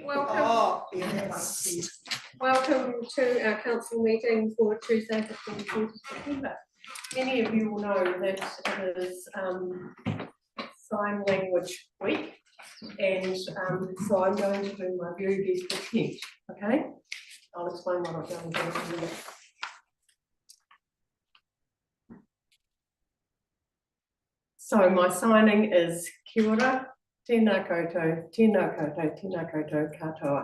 Welcome to our council meeting for Tuesday, the 24th of September. Many of you will know that it is Sign Language Week, and so I'm going to do my very best attempt. Okay, I'll explain what I'm going to do in a minute. So my signing is kia ora, tēnā koutou, tēnā koutou, tēnā koutou katoa.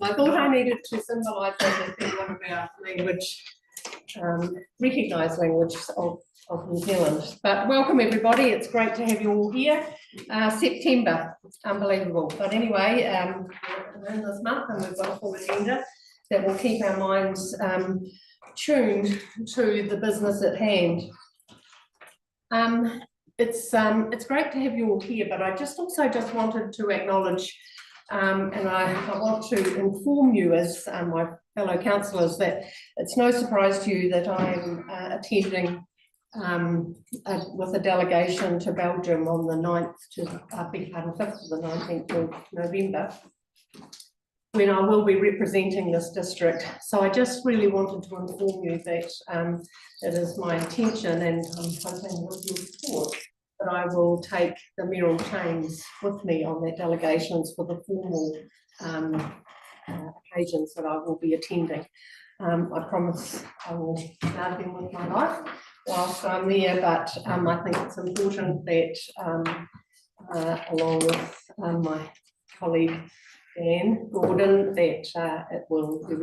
I thought I needed to symbolise that as being one of our language, recognised languages of New Zealand. But welcome everybody, it's great to have you all here. September, unbelievable. But anyway, we're in this month and we've got a full agenda that will keep our minds tuned to the business at hand. It's great to have you all here, but I just wanted to acknowledge and I want to inform you as my fellow councillors that it's no surprise to you that I am attending with a delegation to Belgium on the 9th to 5th to the 19th of November, when I will be representing this district. So I just really wanted to inform you that it is my intention, and I'm hoping with your support, that I will take the mayoral chains with me on their delegations for the formal occasions that I will be attending. I promise I will guard them with my life whilst I'm there, but I think it's important that along with my colleague Dan Gordon, that we'll be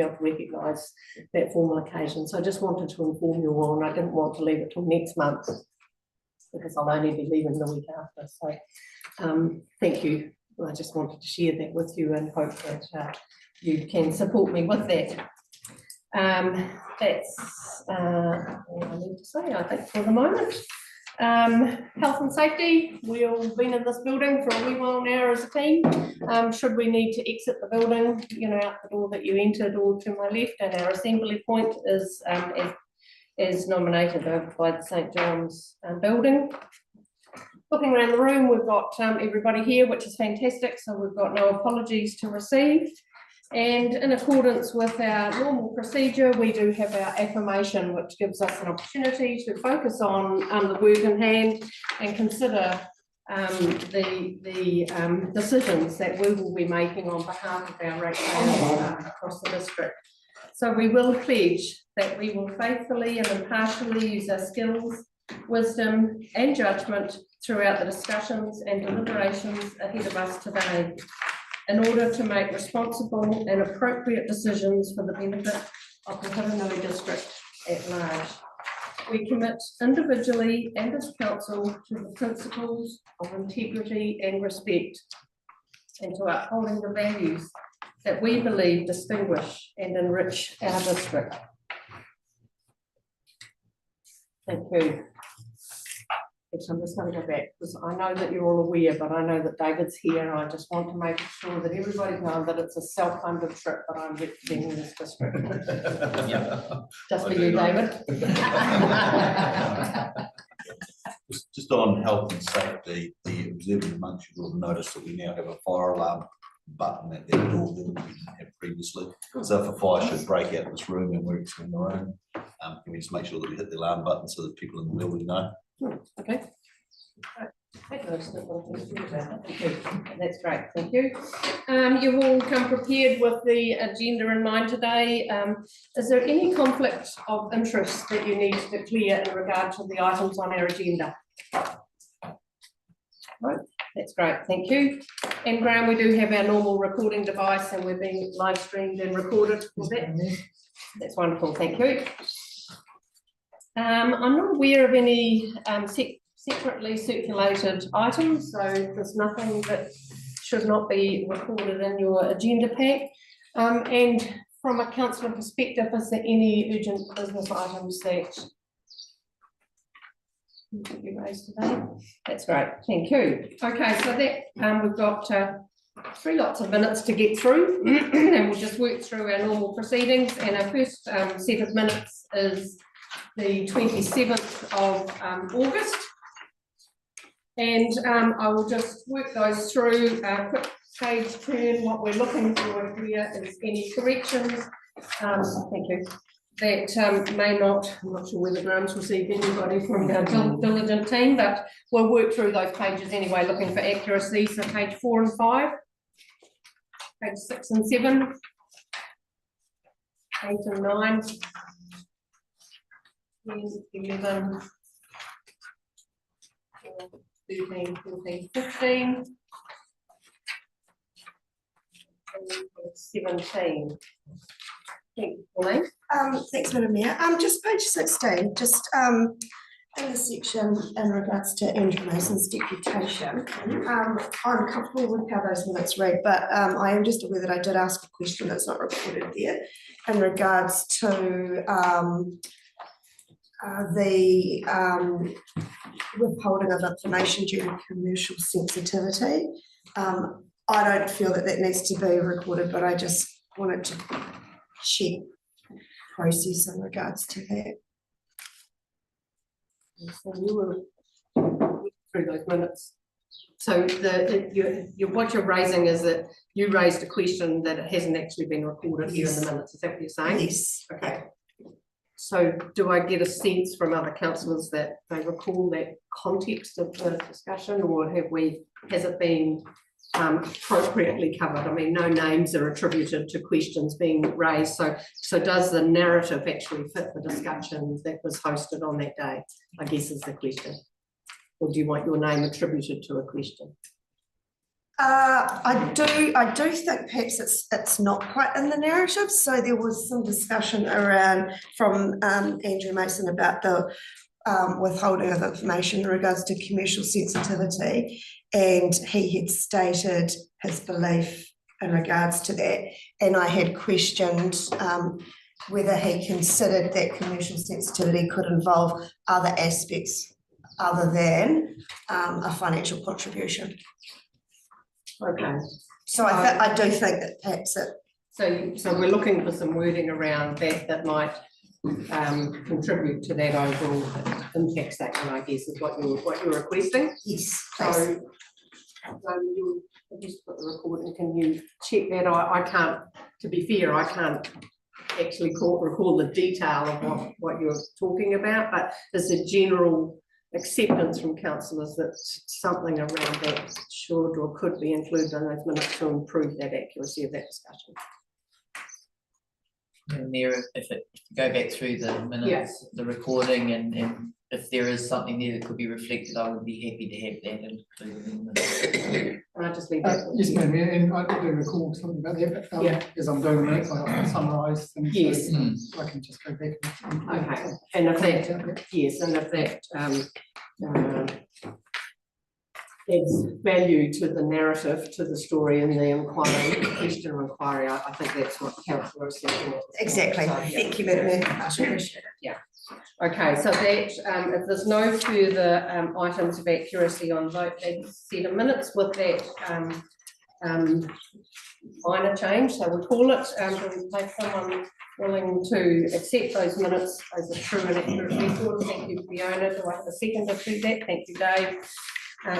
able to recognise that formal occasion. So I just wanted to inform you all, and I didn't want to leave it till next month, because I'll only be leaving the week after. So thank you. I just wanted to share that with you and hope that you can support me with that. That's all I need to say, I think, for the moment. Health and safety, we've all been in this building for a wee while now as a team. Should we need to exit the building, you know, out the door that you entered or to my left, and our assembly point is as nominated over by the St John's building. Looking around the room, we've got everybody here, which is fantastic, so we've got no apologies to receive. And in accordance with our normal procedure, we do have our affirmation, which gives us an opportunity to focus on the work in hand and consider the decisions that we will be making on behalf of our ratepayers across the district. So we will pledge that we will faithfully and impartially use our skills, wisdom and judgment throughout the discussions and deliberations ahead of us today, in order to make responsible and appropriate decisions for the benefit of the Taranui district at large. We commit individually and as council to the principles of integrity and respect, and to upholding the values that we believe distinguish and enrich our district. Thank you. So I'm just going to go back, because I know that you're all aware, but I know that David's here, and I just want to make sure that everybody knows that it's a self-funded trip that I'm representing this district. Just for you, David. Just on health and safety, the observing amongst you will notice that we now have a fire alarm button at their door that we didn't have previously. So if a fire should break out in this room and we're in the room, can we just make sure that we hit the alarm button so that people in the building know? Okay. That's great, thank you. You've all come prepared with the agenda in mind today. Is there any conflict of interest that you need to declare in regard to the items on our agenda? Right, that's great, thank you. And Graham, we do have our normal recording device, and we're being live streamed and recorded for that. That's wonderful, thank you. I'm not aware of any separately circulated items, so there's nothing that should not be recorded in your agenda pack. And from a councillor perspective, is there any urgent business items that you raised today? That's great, thank you. Okay, so that we've got 3 lots of minutes to get through, and we'll just work through our normal proceedings. And our first set of minutes is the 27th of August, and I will just work those through. Quick page turn, what we're looking for here is any corrections, thank you, that may not, I'm not sure whether Graham's received anybody from our diligent team, but we'll work through those pages anyway, looking for accuracy. So page 4 and 5, page 6 and 7, 8 and 9, 10, 11, 13, 14, 15, and 17. Thank you, Pauline. Thanks, Madam Mayor. Just page 16, just in the section in regards to Andrew Mason's deputation. I'm comfortable with how those minutes read, but I am just aware that I did ask a question that's not recorded there in regards to the withholding of information due to commercial sensitivity. I don't feel that that needs to be recorded, but I just wanted to check process in regards to that. So you were through those minutes. So what you're raising is that you raised a question that it hasn't actually been recorded here in the minutes. Is that what you're saying? Yes. Okay. So do I get a sense from other councillors that they recall that context of the discussion, or has it been appropriately covered? I mean, no names are attributed to questions being raised. So does the narrative actually fit the discussion that was hosted on that day, I guess is the question. Or do you want your name attributed to a question? I do think perhaps it's not quite in the narrative. So there was some discussion around from Andrew Mason about the withholding of information in regards to commercial sensitivity, and he had stated his belief in regards to that, and I had questioned whether he considered that commercial sensitivity could involve other aspects other than a financial contribution. Okay. So I do think that perhaps it. So we're looking for some wording around that might contribute to that overall impact statement, I guess, is what you're requesting. Yes. So you just put the recording. Can you check that? I can't. To be fair, I can't actually recall the detail of what you're talking about, but there's a general acceptance from councillors that something around that should or could be included in those minutes to improve that accuracy of that discussion. Mayor, if you go back through the minutes, the recording, and if there is something there that could be reflected, I would be happy to have that included in the minutes. Can I just leave that? Yes, ma'am, yeah, and I do recall something about that, but as I'm doing the minutes, I summarise things. Yes. So I can just go back. Okay, and if that, yes, and if that adds value to the narrative, to the story and the inquiry, the question or inquiry, I think that's what the councillor is saying. Exactly. So, Thank you, Madam Mayor. Much appreciated. Yeah. Okay, so that if there's no further items of accuracy on that set of minutes with that minor change, so we call it, do we take someone willing to accept those minutes as a true and accurate record? Thank you, Fiona. Do I have a seconder to that? Thank you, Dave.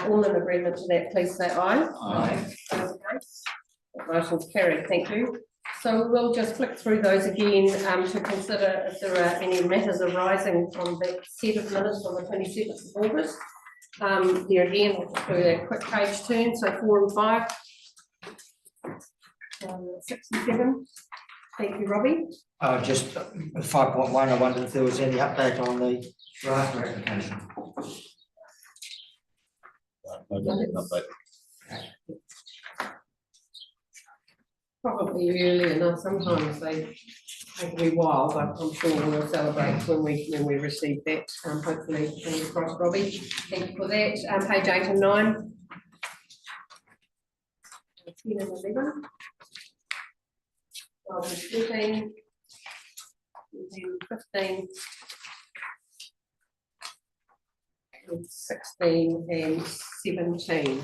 All in agreement to that, please say aye. Aye. Motion's carried, thank you. So we'll just flick through those again to consider if there are any matters arising from that set of minutes on the 27th of August. Here again, we'll just do a quick page turn, so 4 and 5. 6 and 7. Thank you, Robbie. Just 5.1, I wondered if there was any update on the draft application. Probably early enough. Sometimes they take a wee while, but I'm sure we'll celebrate when we receive that. Hopefully, fingers crossed, Robbie. Thank you for that. Page 8 and 9. 10 and 11. 12 and 13. 15. 16 and 17.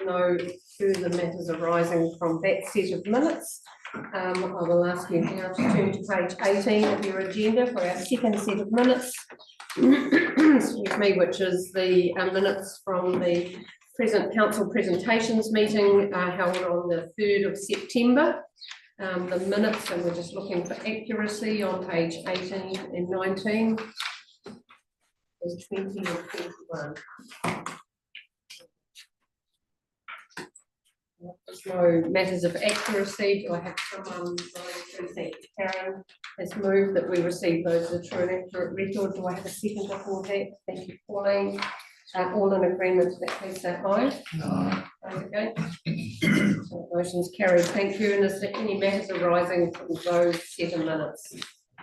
No further matters arising from that set of minutes. I will ask you now to turn to page 18 of your agenda for our second set of minutes, excuse me, which is the minutes from the council presentations meeting held on the 3rd of September. The minutes, and we're just looking for accuracy on page 18 and 19. There's 20 and 21. There's no matters of accuracy. Do I have someone going through? Karen has moved that we receive those as a true and accurate record. Do I have a second before that? Thank you, Pauline. All in agreement to that, please say aye. Okay. So motion's carried. Thank you. And is there any matters arising from those 7 minutes?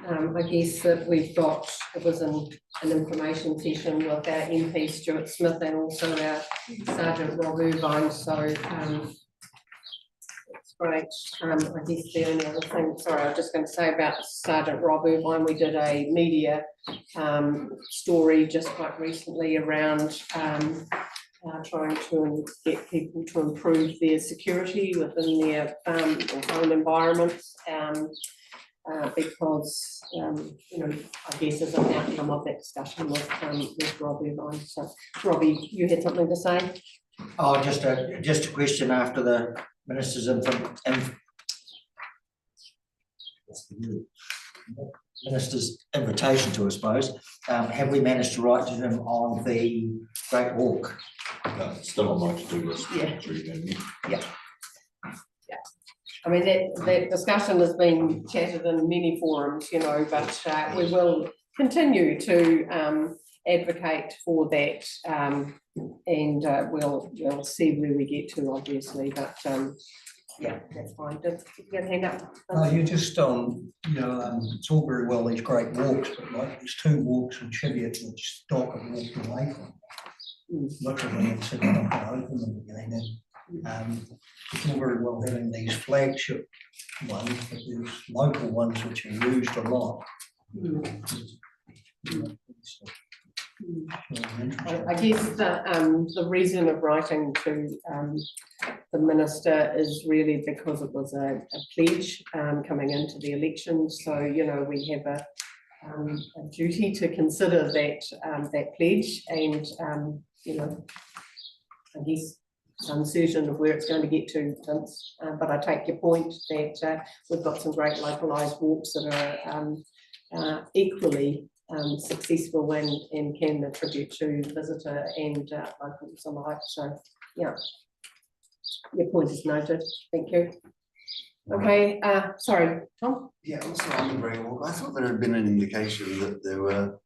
I guess that we've got, it was an information session with our MP Stuart Smith and also our Sergeant Rob Irvine, so it's great. I guess the only other thing, sorry, I was just going to say about Sergeant Rob Irvine, we did a media story just quite recently around trying to get people to improve their security within their own environments. Because you know, I guess as an outcome of that discussion with Robbie Irvine. So Robbie, you had something to say? Oh, just a question after the minister's invitation to, I suppose. Have we managed to write to him on the Great Walk? No, it's still on my to-do list. Yeah. I mean, that discussion has been chatted in many forums, you know, but we will continue to advocate for that, and we'll see where we get to, obviously, but yeah, that's fine. Did you get a hand up? You just you know, it's all very well these great walks, but like there's 2 walks in Cheviot which Doc had walked away from. Literally, and said, I'm not going to open them again. And it's all very well having these flagship ones, but there's local ones which are used a lot. I guess the reason of writing to the minister is really because it was a pledge coming into the election. So, you know, we have a duty to consider that pledge, and you know, I guess it's uncertain of where it's going to get to, Vince, but I take your point that we've got some great localised walks that are equally successful and can attribute to visitor and locals alike. So, yeah, your point is noted. Thank you. Okay, sorry, Tom? Yeah, also on the Great Walk, I thought there had been an indication that there were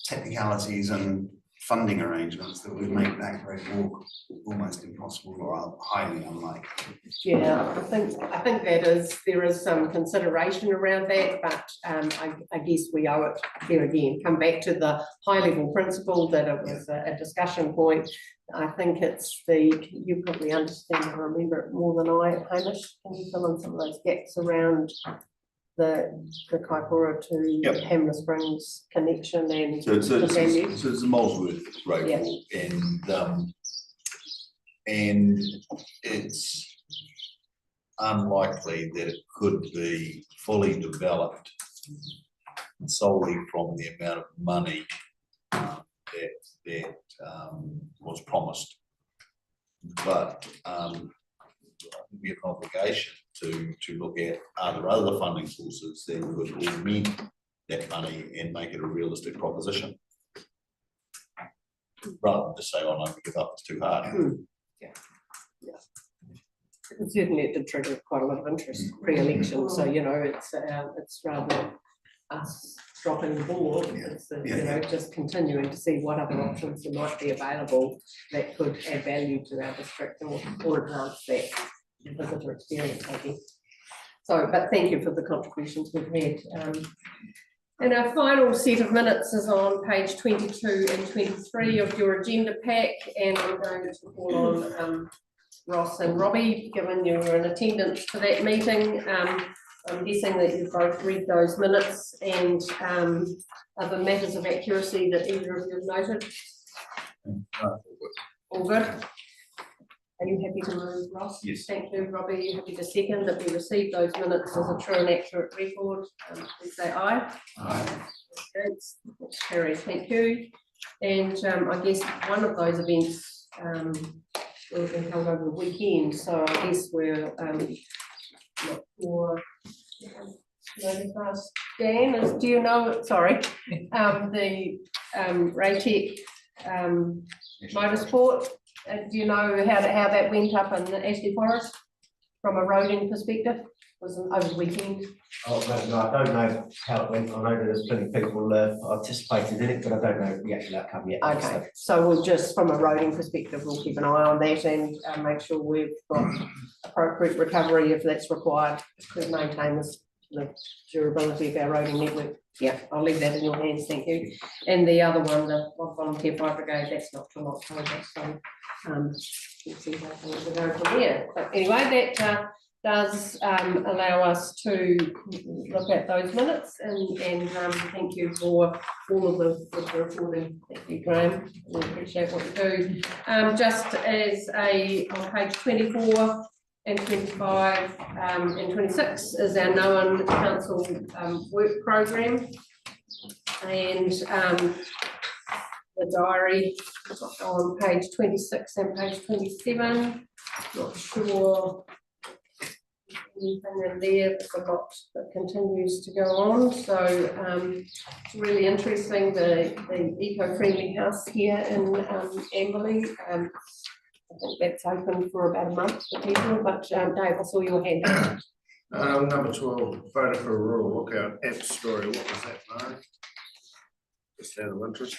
technicalities and funding arrangements that would make that Great Walk almost impossible or highly unlikely. Yeah, I think there is some consideration around that, but I guess we owe it here again, come back to the high level principle that it was a discussion point. I think it's you probably understand and remember it more than I, Hamish. Can you fill in some of those gaps around the Kaikoura to Hammer Springs connection and so it's a Molesworth Great Yeah. Walk, and it's unlikely that it could be fully developed solely from the amount of money that was promised. But we have an obligation to look at, are there other funding sources that could augment that money and make it a realistic proposition, rather than just say, oh no, we give up, it's too hard. Yeah. Certainly it did trigger quite a lot of interest pre-election, so you know it's rather us dropping the ball. It's you know, just continuing to see what other options there might be available that could add value to our district or enhance that visitor experience, I guess. So, but thank you for the contributions we've had. And our final set of minutes is on page 22 and 23 of your agenda pack, and I'm going to call on Ross and Robbie, given you were in attendance for that meeting. I'm guessing that you've both read those minutes, and other matters of accuracy that either of you have noted. All good? Are you happy to move, Ross? Yes. Thank you, Robbie. Are you happy to second that we receive those minutes as a true and accurate record? Please say aye. Aye. That's carried. Thank you. And I guess one of those events will have been held over the weekend, so I guess we're, not sure. Dan, do you know, sorry, the, Raytech, motorsport, do you know how that went up in the Ashley Forest from a roading perspective? Was it over the weekend? Oh, no, I don't know how it went. I know there's plenty of people participated in it, but I don't know the actual outcome yet. Okay, so we'll just, from a roading perspective, we'll keep an eye on that and make sure we've got appropriate recovery if that's required to maintain the durability of our roading network. Yeah, I'll leave that in your hands, thank you. And the other one, the volunteer fire brigade, that's not till October, so let's see how things go from there. But anyway, that does allow us to look at those minutes and thank you for all of the reporting. Thank you, Graham. We appreciate what you do. Just as on page 24 and 25 and 26 is our Noan Council work program, and the diary on page 26 and page 27. Not sure anything in there that continues to go on, so it's really interesting, the eco-friendly house here in Amberley. I think that's open for about a month for people, but Dave, I saw your hand up. Number 12, photo for a rural lookout app story. What was that, Murray? Just out of interest.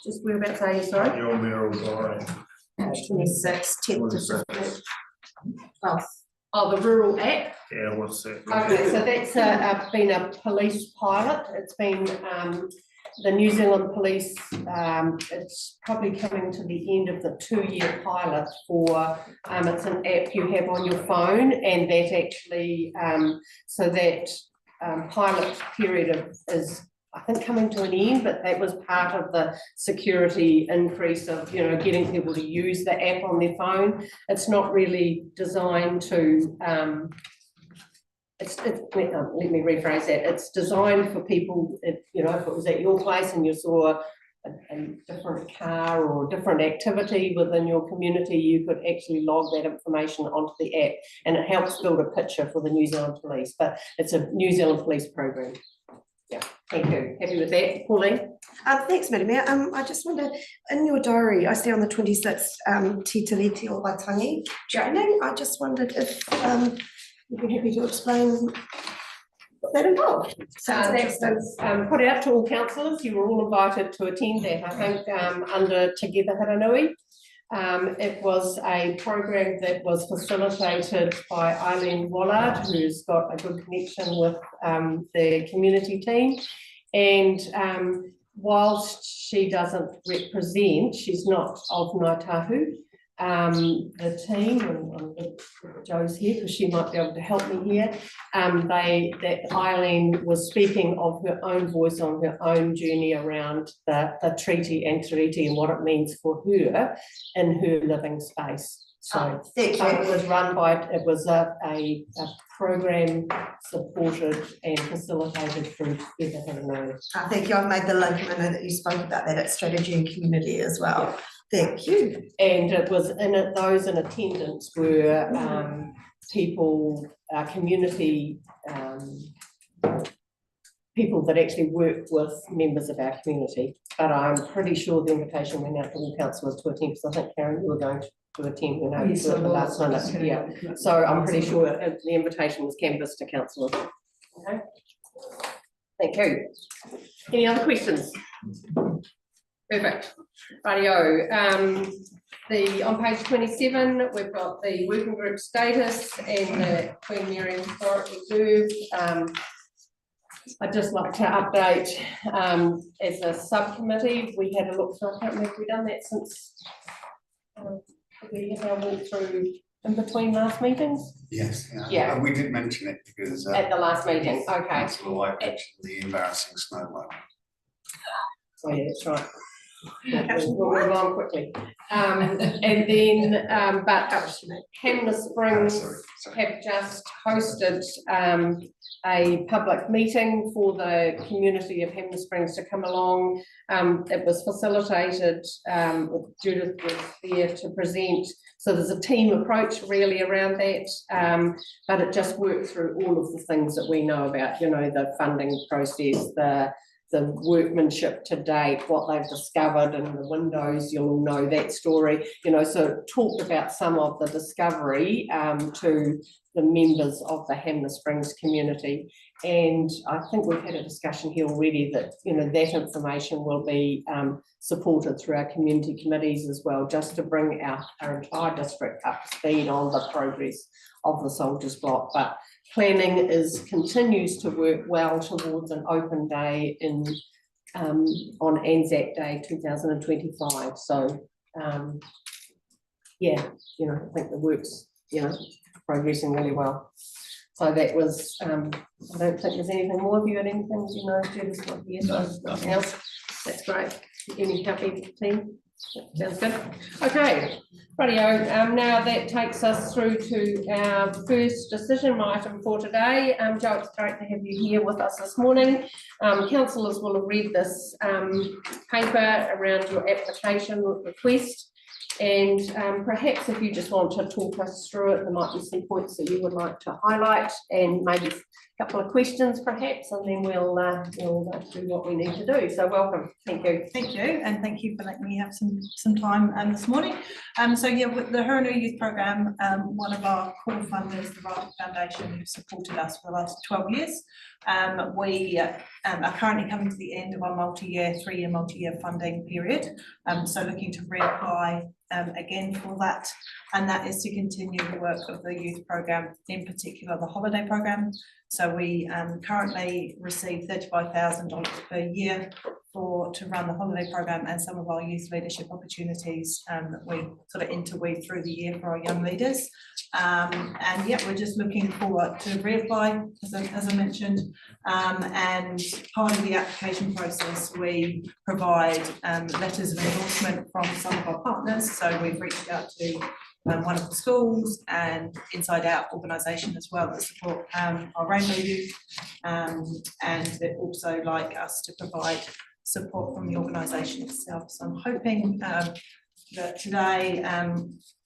Just whereabouts are you, sorry? Your mayoral diary. 26, 10th to 12th. Oh, the rural app. Yeah, what's that? Okay, so that's been a police pilot. It's been the New Zealand Police, it's probably coming to the end of the 2-year pilot for, it's an app you have on your phone, and that actually, so that pilot period is, I think, coming to an end, but that was part of the security increase of, you know, getting people to use the app on their phone. It's not really designed to, let me rephrase that. It's designed for people, you know, if it was at your place and you saw a different car or different activity within your community, you could actually log that information onto the app, and it helps build a picture for the New Zealand Police, but it's a New Zealand Police program. Yeah, thank you. Happy with that, Pauline? Thanks, Madam Mayor. I just wonder, in your diary, I see on the 26th, Te Tiriti o Waitangi training. I just wondered if you'd be happy to explain what that involved. That was put out to all councillors. You were all invited to attend that, I think, under Together Haranui. It was a program that was facilitated by Eileen Wallard, who's got a good connection with the community team. And whilst she doesn't represent, she's not of Ngāi Tahu, the team, and Joe's here because she might be able to help me here, that Eileen was speaking of her own voice on her own journey around the treaty and Tiriti and what it means for her in her living space. So, thank you. it was run by, it was a program supported and facilitated through Together Haranui. Thank you. I've made the link, and I know that you spoke about that at strategy and community as well. Thank you. And it was in it, those in attendance were people, community, people that actually work with members of our community. But I'm pretty sure the invitation went out to all councillors to attend, because I think, Karen, you were going to attend, you know, Yes, at the last minute. Yeah. So I'm pretty sure the invitation was canvassed to councillors. Okay. Thank you. Any other questions? Perfect. Rightio. On page 27, we've got the working group status and the Queen Mary Historic Reserve. I'd just like to update as a subcommittee. We had a look through, I can't remember if we've done that since we had our walk through in between last meetings. Yes, Yeah. We did mention it because. At the last meeting, okay. Councillor White mentioned the embarrassing snow load. Oh, yeah, that's right. We'll move on quickly. And then, but Hanmer Springs have just hosted a public meeting for the community of Hanmer Springs to come along. It was facilitated, Judith was there to present So there's a team approach really around that, but it just worked through all of the things that we know about, you know, the funding process, the workmanship to date, what they've discovered in the windows, you'll all know that story, you know, so it talked about some of the discovery to the members of the Hanmer Springs community. And I think we've had a discussion here already that, you know, that information will be supported through our community committees as well, just to bring our entire district up to speed on the progress of the Soldiers Block. But planning continues to work well towards an open day on Anzac Day 2025. So yeah, you know, I think the work's, you know, progressing really well. So that was, I don't think there's anything more. Have you got anything, you know, Judith's not here, so nothing else? That's great. Any happy team? Sounds good. Okay, rightio. Now that takes us through to our first decision item for today. Jo, it's great to have you here with us this morning. Councillors will have read this paper around your application request. And perhaps if you just want to talk us through it, there might be some points that you would like to highlight and maybe a couple of questions perhaps, and then we'll go through what we need to do. So welcome, thank you. Thank you, and thank you for letting me have some time this morning. So yeah, with the Hurunui Youth Programme, one of our core funders, the Rata Foundation, who supported us for the last 12 years. We are currently coming to the end of our three-year multi-year funding period. So looking to reapply again for that, and that is to continue the work of the youth programme, in particular the holiday programme. So we currently receive $35,000 per year to run the holiday programme and some of our youth leadership opportunities that we sort of interweave through the year for our young leaders. And yeah, we're just looking forward to reapply, as I mentioned, and part of the application process, we provide letters of endorsement from some of our partners. So we've reached out to one of the schools and Inside Out organisation as well that support our Rainbow Youth, and they'd also like us to provide support from the organisation itself. So I'm hoping that today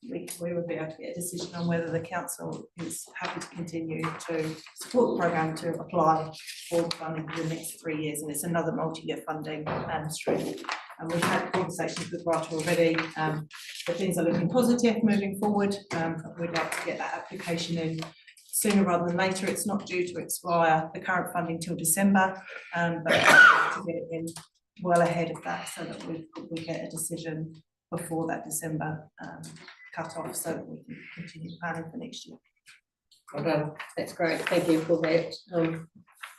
we would be able to get a decision on whether the council is happy to continue to support the programme to apply for the funding for the next 3 years, and it's another multi-year funding stream. And we've had conversations with Rata already, but things are looking positive moving forward. We'd like to get that application in sooner rather than later. It's not due to expire the current funding till December, but to get it in well ahead of that so that we get a decision before that December cut off, so that we can continue planning for next year. Well done. That's great. Thank you for that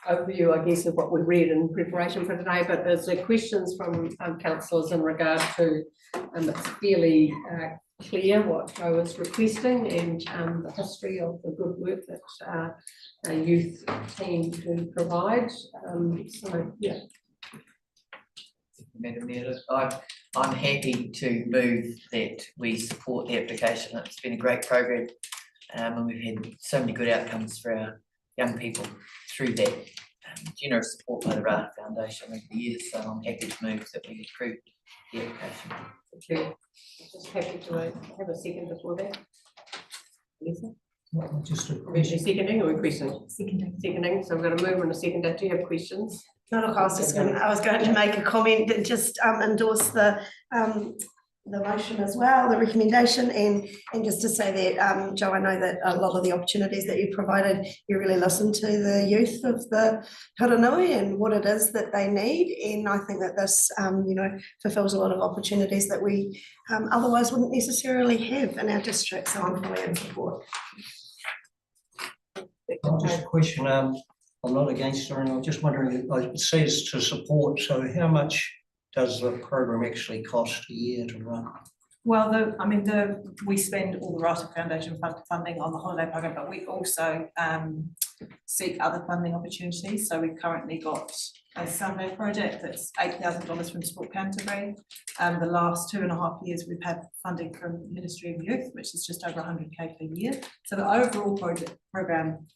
overview, I guess, of what we read in preparation for today. But there's questions from councillors in regard to it's fairly clear what Jo is requesting and the history of the good work that our youth team do provide. So yeah. Madam Mayor, I'm happy to move that we support the application. It's been a great program, and we've had so many good outcomes for our young people through that generous support by the Rata Foundation over the years. So I'm happy to move that we approve the application. Thank you. Just happy to have a second before that. Lisa? Just a Is she seconding or requesting? Seconding. Seconding. So I'm going to move on a second. Do you have questions? No, look, I was going to make a comment that just endorse the motion as well, the recommendation, and just to say that, Jo, I know that a lot of the opportunities that you provided, you really listen to the youth of the Hurunui and what it is that they need, and I think that this, you know, fulfills a lot of opportunities that we otherwise wouldn't necessarily have in our district, so I'm fully in support. Just a question, I'm not against it, and I'm just wondering, it says to support, so how much does the program actually cost a year to run? Well, we spend all the Rata Foundation funding on the holiday program, but we also seek other funding opportunities. So we've currently got a Sunday project that's $8,000 from Sport Canterbury. The last 2.5 years we've had funding from Ministry of Youth, which is just over 100k per year. So the overall program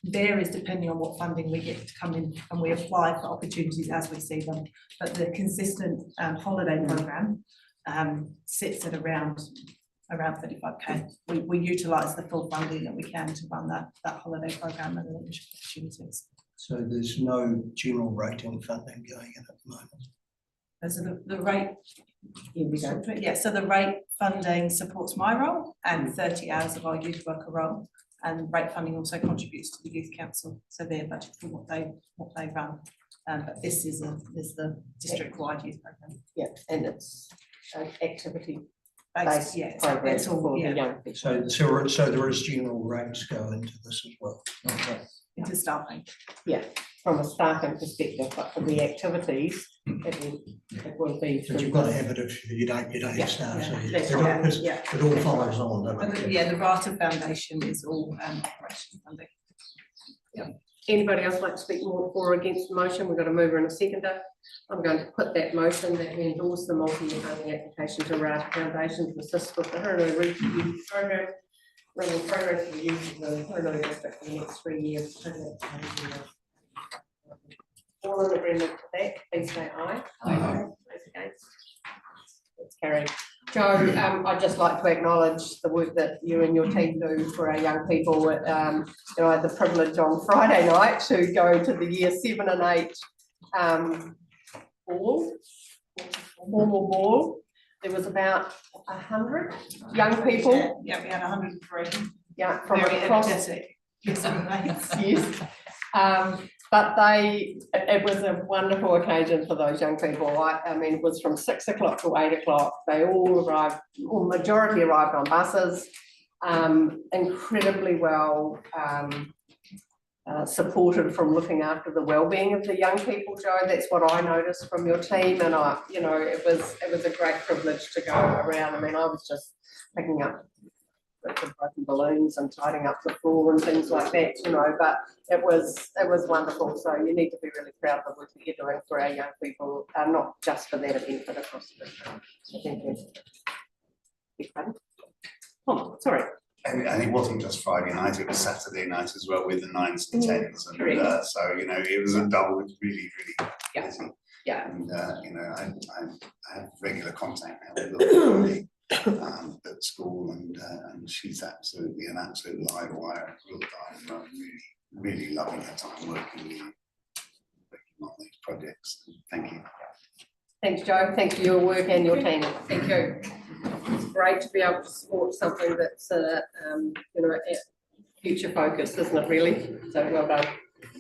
varies depending on what funding we get to come in, and we apply for opportunities as we see them. But the consistent holiday program sits at around around 35K. We utilise the full funding that we can to run that holiday programme and the leadership opportunities. So there's no general rating funding going in at the moment. So the rate, Here we go. yeah, so the rate funding supports my role and 30 hours of our youth worker role. And rate funding also contributes to the youth council, so their budget for what they run. But this is the district-wide youth programme. Yeah, and it's activity Based, based yeah, program it's all, for the yeah, young people. So there is general rates go into this as well. into staffing. From a staffing perspective, but for the activities, it will be. But through you've got a this. habit of, you don't Yeah, have staff, so that's it right, all- yeah. it all follows on, doesn't And it? the- yeah, the Rata Foundation is all operation funding. Anybody else like to speak more for or against the motion? We've got a mover and a seconder. I'm going to put that motion that we endorse the multi-year funding application to Rata Foundation to assist with the Hurunui Reach Youth Program, running programs for the youth of the Hurunui district for the next 3 years. All in agreement with that, please say aye. Aye. Those against? It's carried. Joe, I'd just like to acknowledge the work that you and your team do for our young people. You know, I had the privilege on Friday night to go to the year 7 and 8 formal ball. There was about 100 young people, Yeah, we had 103. yeah, from Very across. energetic. Yes, Yes. But it was a wonderful occasion for those young people. I mean, it was from 6 o'clock to 8 o'clock. They all arrived, or majority arrived on buses, incredibly well supported from looking after the well-being of the young people, Joe. That's what I noticed from your team, and you know, it was a great privilege to go around. I mean, I was just picking up broken balloons and tidying up the floor and things like that, you know, but it was wonderful. So you need to be really proud of the work that you're doing for our young people, not just for that event, but across the district. So thank you. Oh, sorry. And it wasn't just Friday night, it was Saturday night as well with the 9s and 10s. And Correct. so, you know, it was a double, really Yeah. busy. Yeah. And, you know, I have regular contact now with Lily at school, and she's absolutely an absolute live wire, real time, really loving her time working on these projects. Thank you. Thanks, Joe. Thanks for your work and your team. Thank you. It's great to be able to support something that's, you know, future focused, isn't it, really? So well done.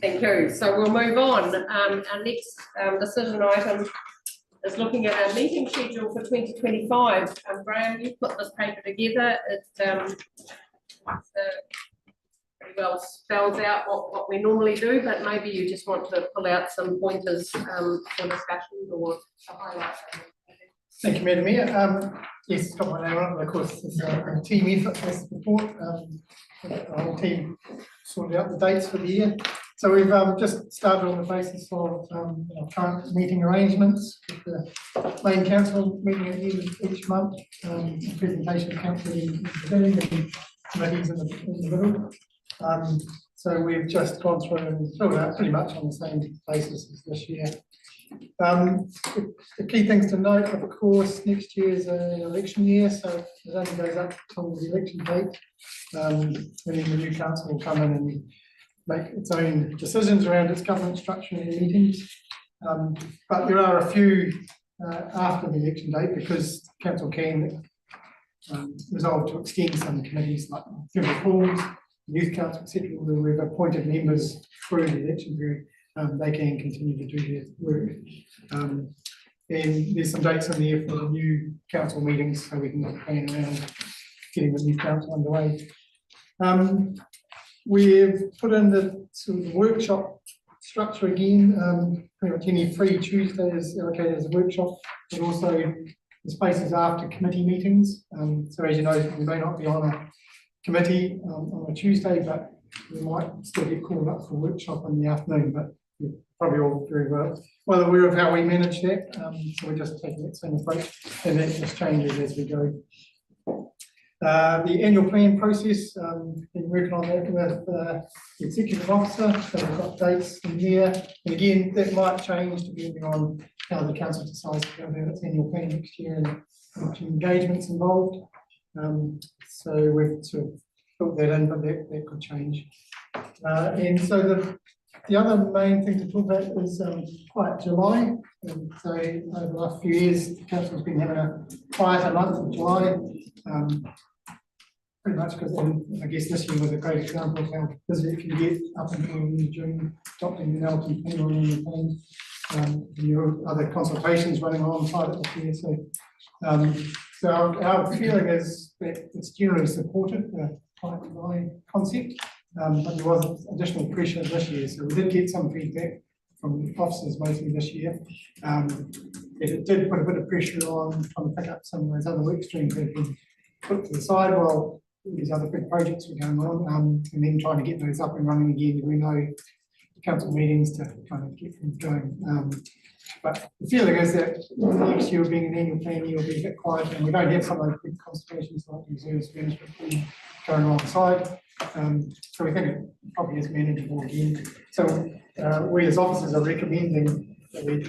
Thank you. So we'll move on. Our next decision item is looking at our meeting schedule for 2025. Graham, you put this paper together. It pretty well spells out what we normally do, but maybe you just want to pull out some pointers for discussion or to highlight. Thank you, Madam Mayor. Yes, it's got my name on it, but of course, it's a team effort for this report. The whole team sorted out the dates for the year. So we've just started on the basis of our current meeting arrangements with the main council meeting at the end of each month, presentation of council in the beginning and committees in the middle. So we've just gone through and filled out pretty much on the same basis as this year. The key things to note, of course, next year is an election year, so it only goes up until the election date. And then the new council will come in and make its own decisions around its government structure and meetings. But there are a few after the election date, because council can resolve to extend some committees like federal calls, youth council, etc., where we've appointed members through the election period. They can continue to do their work. And there's some dates in there for the new council meetings, so we can plan around getting the new council underway. We've put in the sort of workshop structure again. Pretty much any free Tuesday is allocated as a workshop, but also the spaces after committee meetings. So as you know, we may not be on a committee on a Tuesday, but we might still get called up for a workshop in the afternoon, but you're probably all very well aware of how we manage that. So we're just taking that same approach, and that just changes as we go. The annual plan process, been working on that with the executive officer, so we've got dates in there. And again, that might change depending on how the council decides to go about its annual plan next year and what engagements involved. So we've sort of built that in, but that could change. And so the other main thing to talk about is Quiet July. And so over the last few years, the council's been having a quieter month of July. Pretty much because I guess this year was a great example of how busy it can get up until June, adopting the LTP on the thing. Your other consultations running alongside it this year. So our feeling is that it's generally supported, the Quiet July concept. But there was additional pressure this year, so we did get some feedback from officers mostly this year. It did put a bit of pressure on trying to pick up some of those other work streams that have been put to the side while these other big projects were going on, and then trying to get those up and running again. We know council meetings to kind of get things going. But the feeling is that next year being an annual plan, year will be a bit quiet, and we don't have some of those big consultations like reserves management going alongside. So we think it probably is manageable again. So we as officers are recommending that we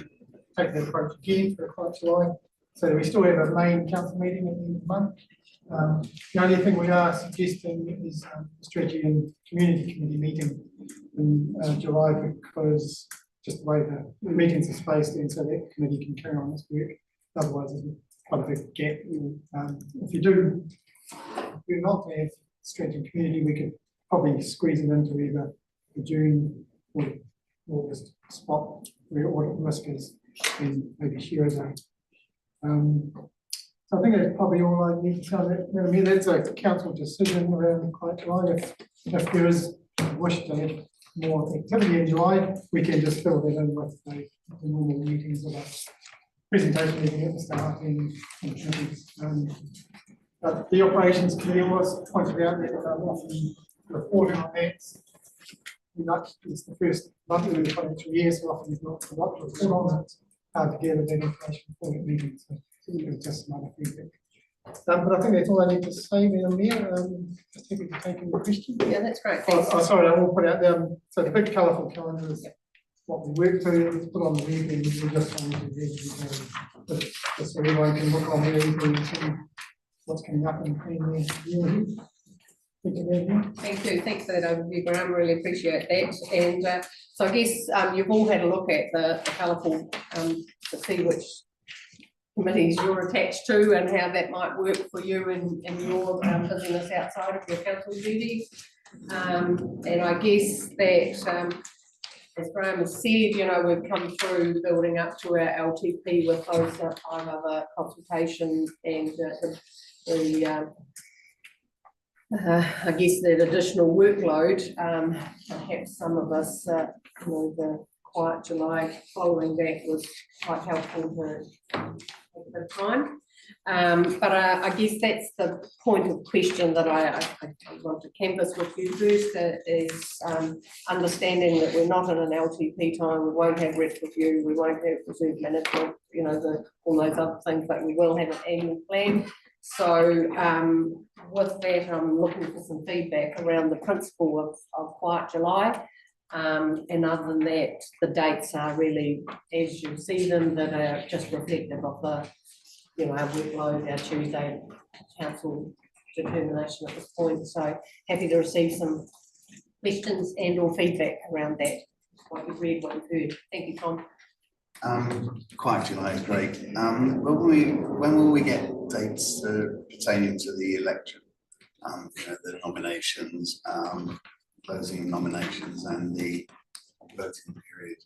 take that approach again for Quiet July. So we still have a main council meeting at the end of the month. The only thing we are suggesting is a strategy and community committee meeting in July, because just the way the meetings are spaced in, so that committee can carry on its work. Otherwise, there's quite a big gap. If you do not have strategy and community, we could probably squeeze it into either the June or August spot where audit risk is, and maybe share that. So I think that's probably all I need to tell that. I mean, that's a council decision around Quiet July. If there is a wish to have more activity in July, we can just fill that in with the normal meetings of a presentation meeting at the start and but the operations committee was pointed out that often reporting on that. It's the first month of the financial year, so often there's not a lot to report on it. Hard to gather that information for that meeting. So it's just another feedback. But I think that's all I need to say down there. Just happy to take any questions. Yeah, that's great. Thanks. Oh, sorry, I will put out there. So the big colourful calendar is what we work to. It's put on the web, and we just want to read just so everyone can look on there and see what's coming up in the year. Thank you. Thanks for that overview, Graham. Really appreciate that. And so I guess you've all had a look at the colourful to see which committees you're attached to and how that might work for you in your business outside of your council duties. And I guess that as Graham has said, you know, we've come through building up to our LTP with those 5 other consultations and I guess that additional workload, perhaps some of us, you know, the Quiet July following that was quite helpful to take a bit of time. But I guess that's the point of question that I want to canvass with you first, is understanding that we're not in an LTP time, we won't have rep review, we won't have reserve management, you know, all those other things, but we will have an annual plan. So with that, I'm looking for some feedback around the principle of Quiet July. And other than that, the dates are really, as you see them, that are just reflective of the, you know, our workload, our Tuesday council determination at this point. So happy to receive some questions and or feedback around that, what you've read, what you've heard. Thank you, Tom. Quiet July is great. When will we get dates pertaining to the election? You know, the nominations, closing nominations and the voting period.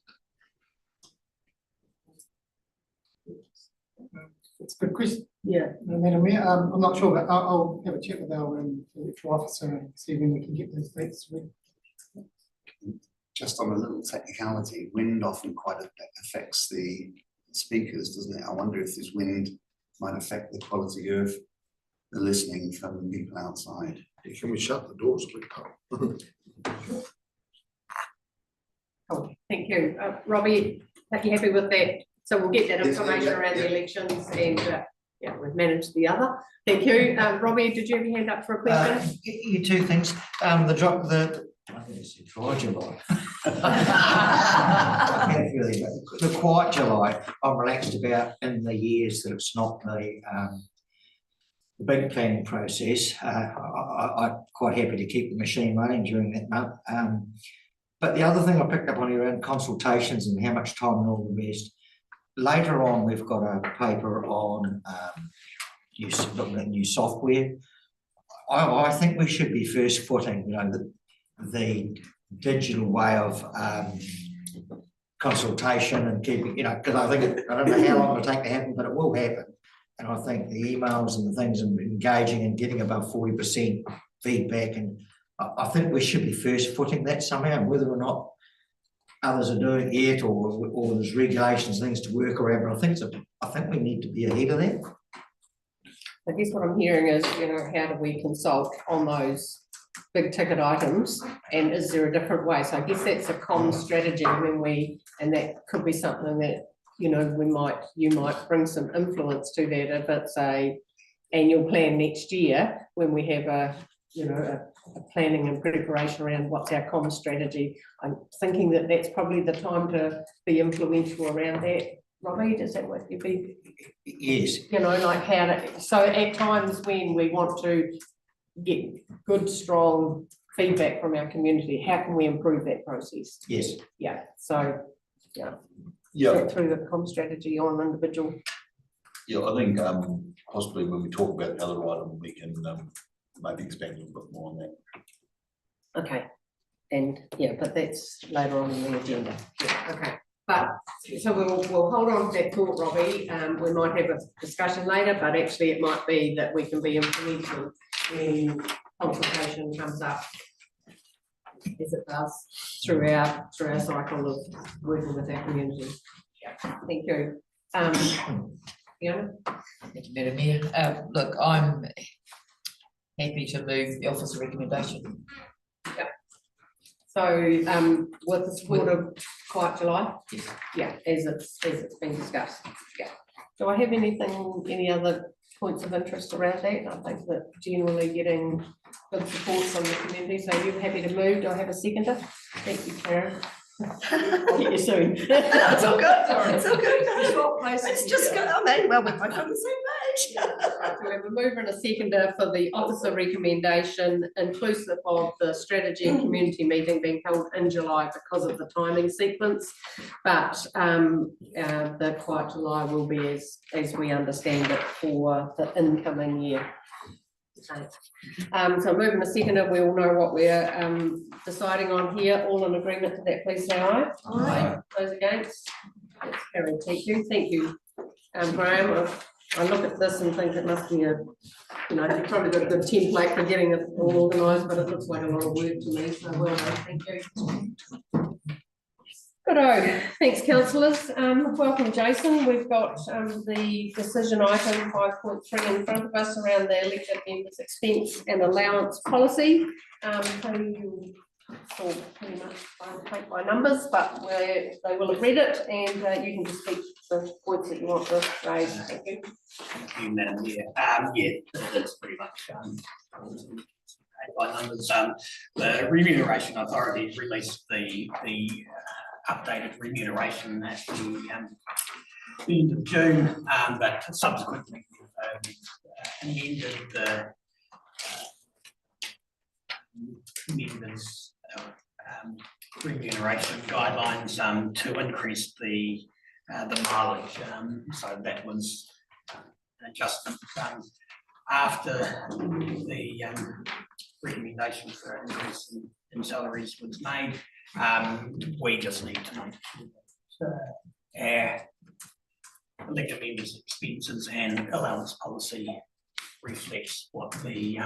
It's a good question. Yeah. I'm not sure, but I'll have a chat with our electoral officer and see when we can get those dates. Just on a little technicality, wind often quite affects the speakers, doesn't it? I wonder if this wind might affect the quality of the listening from people outside. Can we shut the doors a bit? Thank you. Robbie, are you happy with that? So we'll get that information around the elections and yeah, we've managed the other. Thank you. Robbie, did you have your hand up for a question? You two things, I think it's dry July. The Quiet July, I'm relaxed about in the years that it's not the the big planning process. I'm quite happy to keep the machine running during that month. But the other thing I picked up on here around consultations and how much time and all the rest. Later on, we've got a paper on looking at new software. I think we should be first footing, you know, the digital way of consultation and keeping, you know, because I think I don't know how long it'll take to happen, but it will happen. And I think the emails and the things and engaging and getting above 40% feedback, and I think we should be first footing that somehow, and whether or not others are doing it or there's regulations, things to work around. But I think we need to be ahead of that. I guess what I'm hearing is, you know, how do we consult on those big ticket items, and is there a different way? So I guess that's a common strategy and that could be something that, you know, you might bring some influence to that if it's a annual plan next year, when we have a planning and preparation around what's our common strategy. I'm thinking that that's probably the time to be influential around that. Robbie, does that work? You'd be, Yes. you know, like how to, so at times when we want to get good, strong feedback from our community, how can we improve that process? Yes. Yeah, so, Yeah, through the comm strategy on individual. yeah, I think possibly when we talk about the other item, we can maybe expand a little bit more on that. Okay, and yeah, but that's later on in the agenda. Yeah, okay. But so we'll hold on to that thought, Robbie. We might have a discussion later, but actually it might be that we can be influential when consultation comes up, as it does through our cycle of working with our community. Yeah. Thank you. Yeah. Thank you, Madam Mayor. Look, I'm happy to move the office recommendation. Yeah. So with the support of Quiet July, Yes. yeah, as it's been discussed. Yeah. Do I have any other points of interest around that? I think that generally getting good support from the community. So you're happy to move? Do I have a seconder? Thank you, Karen. I'll get you soon. It's all good, it's all good. It's It's just good, I mean, well, we're both on the same page. Right, so we have a mover and a seconder for the officer recommendation, inclusive of the strategy and community meeting being held in July because of the timing sequence. But the Quiet July will be as we understand it for the incoming year. Okay. So moving a seconder, we all know what we're deciding on here. All in agreement to that, please say aye. Aye. Those against? That's carried. Thank you. Thank you, Graham. I look at this and think it must be a, you know, you've probably got a good template for getting it all organised, but it looks like a lot of work to me. So well done. Thank you. Good. Thanks, councillors. Welcome, Jason. We've got the decision item 5.3 in front of us around the elected members' expense and allowance policy. So you saw pretty much paint by numbers, but they will have read it, and you can just speak to the points that you want to raise. Thank you. Thank you, Madam Mayor. Yeah, that's pretty much paint by numbers. The Remuneration Authority released the updated remuneration at the end of June, but subsequently amended the members' remuneration guidelines to increase the mileage. So that was an adjustment after the recommendation for an increase in salaries was made. We just need to make sure that our elected members' expenses and allowance policy reflects what the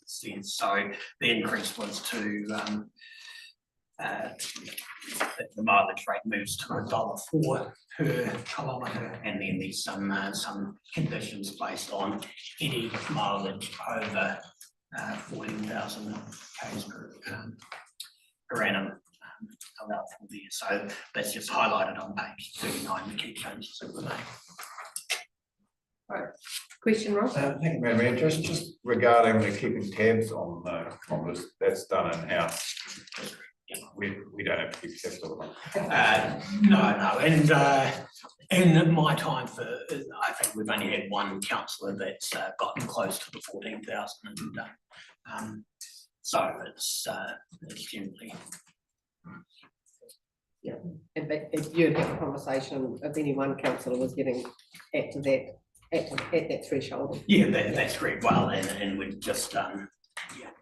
says. So the increase was to the mileage rate moves to $1.04 per kilometre, and then there's some conditions placed on any mileage over 14,000 k's per annum allowed from there. So that's just highlighted on page 39, the key changes that were made. Right. Question, Ross? Thank you, Madam Mayor. Just regarding the keeping tabs on this, that's done in-house. We don't have to keep tabs on it. No, and in my time I think we've only had one councillor that's gotten close to the 14,000 and so it's generally. Yeah, and but if you'd have a conversation, if any one councillor was getting at that threshold. Yeah, that's correct. Well, and we'd just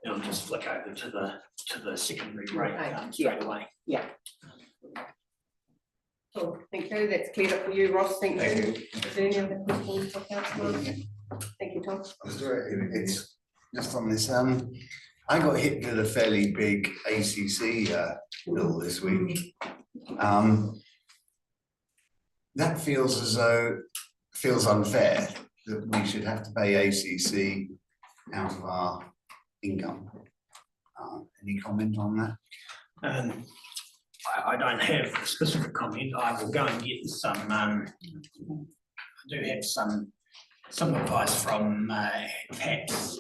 it'll just flick over to the secondary rate straight away. Yeah. Cool, thank you, that's cleared up for you, Ross, thank you. Is there any other questions for councillor? Thank you, Tom. It's just on this, I got hit with a fairly big ACC bill this week. That feels unfair that we should have to pay ACC out of our income. Any comment on that? I don't have a specific comment. I will go and get some, I do have some advice from perhaps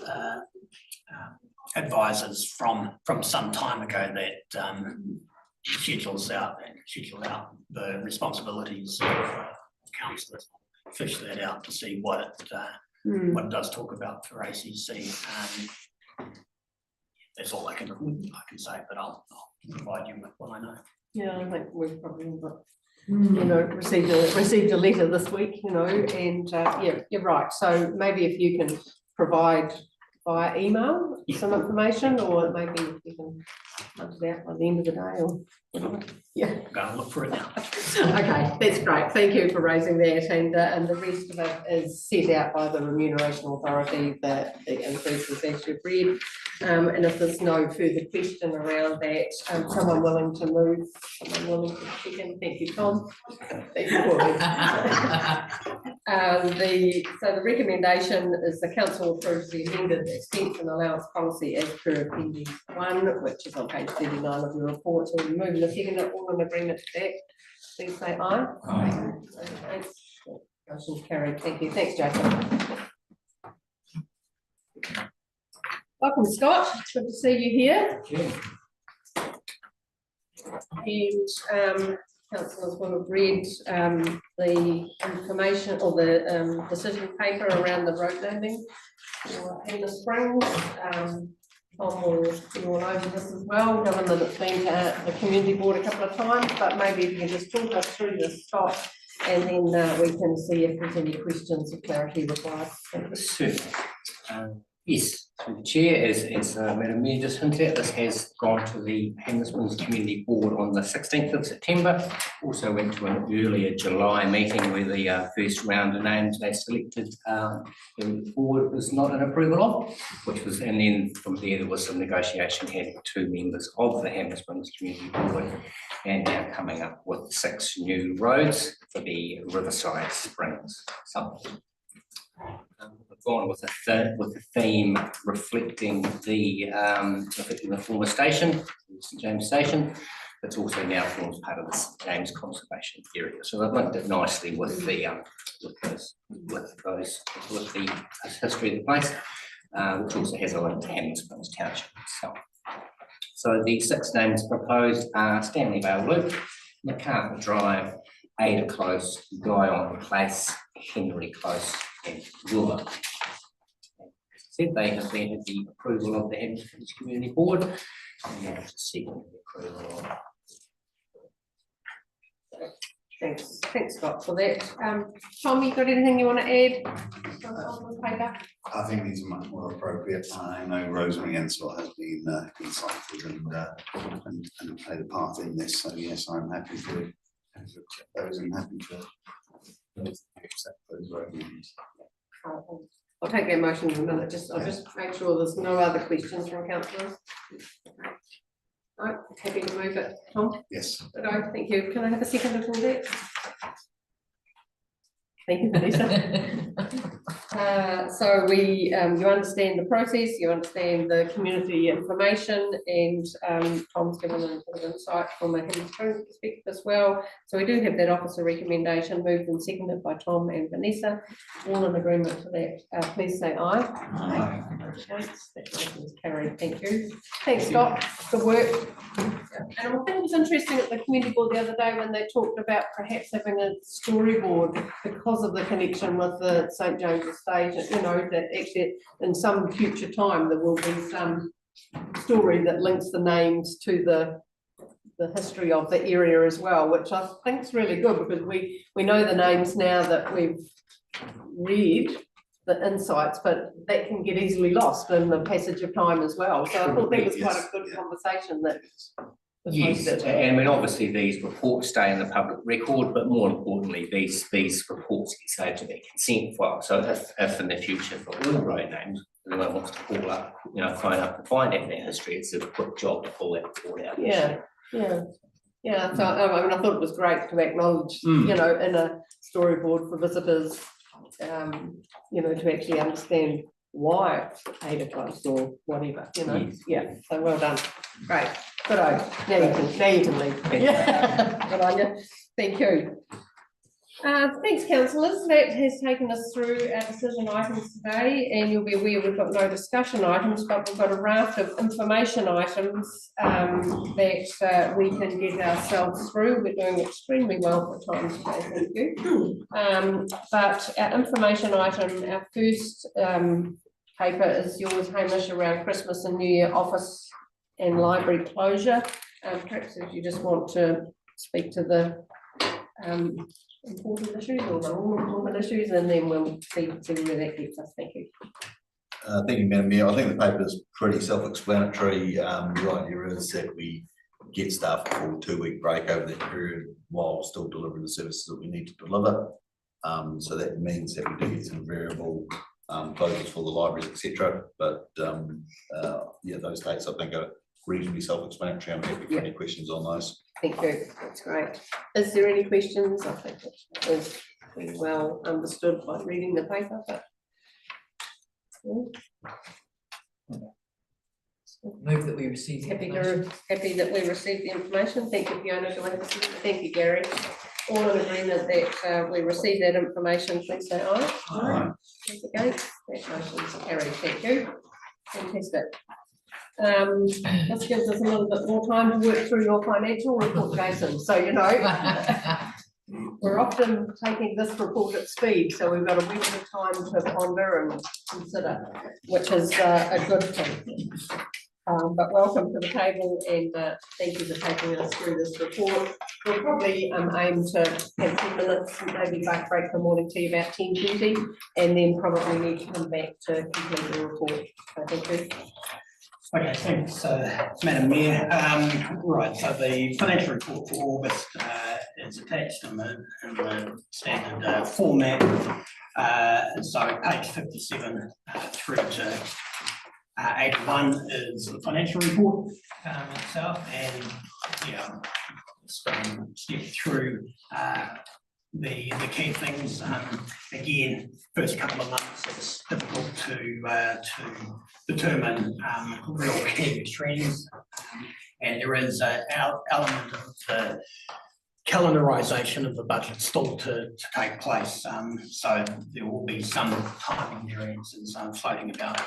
advisors from some time ago that schedule out the responsibilities of councillors. Fish that out to see what it does talk about for ACC. That's all I can say, but I'll provide you with what I know. Yeah, I think we've probably got, received a letter this week, and yeah, you're right. So maybe if you can provide via email some information, or maybe you can hunt it out by the end of the day or whatever. Yeah. Go and look for it now. Okay, that's great. Thank you for raising that, and the rest of it is set out by the Remuneration Authority, the increases as you've read. And if there's no further question around that, someone willing to move, someone willing to second, thank you, Tom. Thank you, Pauline. So the recommendation is the council approves the amended expense and allowance policy as per appendix 1, which is on page 39 of your report. So we move in the second, all in agreement to that, please say aye. Aye. Okay. Motion carried. Thank you. Thanks, Jason. Welcome, Scott. It's good to see you here. And councillors will have read the information or the decision paper around the road landing for Hannah Springs. Tom will be all over this as well, given that it's been to the community board a couple of times, but maybe if you can just talk us through this, Scott, and then we can see if there's any questions or clarity required. Yes, through the chair, as Madam Mayor just hinted at, this has gone to the Hannah Springs Community Board on the 16th of September. Also went to an earlier July meeting where the first round of names they selected the board was not an approval of, which was, and then from there was some negotiation had 2 members of the Hannah Springs Community Board, and now coming up with 6 new roads for the Riverside Springs summit. We've gone with the theme reflecting the former station, St James Station, that's also now forms part of the St James Conservation Area. So they've linked it nicely with the history of the place, which also has a link to Hannah Springs Township itself. So the 6 names proposed are Stanley Vale Loop, MacArthur Drive, Ada Close, Guyon Place, Henry Close, and Wilma. Said they have been had the approval of the Hannah Springs Community Board, and now seeking the approval of. Thanks, Scott, for that. Tom, you got anything you want to add on the paper? I think these are much more appropriate. I know Rosemary Ensor has been consulted and played a part in this, so yes, I'm happy to accept those and happy to accept those recommendations. I'll take that motion in a minute. I'll just make sure there's no other questions from councillors. Right, happy to move it, Tom? Yes. Thank you. Can I have a second of all that? Thank you, Vanessa. So we, you understand the process, you understand the community information, and Tom's given a bit of insight from a Hidden Springs perspective as well. So we do have that officer recommendation moved and seconded by Tom and Vanessa. All in agreement to that, please say aye. Aye. Against, that motion is carried. Thank you. Thanks, Scott. Good work. And I think it was interesting at the community board the other day when they talked about perhaps having a storyboard because of the connection with the St James's Stage, you know, that actually in some future time there will be some story that links the names to the history of the area as well, which I think is really good because we know the names now that we've read the insights, but that can get easily lost in the passage of time as well. So I thought that was quite a good conversation that. Yes, and I mean, obviously these reports stay in the public record, but more importantly, these reports get saved to their consent file. So if in the future for all road names, anyone wants to call up, you know, phone up and find out their history, it's a quick job to pull that report out. Yeah. So I mean, I thought it was great to acknowledge, you know, in a storyboard for visitors, you know, to actually understand why it's 8 o'clock or whatever, you know. Yes. Yeah, so well done. Great. Good on. Now you can leave. Yeah. Good on you. Thank you. Thanks, councillors. That has taken us through our decision items today, and you'll be aware we've got no discussion items, but we've got a raft of information items that we can get ourselves through. We're doing extremely well for time today, thank you. But our information item, our first paper is yours, Hamish, around Christmas and New Year office and library closure. Perhaps if you just want to speak to the important issues or the more important issues, and then we'll see where that gets us. Thank you. Thank you, Madam Mayor. I think the paper is pretty self-explanatory. The idea is that we get staff a full 2-week break over that period while still delivering the services that we need to deliver. So that means that we do get some variable closures for the libraries, etc. But yeah, those dates I think are reasonably self-explanatory. I'm happy for any questions on those. Thank you. That's great. Is there any questions? I think it is pretty well understood by reading the paper. But Move that we receive. happy that we received the information. Thank you, Fiona. Do I have a second? Thank you, Gary. All in agreement that we receive that information, please say aye. Aye. Those against, that motion is carried. Thank you. Fantastic. This gives us a little bit more time to work through your financial report, Jason. So, you know, we're often taking this report at speed, so we've got a wee bit of time to ponder and consider, which is a good thing. But welcome to the table, and thank you for taking us through this report. We'll probably aim to have 10 minutes, maybe break the morning tea about 10:20, and then probably need to come back to complete the report. So thank you. Okay, thanks, Madam Mayor. Right, so the financial report for August is attached in the standard format. So page 57 through to 81 is the financial report itself, and yeah, step through the key things. Again, first couple of months it's difficult to determine real key trends, and there is an element of the calendarisation of the budget still to take place. So there will be some timing variances floating about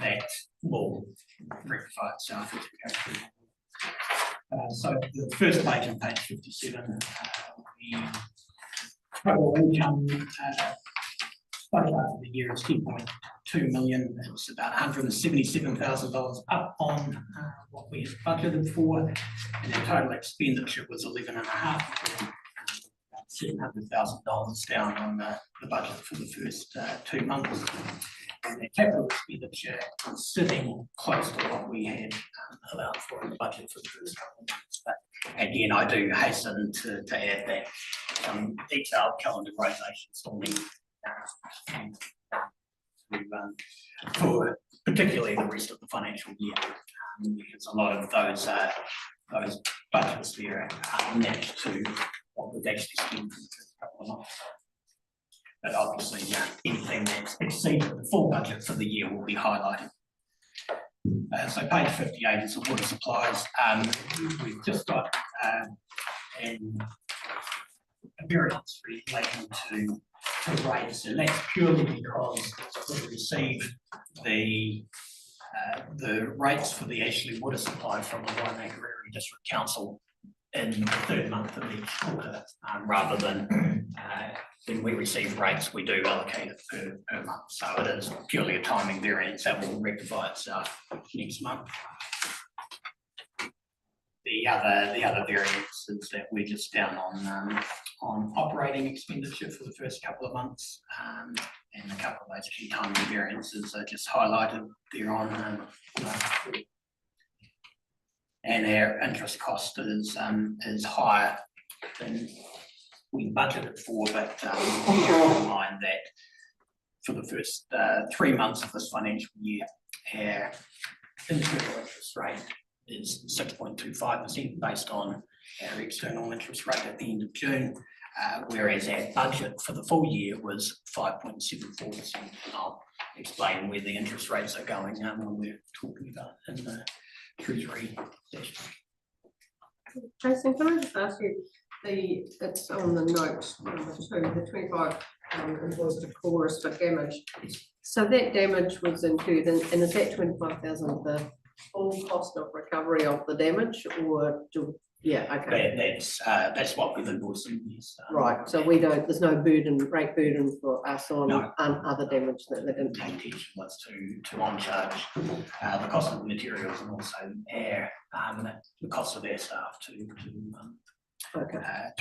that will rectify itself as we go through. So the first page on page 57, the total income budget for the year is 10.2 million. It's about $177,000 up on what we had budgeted for, and the total expenditure was 11.5 million. $700,000 down on the budget for the first 2 months. And the capital expenditure is sitting close to what we had allowed for in the budget for the first couple of months. But again, I do hasten to add that some detailed calendarisation still needs for particularly the rest of the financial year, because a lot of those budgets there are matched to what we've actually spent couple of months. But obviously, anything that exceeds the full budget for the year will be highlighted. So page 58 is the water supplies. We've just got a variance relating to rates, and that's purely because we received the rates for the Ashley water supply from the Waimakariri District Council in the third month of each quarter, rather than when we receive rates, we do allocate it per month. So it is purely a timing variance that will rectify itself next month. The other variance is that we're just down on operating expenditure for the first couple of months, and a couple of those key timing variances are just highlighted there on. And our interest cost is higher than we budgeted for, but bear in mind that for the first 3 months of this financial year, our internal interest rate is 6.25% based on our external interest rate at the end of June, whereas our budget for the full year was 5.74%. And I'll explain where the interest rates are going when we're talking about in the Treasury session. Jason, can I just ask you, it's on the note number 2, the 25 invoice to Chorus for damage. So that damage was incurred, and is that 25,000 the full cost of recovery of the damage, or okay. That's what we've invoiced. Yes. Right, so we don't, there's no rate burden for us on other damage that they didn't. The intention was to on-charge the cost of the materials and also the cost of their staff to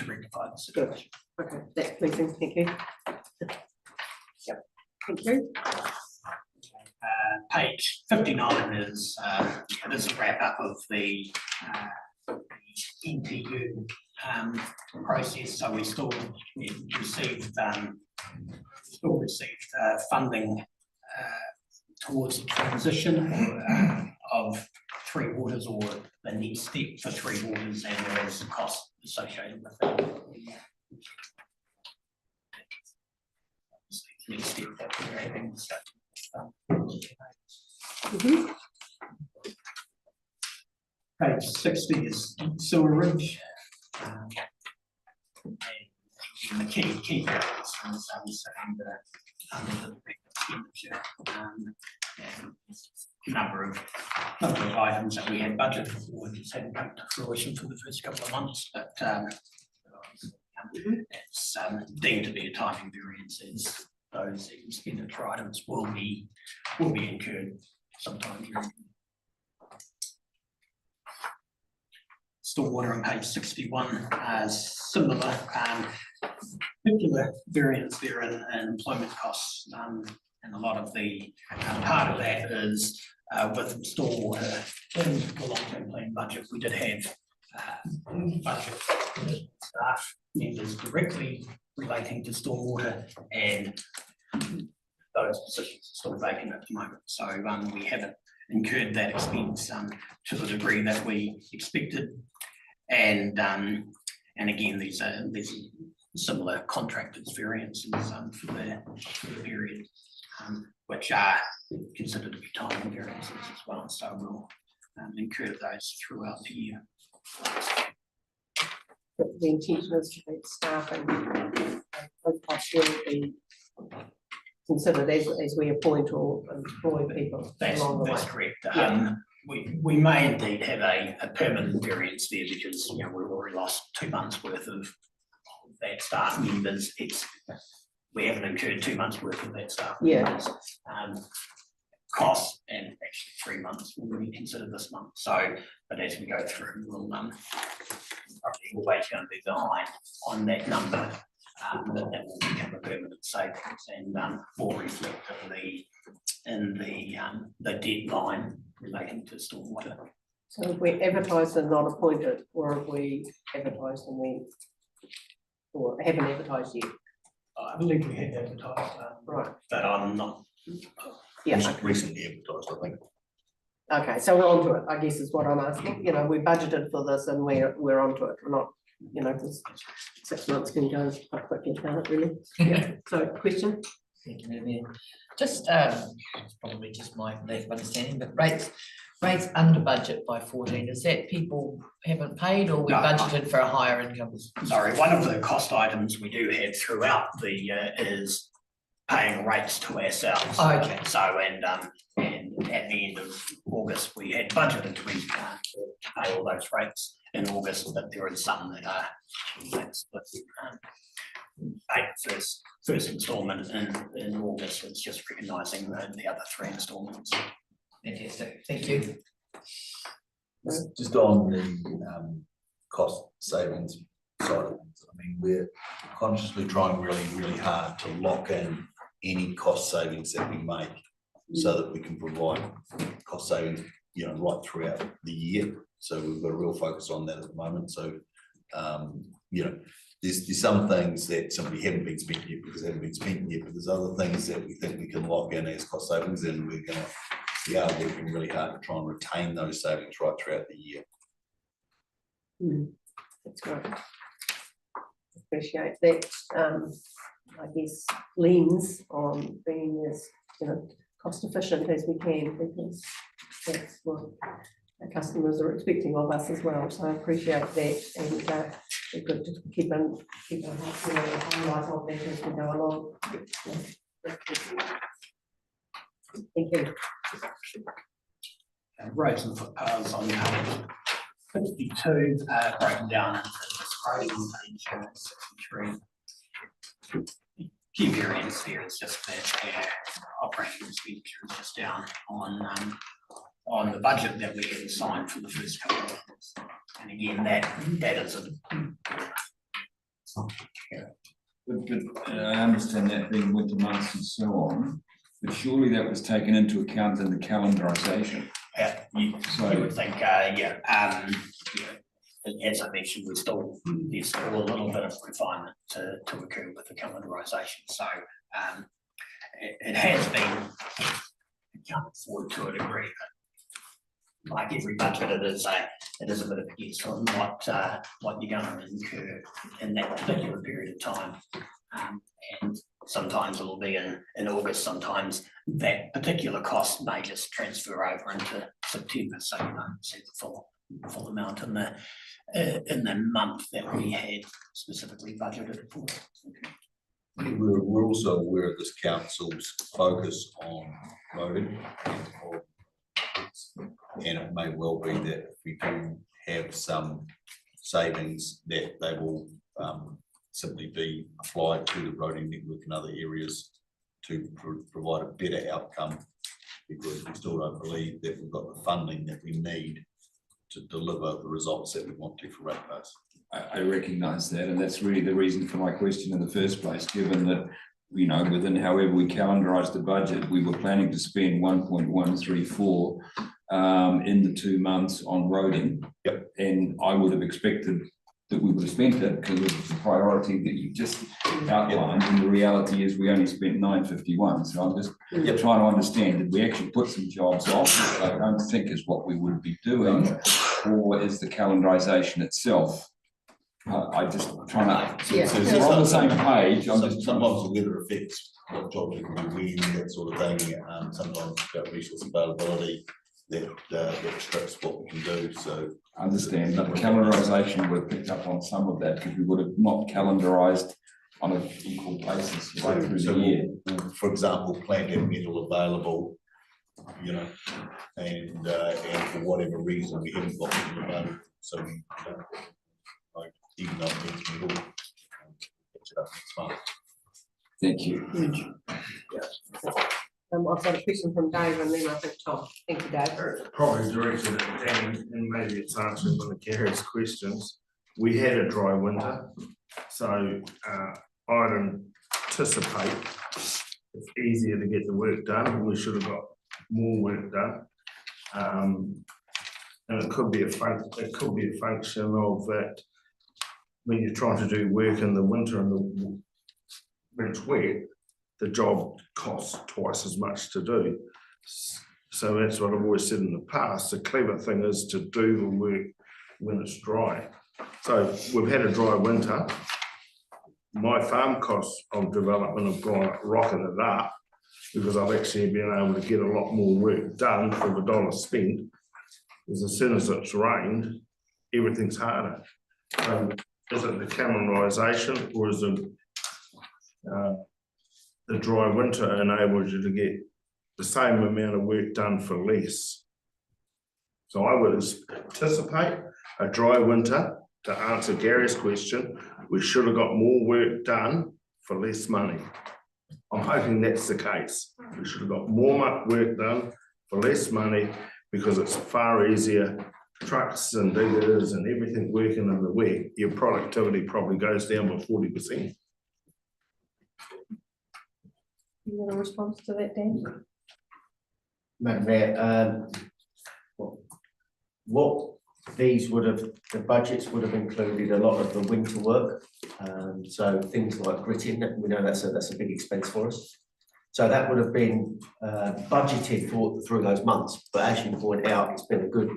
rectify the situation. Okay, that's pleasing, thank you. Yep, thank you. Page 59 is a wrap up of the NTU process. So we received funding towards the transition of Three Waters, or the next step for Three Waters, and there is a cost associated with that. The next step that we're having discussion. Page 60 is sewerage. And the key areas is under the expenditure. Number of items that we had budgeted for just haven't come to fruition for the first couple of months, but it's deemed to be a timing variance, as those expenditure items will be incurred sometime during. Stormwater on page 61, similar particular variance there in employment costs, and a lot of the part of that is with stormwater in the long-term plan budget. We did have budget staff members directly relating to stormwater, and those positions are still vacant at the moment. So we haven't incurred that expense to the degree that we expected. And again, these are similar contractors variances for the period, which are considered to be timing variances as well. So we'll incur those throughout the year. The intention is to make staffing costs will be considered as we appoint or employ people. That's correct. We may indeed have a permanent variance there, because we've already lost 2 months worth of that staff members. We haven't incurred 2 months worth of that staff members costs, and actually 3 months will be considered this month. So, but as we go through, we'll probably always going to be behind on that number. That will become a permanent savings, and more reflected in the deadline relating to stormwater. So if we advertised and not appointed, or if we advertised and or haven't advertised yet? I believe we had advertised, right, but I'm not. Recently advertised, I think. Okay, so we're onto it, I guess is what I'm asking. We budgeted for this and we're onto it. We're not you know, because 6 months can go quite quickly, can't it, really? Yeah, so question? Thank you, Mayor. Just, it's probably just my lack of understanding, but rates under budget by 14, is that people haven't paid or we No, budgeted for a higher income? Sorry, one of the cost items we do have throughout the year is paying rates to ourselves. Oh, okay. So, and at the end of August, we had budgeted to pay all those rates in August, but there is some that are paid first instalment in August. It's just recognising the other 3 instalments. Fantastic, thank you. Just on the cost savings side of things, I mean, we're consciously trying really hard to lock in any cost savings that we make so that we can provide cost savings, you know, right throughout the year. So we've got a real focus on that at the moment. So, you know, there's some things that simply haven't been spent yet because they haven't been spent yet, but there's other things that we think we can lock in as cost savings, and we are working really hard to try and retain those savings right throughout the year. That's great. Appreciate that, I guess, lens on being as, you know, cost efficient as we can, because that's what our customers are expecting of us as well. So I appreciate that, and we're good to keep on highlight of that as we go along. Thank you. Roads and footpaths on page 52, broken down into describing on page 63. Key variance there is just that operating expenditure is just down on the budget that we had assigned for the first couple of months. And again, that is a But I understand that being winter months and so on, but surely that was taken into account in the calendarisation. Yeah, you would think, as I mentioned, there's still a little bit of refinement to occur with the calendarisation. So it has been accounted for to a degree, but like every budget, it is a bit of a guess on what you're going to incur in that particular period of time. And sometimes it'll be in August, sometimes that particular cost may just transfer over into September, so you don't see the full amount in the month that we had specifically budgeted for. We're also aware of this council's focus on roading, and it may well be that if we do have some savings, that they will simply be applied to the roading network in other areas to provide a better outcome, because we still don't believe that we've got the funding that we need to deliver the results that we want to for ratepayers. I recognise that, and that's really the reason for my question in the first place, given that, you know, within however we calendarised the budget, we were planning to spend 1.134 in the 2 months on roading. Yep. And I would have expected that we would have spent it because of the priority that you just outlined, and the reality is we only spent 951. So I'm just trying to understand, did we actually put some jobs off? I don't think is what we would be doing, or is the calendarisation itself? I just trying to, so we're on the same page. I'm just sometimes the weather affects what jobs we can do, that sort of thing. Sometimes we've got resource availability that restricts what we can do. So I understand, but the calendarisation would have picked up on some of that, because we would have not calendarised on an equal basis right through the year. For example, planned and metal available, you know, and for whatever reason we haven't got them available, so we don't, like, even though it's metal, catch it up next month. Thank you. I've got a question from Dave, and then I think Tom. Thank you, Dave. Probably directed at Dan, and maybe it's answering one of Gary's questions. We had a dry winter, so I'd anticipate it's easier to get the work done. We should have got more work done. And it could be a function of that when you're trying to do work in the winter and when it's wet, the job costs twice as much to do. So that's what I've always said in the past. The clever thing is to do the work when it's dry. So we've had a dry winter. My farm costs of development have gone rocketed up because I've actually been able to get a lot more work done for the dollar spent. Because as soon as it's rained, everything's harder. Is it the canonisation or is it the dry winter enables you to get the same amount of work done for less? So I would anticipate a dry winter. To answer Gary's question, we should have got more work done for less money. I'm hoping that's the case. We should have got more work done for less money because it's far easier. Trucks and diggers and everything working in the wet, your productivity probably goes down by 40%. You got a response to that, Dan? Madam Mayor, what these would have, the budgets would have included a lot of the winter work. So things like gritting, we know that's a big expense for us. So that would have been budgeted for through those months. But as you point out, it's been a good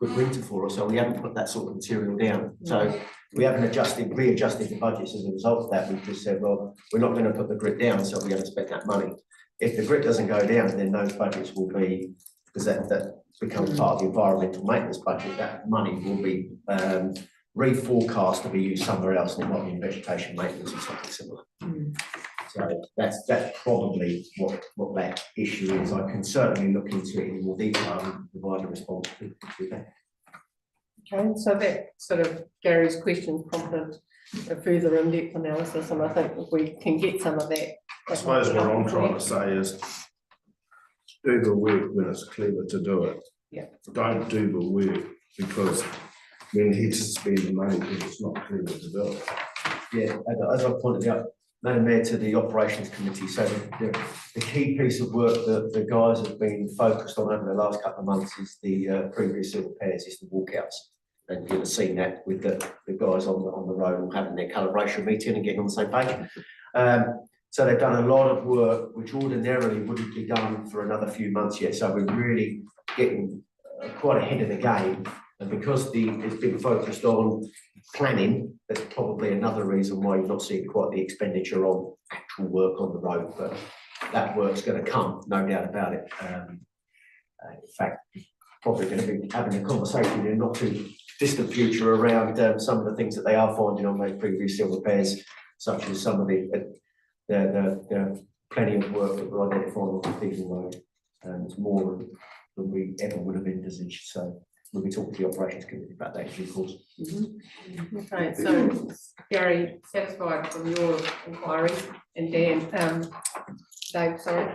winter for us, so we haven't put that sort of material down. So we haven't readjusted the budgets as a result of that. We've just said, well, we're not going to put the grit down, so we haven't spent that money. If the grit doesn't go down, then those budgets will be, because that becomes part of the environmental maintenance budget, that money will be reforecast to be used somewhere else, and it might be in vegetation maintenance or something similar. So that's probably what that issue is. I can certainly look into it in more detail and provide a response to that. Okay, so that sort of Gary's question prompted a further in-depth analysis, and I think if we can get some of that. I suppose what I'm trying to say is do the work when it's clever to do it. Yeah. Don't do the work because we need to spend the money because it's not clever to do it. Yeah, as I pointed out, Madam Mayor, to the operations committee, so the key piece of work that the guys have been focused on over the last couple of months is the previous repairs, is the walkouts. And you'll have seen that with the guys on the road all having their calibration meeting and getting on the same page. So they've done a lot of work which ordinarily wouldn't be done for another few months yet. So we're really getting quite ahead of the game. And because it's been focused on planning, there's probably another reason why you're not seeing quite the expenditure on actual work on the road. But that work's going to come, no doubt about it. In fact, probably going to be having a conversation in not too distant future around some of the things that they are finding on those previous seal repairs, such as some of the plenty of work that we're identifying on the Peterson Road. It's more than we ever would have envisaged. So we'll be talking to the operations committee about that in due course. Okay, so Gary, satisfied from your inquiry, and Dan, Dave, sorry,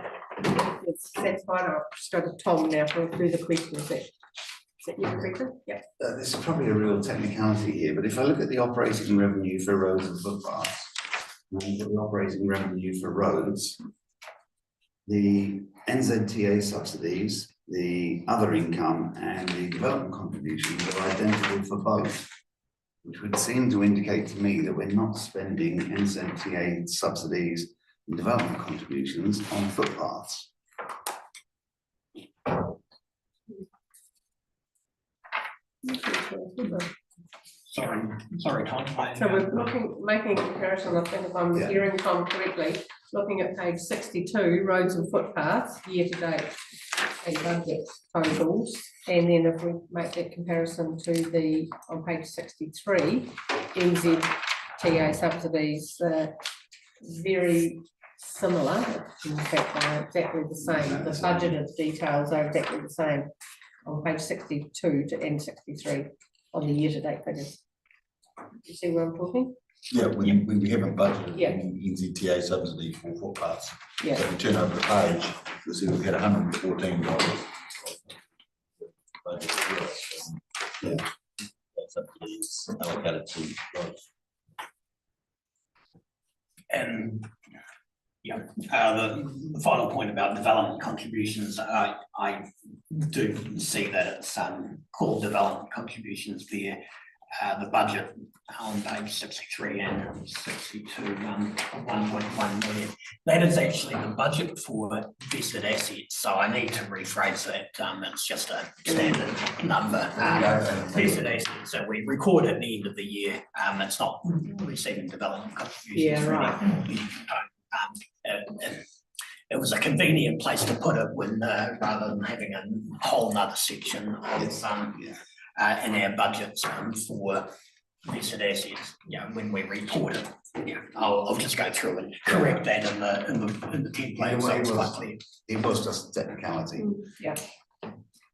it's satisfied. I'll just go to Tom now for a further question. Is that your question? Yeah. This is probably a real technicality here, but if I look at the operating revenue for roads and footpaths, and the operating revenue for roads, the NZTA subsidies, the other income and the development contributions are identical for both, which would seem to indicate to me that we're not spending NZTA subsidies and development contributions on footpaths. Sorry, Tom. So we're making a comparison, I think if I'm hearing Tom correctly, looking at page 62, roads and footpaths, year to date and budget totals. And then if we make that comparison to the, on page 63, NZTA subsidies, very similar. In fact, they're exactly the same. The budgeted details are exactly the same on page 62 to end 63 on the year to date figures. You see where I'm talking? Yeah, we haven't budgeted Yeah. any NZTA subsidy for footpaths. Yeah. So if you turn over the page, you'll see we've had $114. Budget, yeah. Subsidies allocated to roads. And yeah, the final point about development contributions, I do see that it's core development contributions there. The budget on page 63 and 62, 1.1 million. That is actually the budget for vested assets. So I need to rephrase that. It's just a standard number. So we record at the end of the year, it's not receiving development contributions. Yeah, for any right. component. It was a convenient place to put it when, rather than having a whole nother section of, in our budgets, for vested assets, when we report it. I'll just go through and correct that in the template, so it's quite clear. It was just a technicality. Yeah.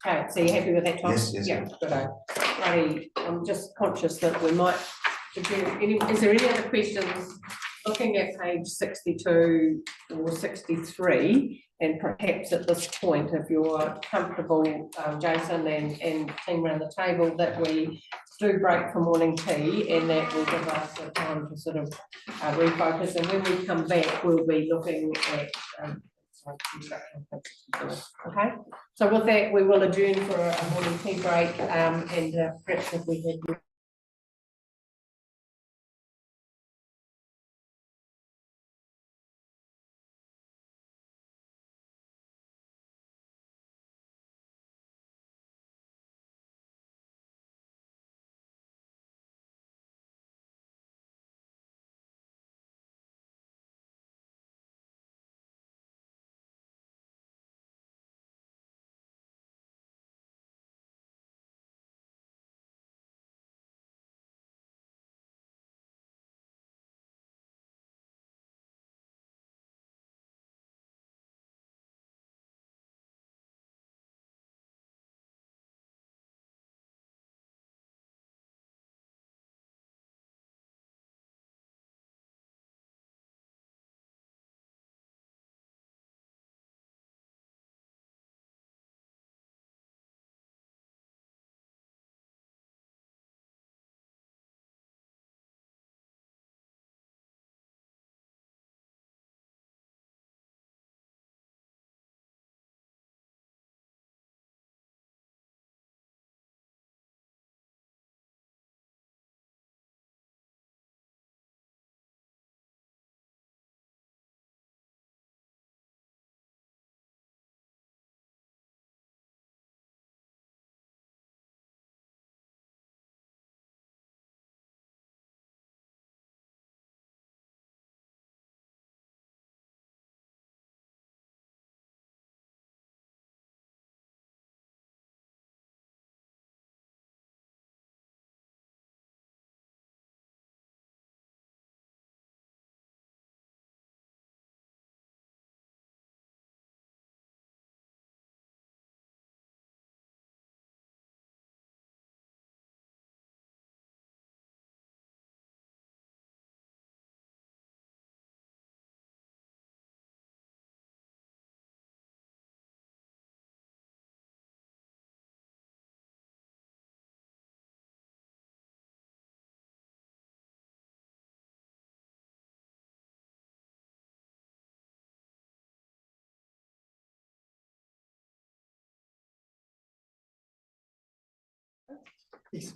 Okay, so you happy with that, Tom? Yes, yes. Yeah, good. Righty, I'm just conscious that we might, is there any other questions? Looking at page 62 or 63, and perhaps at this point, if you're comfortable, Jason and team around the table, that we do break for morning tea, and that will give us the time to sort of refocus. And when we come back, we'll be looking at okay. So with that, we will adjourn for a morning tea break, and perhaps if we had.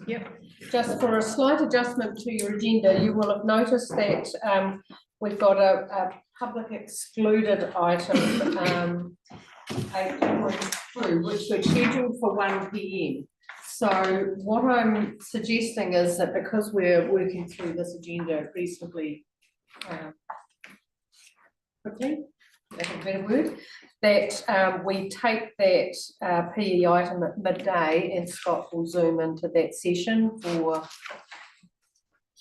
Yep, just for a slight adjustment to your agenda, you will have noticed that we've got a public excluded item 8.2, which we're scheduled for 1 PM. So what I'm suggesting is that because we're working through this agenda reasonably quickly, that's a better word, that we take that PE item at midday, and Scott will zoom into that session for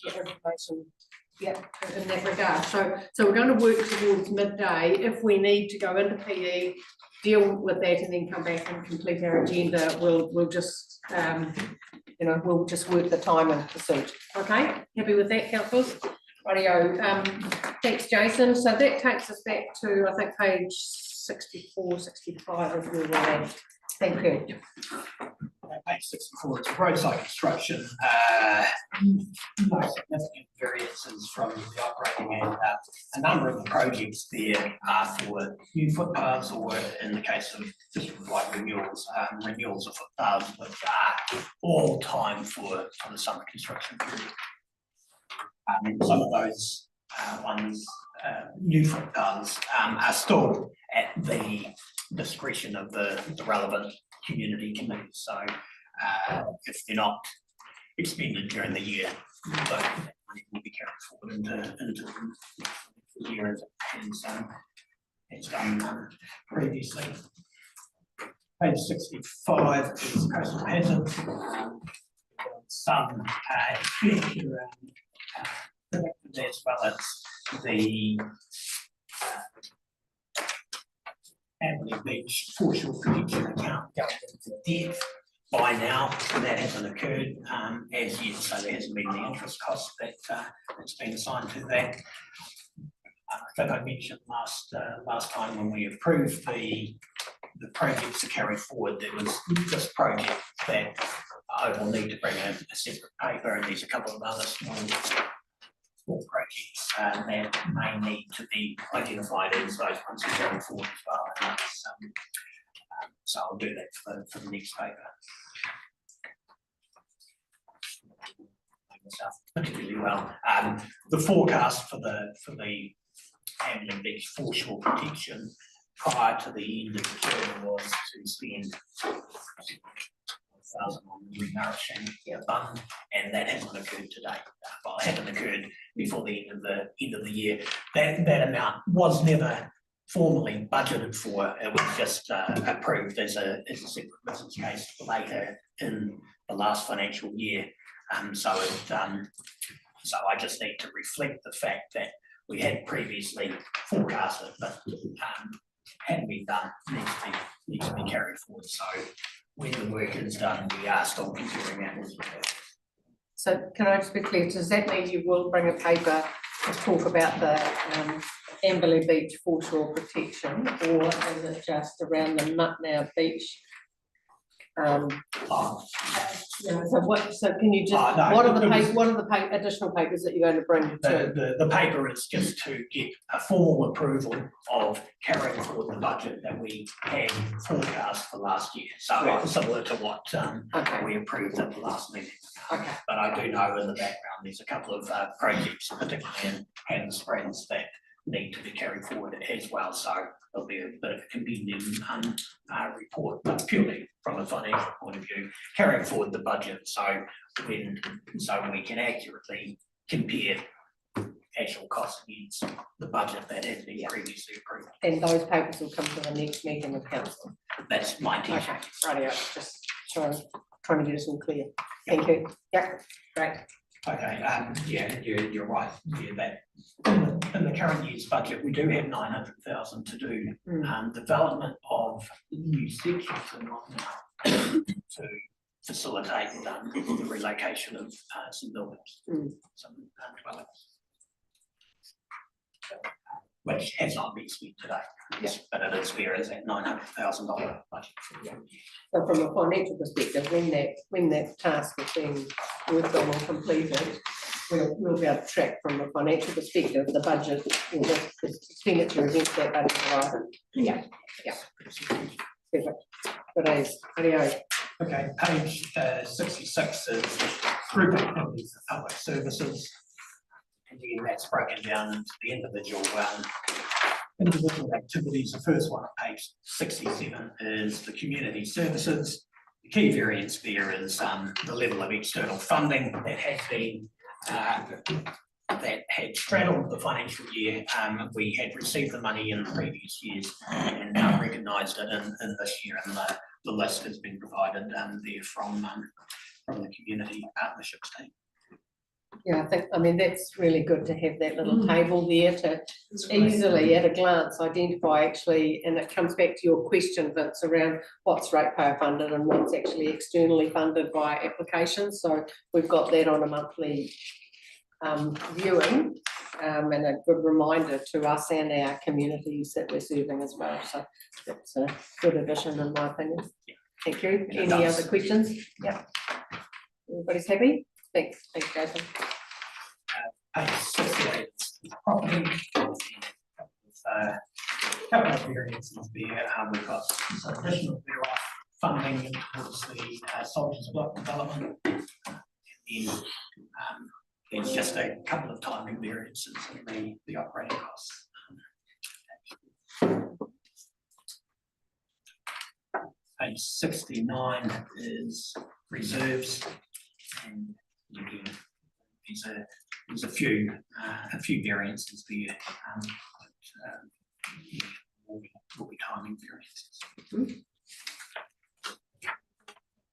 information. Yeah, in that regard. So we're going to work towards midday. If we need to go into PE, deal with that, and then come back and complete our agenda, we'll just we'll just work the time in pursuit. Okay, happy with that, councillors? Rightio. Thanks, Jason. So that takes us back to, I think, page 64, 65 is where we're at. Thank you. Page 64, it's roadside construction. No significant variances from the operating, and a number of the projects there are for new footpaths, or in the case of just like renewals of footpaths, which are all time for the summer construction period. Some of those ones, new footpaths, are still at the discretion of the relevant community committees. So if they're not expended during the year, but money will be carried forward into the year as it's done previously. Page 65 is coastal hazards. Some expenditure as well as the Amberley Beach foreshore protection account going into debt by now. That hasn't occurred as yet, so there hasn't been the interest cost that's been assigned to that. I think I mentioned last time when we approved the projects to carry forward, there was this project that I will need to bring a separate paper, and there's a couple of other small projects that may need to be identified as those ones to carry forward as well. And that's, so I'll do that for the next paper. Particularly well. The forecast for the Amberley Beach foreshore protection prior to the end of the term was to spend 1,000 on the renourishing fund, and that hasn't occurred today. Well, it hasn't occurred before the end of the year. That amount was never formally budgeted for. It was just approved as a separate business case later in the last financial year. So I just need to reflect the fact that we had previously forecasted, but hadn't been done, needs to be carried forward. So when the work is done, we are still considering that. So can I just be clear, does that mean you will bring a paper to talk about the Amberley Beach foreshore protection, or is it just around the Mutnow Beach? So can you just, no, what are the additional papers that you're going to bring to? The paper is just to get a formal approval of carrying forward the budget that we had forecast for last year. So Right. similar to what we approved at the last meeting. Okay. But I do know in the background, there's a couple of projects, particularly in Hannah Springs, that need to be carried forward as well. So there'll be a bit of a compendium report, but purely from a financial point of view, carrying forward the budget. So we can accurately compare actual costs against the budget that had been previously approved. And those papers will come to the next meeting with council. That's my intention. Okay, rightio, just trying to get us all clear. Thank you. Yeah, great. Okay, yeah, you're right. Yeah, that in the current year's budget, we do have 900,000 to do development of new sections and whatnot to facilitate the relocation of some buildings, some dwellings, which has not been spent today. Yes, but it is there as that $900,000 budget. So from a financial perspective, when that task is being worked on or completed, we'll be able to track from a financial perspective the budget, the expenditure against that budget horizon. Yeah. Perfect. Good days. Adios. Okay, page 66 is group activities for public services. And again, that's broken down into the individual activities. The first one on page 67 is the community services. The key variance there is the level of external funding that has been that had straddled the financial year. We had received the money in previous years and now recognised it in this year, and the list has been provided there from the community partnerships team. Yeah, I mean, that's really good to have that little table there to easily at a glance identify actually, and it comes back to your question, Vince, around what's ratepayer funded and what's actually externally funded by applications. So we've got that on a monthly viewing and a good reminder to us and our communities that we're serving as well. So that's a good addition in my opinion. Thank you. Any other questions? Yeah. Everybody's happy? Thanks, Jason. Page 68, property. Couple of variances there. We've got some additional funding towards the Soldiers Block development. And then there's just a couple of timing variances in the operating costs. Page 69 is reserves. And again, there's a few variances there. Will be timing variances.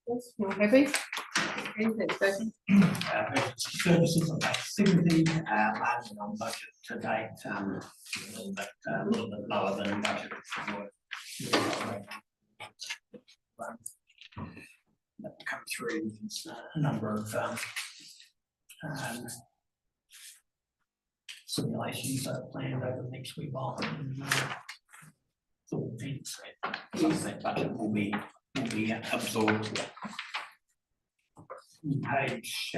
Yes, you're happy? Okay, thanks, Jason. Emergency services on page 17, largely on budget to date, a little bit lower than budget for that will come through. There's a number of simulations that are planned over the next week while. So some of that budget will be absorbed. Page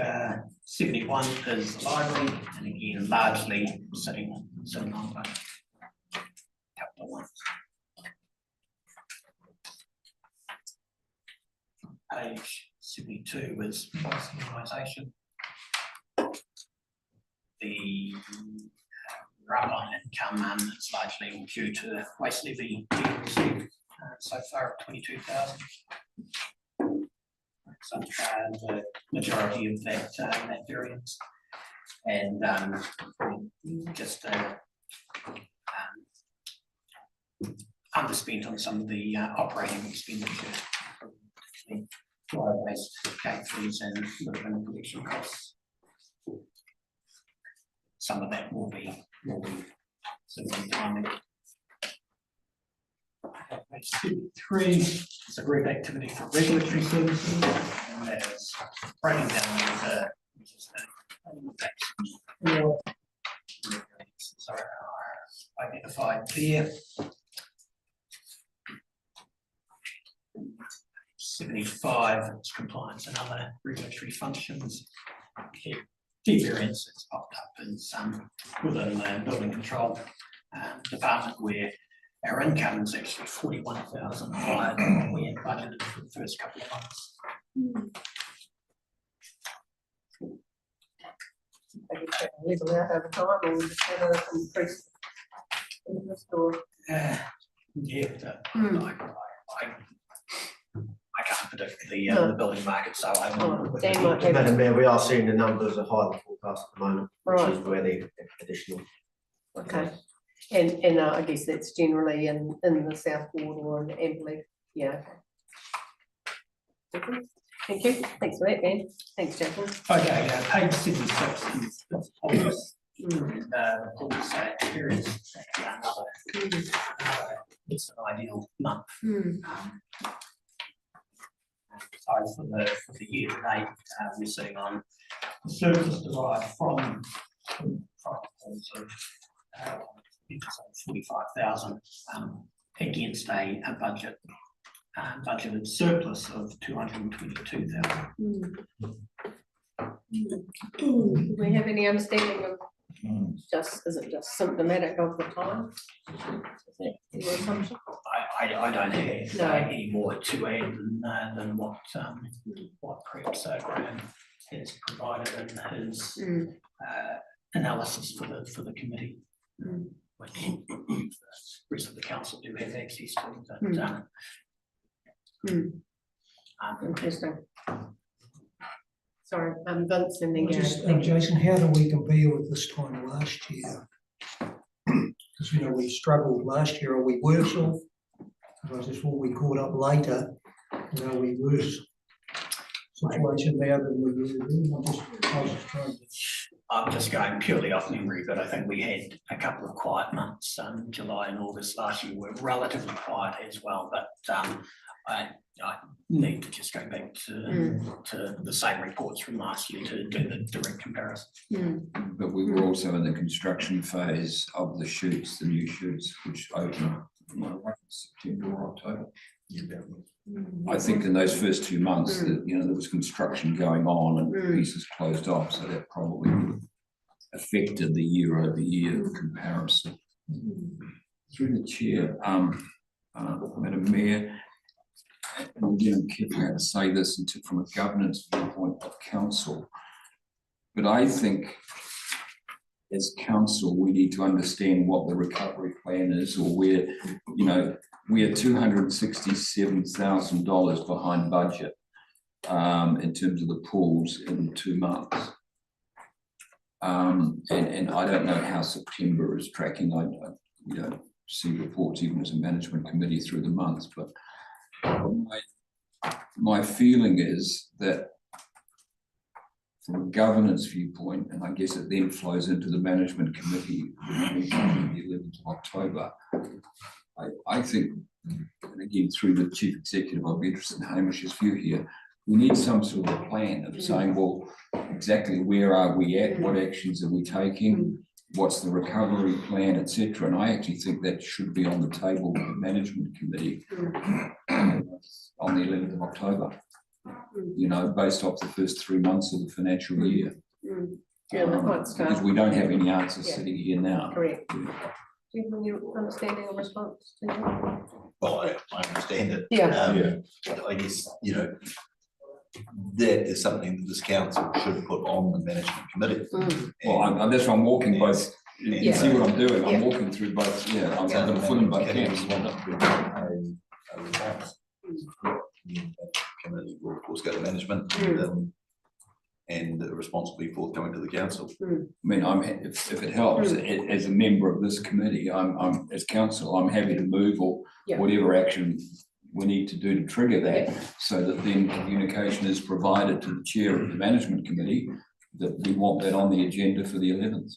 71 is the library, and again, largely sitting on budget. Couple of ones. Page 72 is personalisation. The run-on income is largely due to waste levy being received so far at 22,000. So the majority of that variance, and just underspent on some of the operating expenditure, dry-based gate fees and living collection costs. Some of that will be some timing. Page 33 is a group activity for regulatory services, and that is breaking down the identified there. 75 is compliance and other regulatory functions. Key variance that's popped up is within the building control department, where our income is actually 41,000 higher than what we had budgeted for the first couple of months. Level out over time, or just have an increase interest, or? Yeah, I can't predict the building market, so I won't. Madam Mayor, we are seeing the numbers are higher than forecast at the moment, which is where the additional. Okay, and I guess that's generally in the South Ward or in Amberley, yeah. Okay. Thank you, thanks for that, Dan. Thanks, Jacqueline. Okay, page 76 is the police. Police experience. It's an ideal month. So for the year to date, we're sitting on services derived from calls of 45,000 against a budgeted surplus of 222,000. Do we have any understanding of is it just symptomatic of the time? Is that your assumption? I don't have any more to add than what perhaps Graham has provided in his analysis for the committee. Which the rest of the council do have access to. Interesting. Sorry, Vince and then Just, Jason, how do we compare with this time last year? Because we struggled last year. Are we worse off? Because that's what we caught up later. Are we worse situation now than we were then? I'm just going purely off memory, but I think we had a couple of quiet months. July and August last year were relatively quiet as well, but I need to just go back to the same reports from last year to do the direct comparison. But we were also in the construction phase of the shoots, the new shoots, which opened from September or October. I think in those first 2 months that there was construction going on and pieces closed off, so that probably affected the year-over-year comparison. Through the chair, Madam Mayor, and again, I'm careful how to say this from a governance viewpoint of council, but I think as council we need to understand what the recovery plan is, or where we are $267,000 behind budget. in terms of the pools in 2 months. And I don't know how September is tracking. We don't see reports even as a management committee through the months, but my feeling is that from a governance viewpoint, and I guess it then flows into the management committee meeting on the 11th of October, I think, and again, through the chief executive, I'll be interested in Hamish's view here. We need some sort of plan of saying, well, exactly where are we at? What actions are we taking? What's the recovery plan, etc. And I actually think that should be on the table with the management committee on the 11th of October. You know, based off the first 3 months of the financial year. Yeah, that might start. Because we don't have any answers Yeah. sitting here now. Correct. Do you have any understanding or response to that? Well, I understand it. Yeah. I guess, you know, that is something that this council should put on the management committee. Well, that's why I'm walking both, you can see what I'm doing, I'm Yeah. walking through both, yeah, I'm going to fill in both camps. Committee will of course go to management and the response will be forthcoming to the council. I mean, if it helps, as a member of this committee, I'm as council, I'm happy to move or whatever action we need to do to trigger that, so that then communication is provided to the chair of the management committee that we want that on the agenda for the 11th.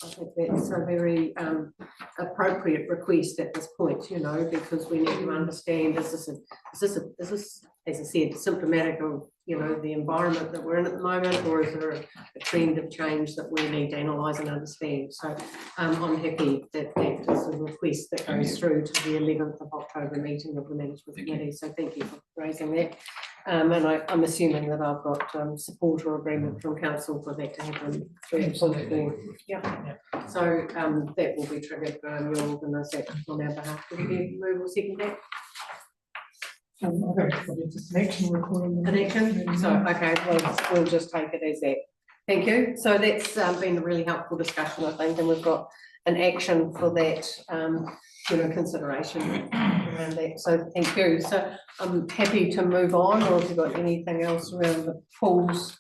I think that's a very appropriate request at this point, you know, because we need to understand, is this, as I said, symptomatic of, you know, the environment that we're in at the moment, or is there a trend of change that we need to analyse and understand? So I'm happy that that is a request that goes through to the 11th of October meeting of the management committee. So thank you for raising that. And I'm assuming that I've got support or agreement from council for that to happen through the full thing. Yeah. So that will be triggered. You'll organise that on our behalf. Will you move or second that? Okay, probably just an action recording. An action? So, okay, we'll just take it as that. Thank you. So that's been a really helpful discussion, I think, and we've got an action for that, you know, consideration around that. So thank you. So I'm happy to move on, or if you've got anything else around the pools.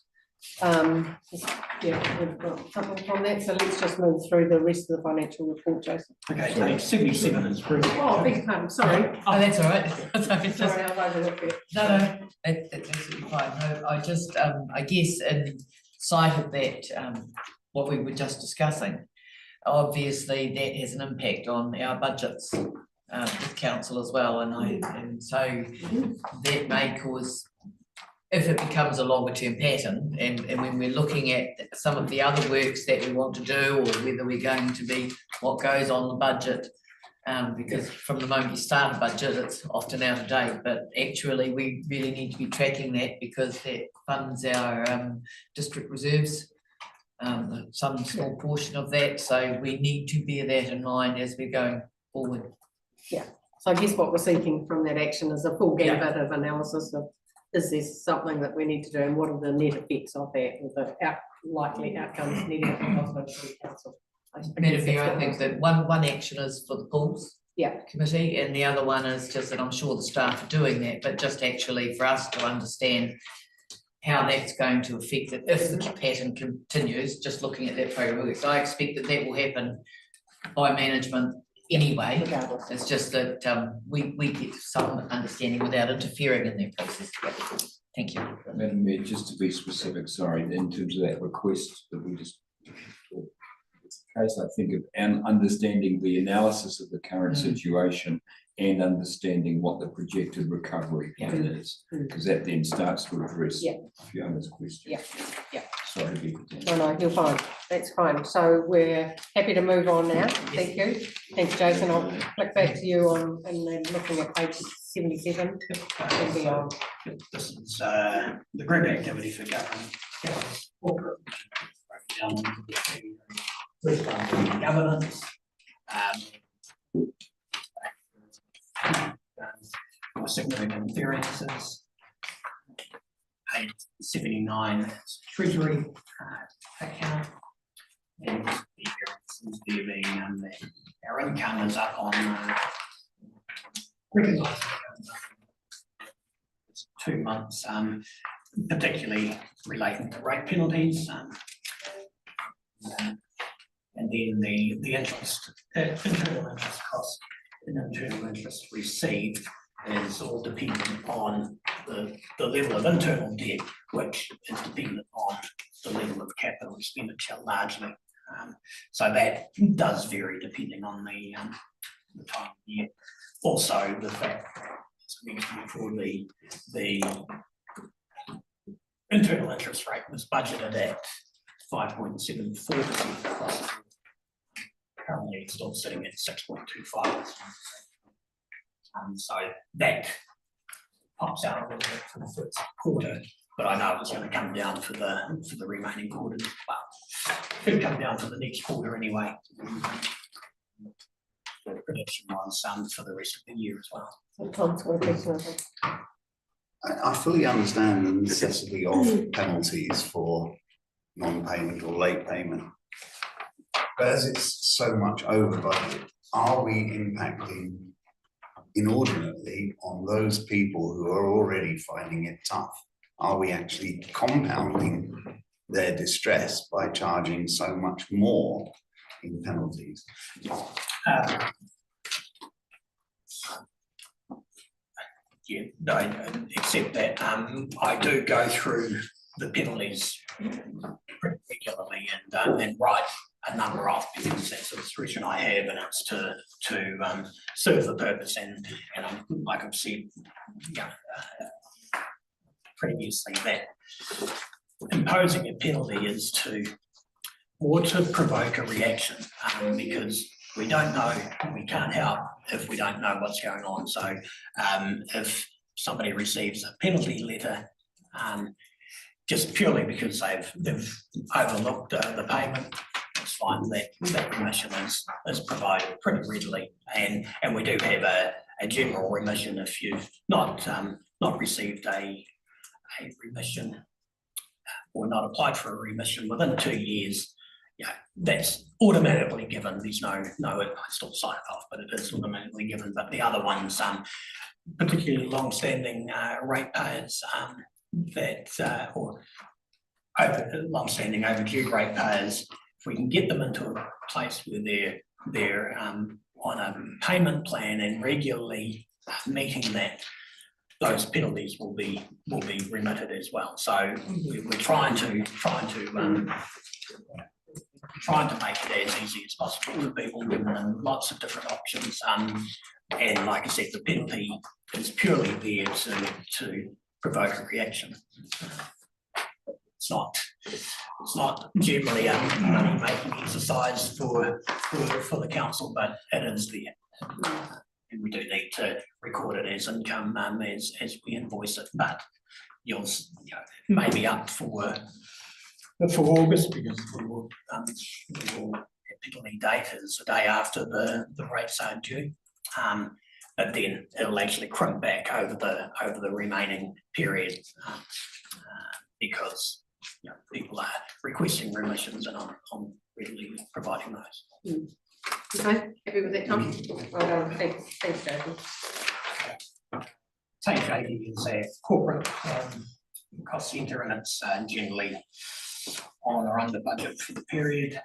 Yeah, we've got something from that. So let's just move through the rest of the financial report, Jason. Okay, page 77 is through. Oh, big pardon, sorry. Oh, that's all right. Sorry, I've overlooked it. No, that's absolutely fine. No, I just, I guess in sight of that, what we were just discussing, obviously that has an impact on our budgets with council as well, and so that may cause, if it becomes a longer term pattern, and when we're looking at some of the other works that we want to do, or whether we're going to be, what goes on the budget, because from the moment you start a budget, it's often out of date, but actually we really need to be tracking that, because that funds our district reserves, some small portion of that, so we need to bear that in mind as we're going forward. Yeah, so I guess what we're seeking from that action is a full gambit of analysis of, is this something that we need to do, and what are the net effects of that, or the likely outcomes needed for the council. Medivir, I think that one action is for the pools Yeah. committee, and the other one is just that I'm sure the staff are doing that, but just actually for us to understand how that's going to affect it if the pattern continues, just looking at that program. So I expect that that will happen by management anyway. Regardless. It's just that we get some understanding without interfering in their process. Thank you. Madam Mayor, just to be specific, sorry, in terms of that request that we just, it's a case, I think, of understanding the analysis of the current situation and understanding what the projected recovery plan is, because that then starts to address Fiona's question. Yeah. Sorry to be. No, you're fine. That's fine. So we're happy to move on now. Thank you. Thanks, Jason. I'll flick back to you on, and then looking at page 77 and beyond. This is the group activity for government. Corporate. Down into the governance. Significant variances. Page 79 treasury account. And the variances there being that our income is up on recognized 2 months. particularly relating to rate penalties. And then the interest, internal interest cost and internal interest received is all dependent on the level of internal debt, which is dependent on the level of capital expenditure largely. So that does vary depending on the time of year. Also, the fact, as I mentioned before, the internal interest rate was budgeted at 5.74%. Currently, it's still sitting at 6.25. So that pops out a little bit for the first quarter, but I know it's going to come down for the remaining quarters. Well, it could come down for the next quarter anyway. The prediction was for the rest of the year as well. Tom's got a question, I think. I fully understand the necessity of penalties for non-payment or late payment. But as it's so much over budget, are we impacting inordinately on those people who are already finding it tough? Are we actually compounding their distress by charging so much more in penalties? Yeah, no, except that I do go through the penalties pretty regularly and write a number off because that's the discretion I have, and it's to serve the purpose. And like I've said, previously, that imposing a penalty is to provoke a reaction because we don't know, we can't help if we don't know what's going on. So if somebody receives a penalty letter, just purely because they've overlooked the payment, it's fine. That remission is provided pretty readily, and we do have a general remission if you've not received a remission or not applied for a remission within 2 years. Yeah, that's automatically given. There's no, I still sign it off, but it is automatically given. But the other ones, particularly long-standing ratepayers or long-standing overdue ratepayers, if we can get them into a place where they're on a payment plan and regularly meeting that, those penalties will be remitted as well. So we're trying to make it as easy as possible for people, giving them lots of different options. And like I said, the penalty is purely there to provoke a reaction. It's not generally a money-making exercise for the council, but it is there. And we do need to record it as income as we invoice it. But you'll maybe up for August, because we will penalty date is the day after the rates are due. But then it'll actually crimp back over the remaining period because people are requesting remissions, and I'm readily providing those. Okay, happy with that, Tom? Well done, thanks, Jason. Page 80 is a corporate cost centre, and it's generally on or under budget for the period.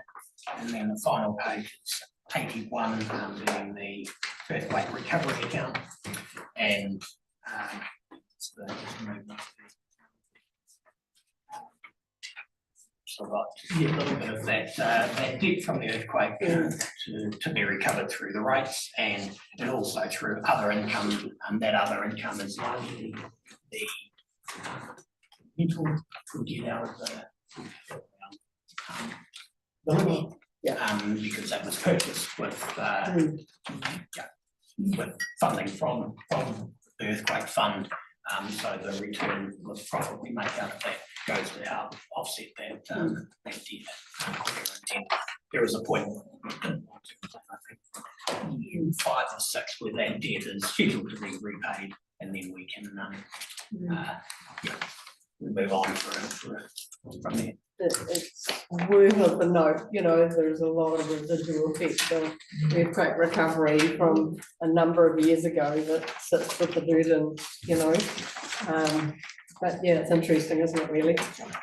And then the final page is 81, being the earthquake recovery account, and so a little bit of that debt from the earthquake to be recovered through the rates, and also through other income, and that other income is largely the rental we'll get out of the building, because that was purchased with funding from the earthquake fund. So the return, the profit we make out of that goes to help offset that debt. And there is a point, I think, year 5 or 6, where that debt is scheduled to be repaid, and then we can we move on from there. It's worth the note, there's a lot of residual effects of earthquake recovery from a number of years ago that sits with the burden, But yeah, it's interesting, isn't it, really?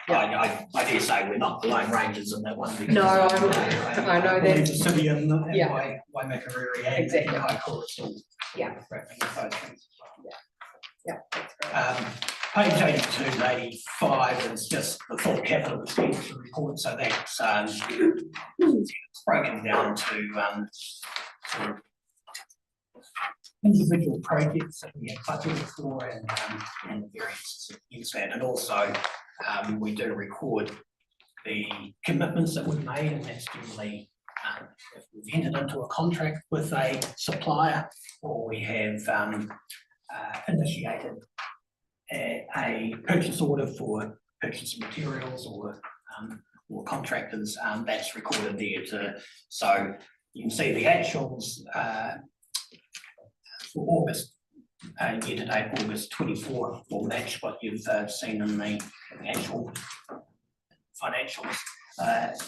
I dare say we're not the Lone Rangers in that one. because, No, I know believe that. the city and Yeah. Waimakariri and Exactly. High Court still. Yeah. grappling with those things. Yeah, that's great. Page 82 to 85 is just the full capital expenditure report, so that's it's broken down to sort of individual projects that we have budgeted for and the variances against that, and also we do record the commitments that we've made, and that's generally if we've entered into a contract with a supplier or we have initiated a purchase order for purchasing materials or contractors, that's recorded there too. So you can see the actuals for August, year to date, August 24 will match what you've seen in the actual financials.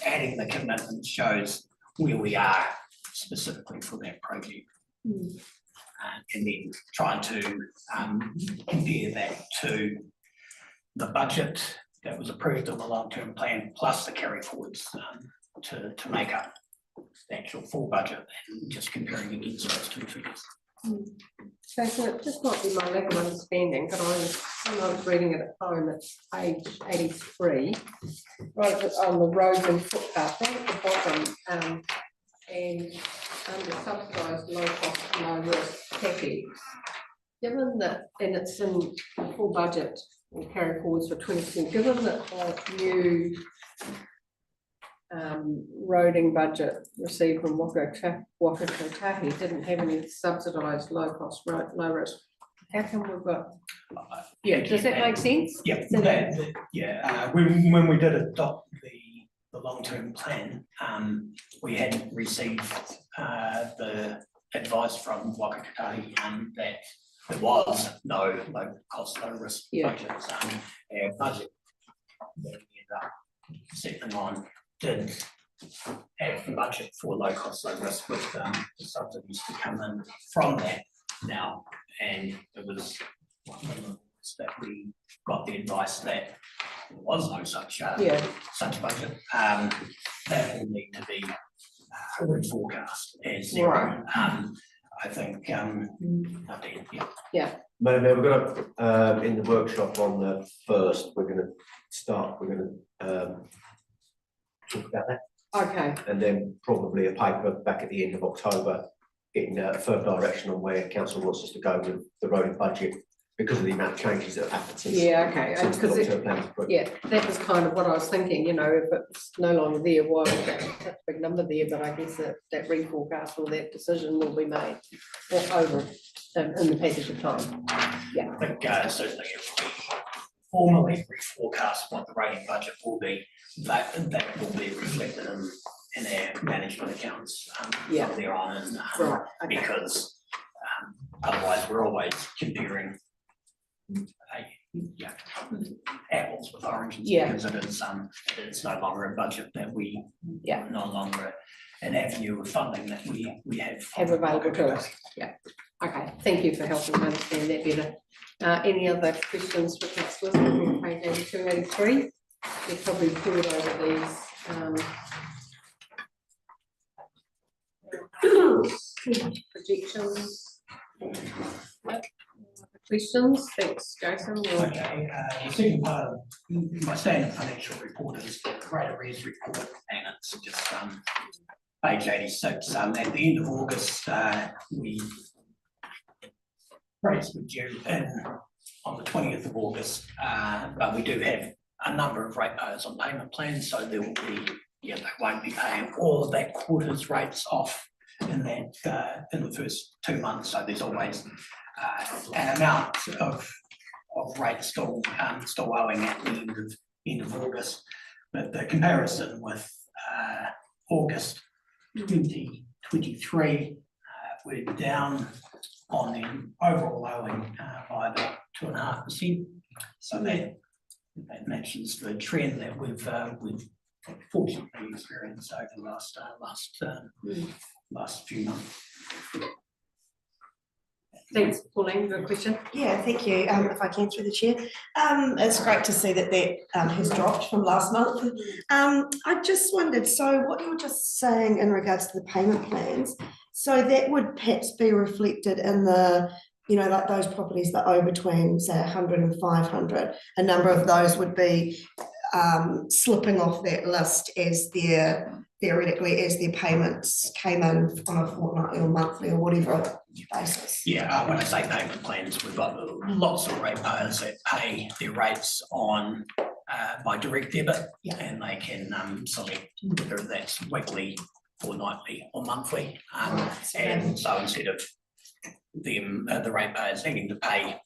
Adding the commitment shows where we are specifically for that project. And then trying to compare that to the budget that was approved on the long-term plan, plus the carry forwards to make up the actual full budget, and just comparing against those two figures. Jason, it just might be my lack of understanding, but when I was reading it at home, it's page 83, right on the roads and footpath, down at the bottom, and under subsidised low cost, low risk package. Given that, and it's in the full budget or carry forwards for 24, given that the new roading budget received from Waka Kotahi didn't have any subsidised low cost, low risk. How come we've got? Yeah, does that make sense? Yeah, when we did adopt the long-term plan, we had received the advice from Waka Kotahi that there was no low cost, low risk budgets. Our budget that we ended up settling on did have the budget for low cost, low risk with the subsidies to come in from that now. And it was that we got the advice that there was no such such budget. That will need to be reforecast as zero. I think Madam Mayor, we're gonna, in the workshop on the 1st, we're gonna talk about that. Okay. And then probably a paper back at the end of October, getting a further direction on where council wants us to go with the roading budget, because of the amount of changes that have happened since. Yeah, okay, since the because long-term plan was approved. yeah, that was kind of what I was thinking, you know, if it's no longer there, why is that such a big number there? But I guess that reforecast or that decision will be made over in the passage of time. Yeah. I think certainly if we formally reforecast what the rating budget will be, that will be reflected in our management accounts from there on, and because otherwise we're always comparing apples with oranges, because it is no longer a budget that we no longer an avenue of funding that we have available to us. Yeah. Okay, thank you for helping me understand that better. Any other questions for councillors on page 82, 83? We've probably poured over these projections. Questions? Thanks, Jason. Okay, the second part of my standard financial report is the rate arrears report, and it's just page 86. At the end of August, rates were due in on the 20th of August, but we do have a number of ratepayers on payment plans, so there will be, they won't be paying all of that quarter's rates off in that in the first 2 months. So there's always an amount of rates still owing at the end of August. But the comparison with August 2023, we're down on the overall owing by about 2.5%. So that matches the trend that we've fortunately experienced over the last few months. Thanks, Pauline, your question. Yeah, thank you. If I can through the chair. It's great to see that has dropped from last month. I just wondered, so what you were just saying in regards to the payment plans, so that would perhaps be reflected in the, you know, like those properties that owe between, say, 100 and 500, a number of those would be slipping off that list as theoretically as their payments came in on a fortnightly or monthly or whatever basis. Yeah, when I say payment plans, we've got lots of ratepayers that pay their rates on by direct debit. Yeah. And they can select whether that's weekly, fortnightly or monthly. And so instead of them, the ratepayers needing to pay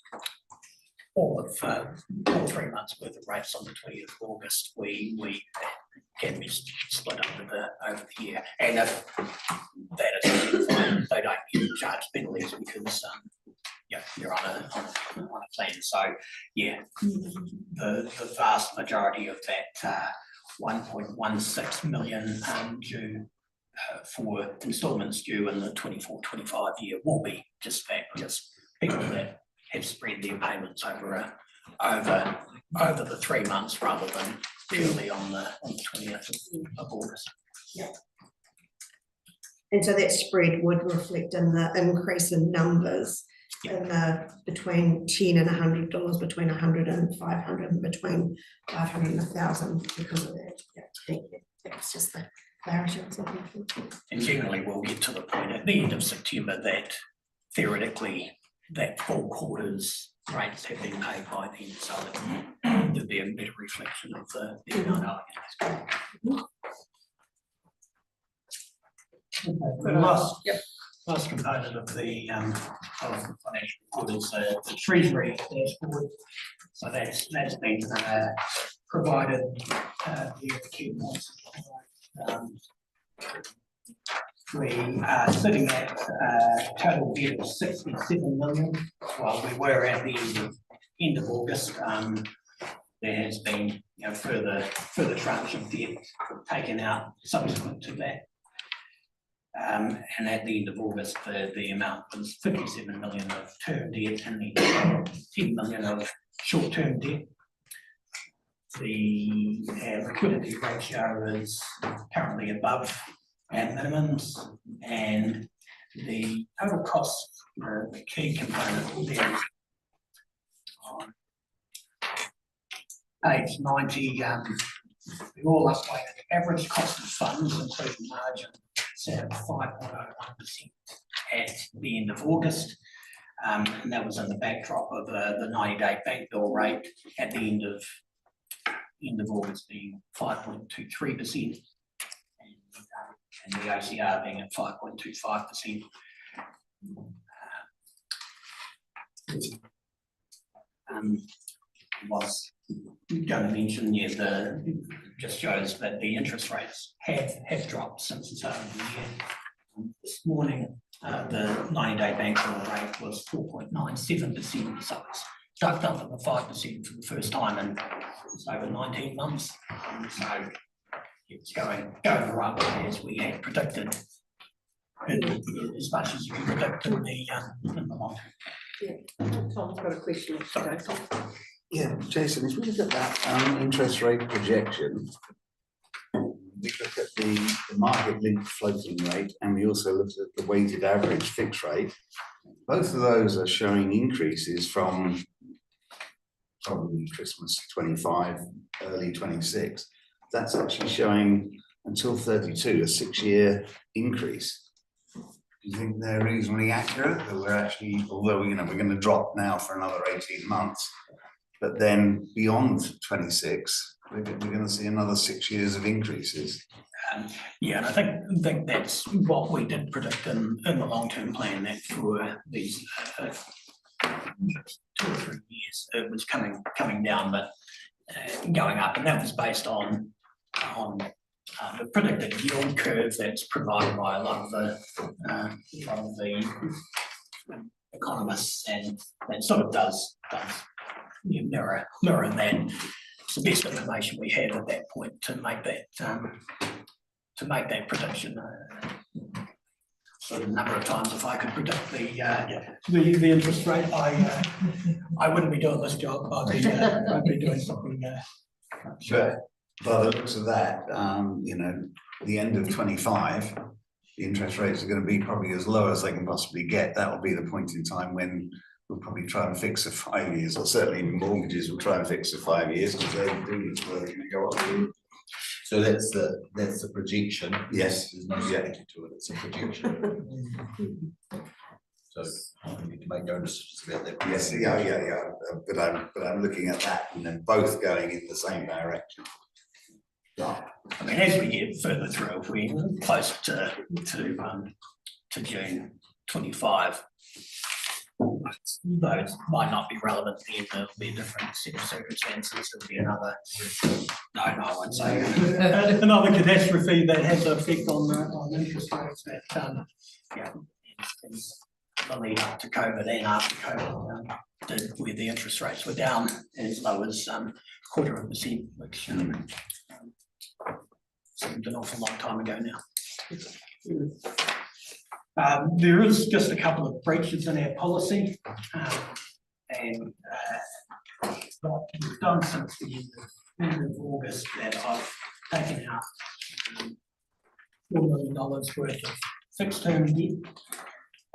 all 3 months worth of rates on the 20th of August, we can be split over the year. And if that is fine, they don't get charged penalties because you're on a plan. So yeah, the vast majority of that 1.16 million due for instalments due in the 24-25 year will be just that, just people that have spread their payments over the 3 months rather than purely on the 20th of August. Yeah. And so that spread would reflect in the increase in numbers in the between $10 and $100, between 100 and 500, and between 500 and 1,000 because of that. Yeah, thank you. That's just the clarity I was looking for. And generally we'll get to the point at the end of September that theoretically that full quarter's rates have been paid by then, so that there'll be a better reflection of the amount owing. The last component of the financial report is the treasury dashboard. So that's been provided via the key points. We are sitting at total debt of 67 million. While we were at the end of August, there has been further tranche of debt taken out subsequent to that. And at the end of August, the amount was 57 million of term debt and the 10 million of short-term debt. The liquidity ratio is currently above our minimums, and the total cost, the key component there is on page 90, the all upweighted average cost of funds, including margin, at 5.01% at the end of August. And that was in the backdrop of the 90-day bank bill rate at the end of August being 5.23%. And the OCR being at 5.25%. Was going to mention, just shows that the interest rates have dropped since the start of the year. This morning, the 90-day bank bill rate was 4.97%, so it's ducked up at the 5% for the first time in over 19 months. So it's going the right way as we had predicted, as much as you can predict in the long term. Tom's got a question. Yeah, Jason, if we look at that interest rate projection, we look at the market linked floating rate, and we also look at the weighted average fixed rate. Both of those are showing increases from probably Christmas 25, early 26. That's actually showing until 32, a 6-year increase. Do you think they're reasonably accurate? That we're actually, although we're going to drop now for another 18 months, but then beyond 26, we're going to see another 6 years of increases. Yeah, and I think that's what we did predict in the long-term plan, that for these 2 or 3 years it was coming down, but going up, and that was based on the predicted yield curve that's provided by a lot of the economists, and that sort of does mirror that. It's the best information we had at that point to make that prediction. a number of times if I could predict the interest rate, I wouldn't be doing this job, I'd be doing something. But by the looks of that, the end of 25, the interest rates are going to be probably as low as they can possibly get. That will be the point in time when we'll probably try and fix the 5 years, or certainly mortgages will try and fix the 5 years because they do it's going to go up. So that's the projection. Yes. There's no certainty to it, it's a projection. So we need to make no decisions about that. Yes, yeah. But I'm looking at that and then both going in the same direction. I mean, as we get further through, if we're close to June 25, those might not be relevant, then there'll be a different set of circumstances, there'll be another, no, I won't say. Another catastrophe that has an effect on interest rates that, in the lead up to COVID and after COVID, where the interest rates were down as low as 0.25%, which seemed an awful long time ago now. There is just a couple of breaches in our policy, and what we've done since the end of August that I've taken out $4 million worth of fixed term debt,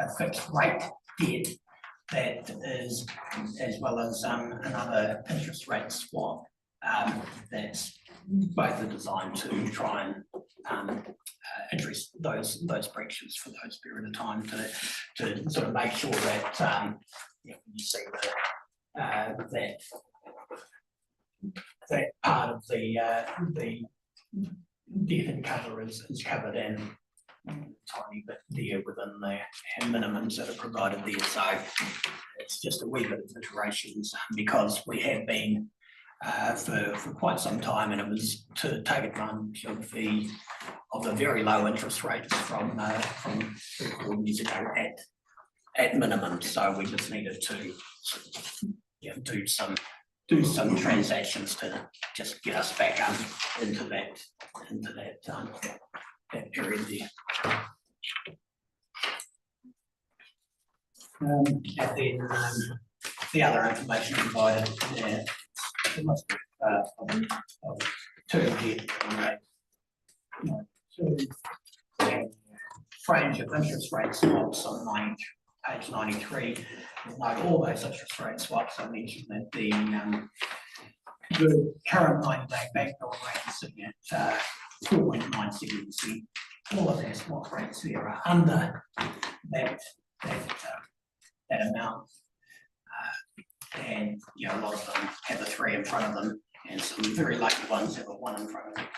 a fixed rate debt that is, as well as another interest rate swap that's both are designed to try and address those breaches for those period of time to sort of make sure that you see that part of the debt and cover is covered and tiny bit there within the minimums that are provided there. So it's just a wee bit of iterations because we have been for quite some time, and it was to take advantage of the very low interest rates from 4 years ago at minimum. So we just needed to do some transactions to just get us back up into that period there. And then the other information provided there. Range of interest rate swaps on page 93. Like all those interest rate swaps, I mentioned that the current 90-day bank bill rate is sitting at 4.97%. All of their swap rates there are under that amount. And a lot of them have a 3 in front of them, and some very lucky ones have a 1 in front of them.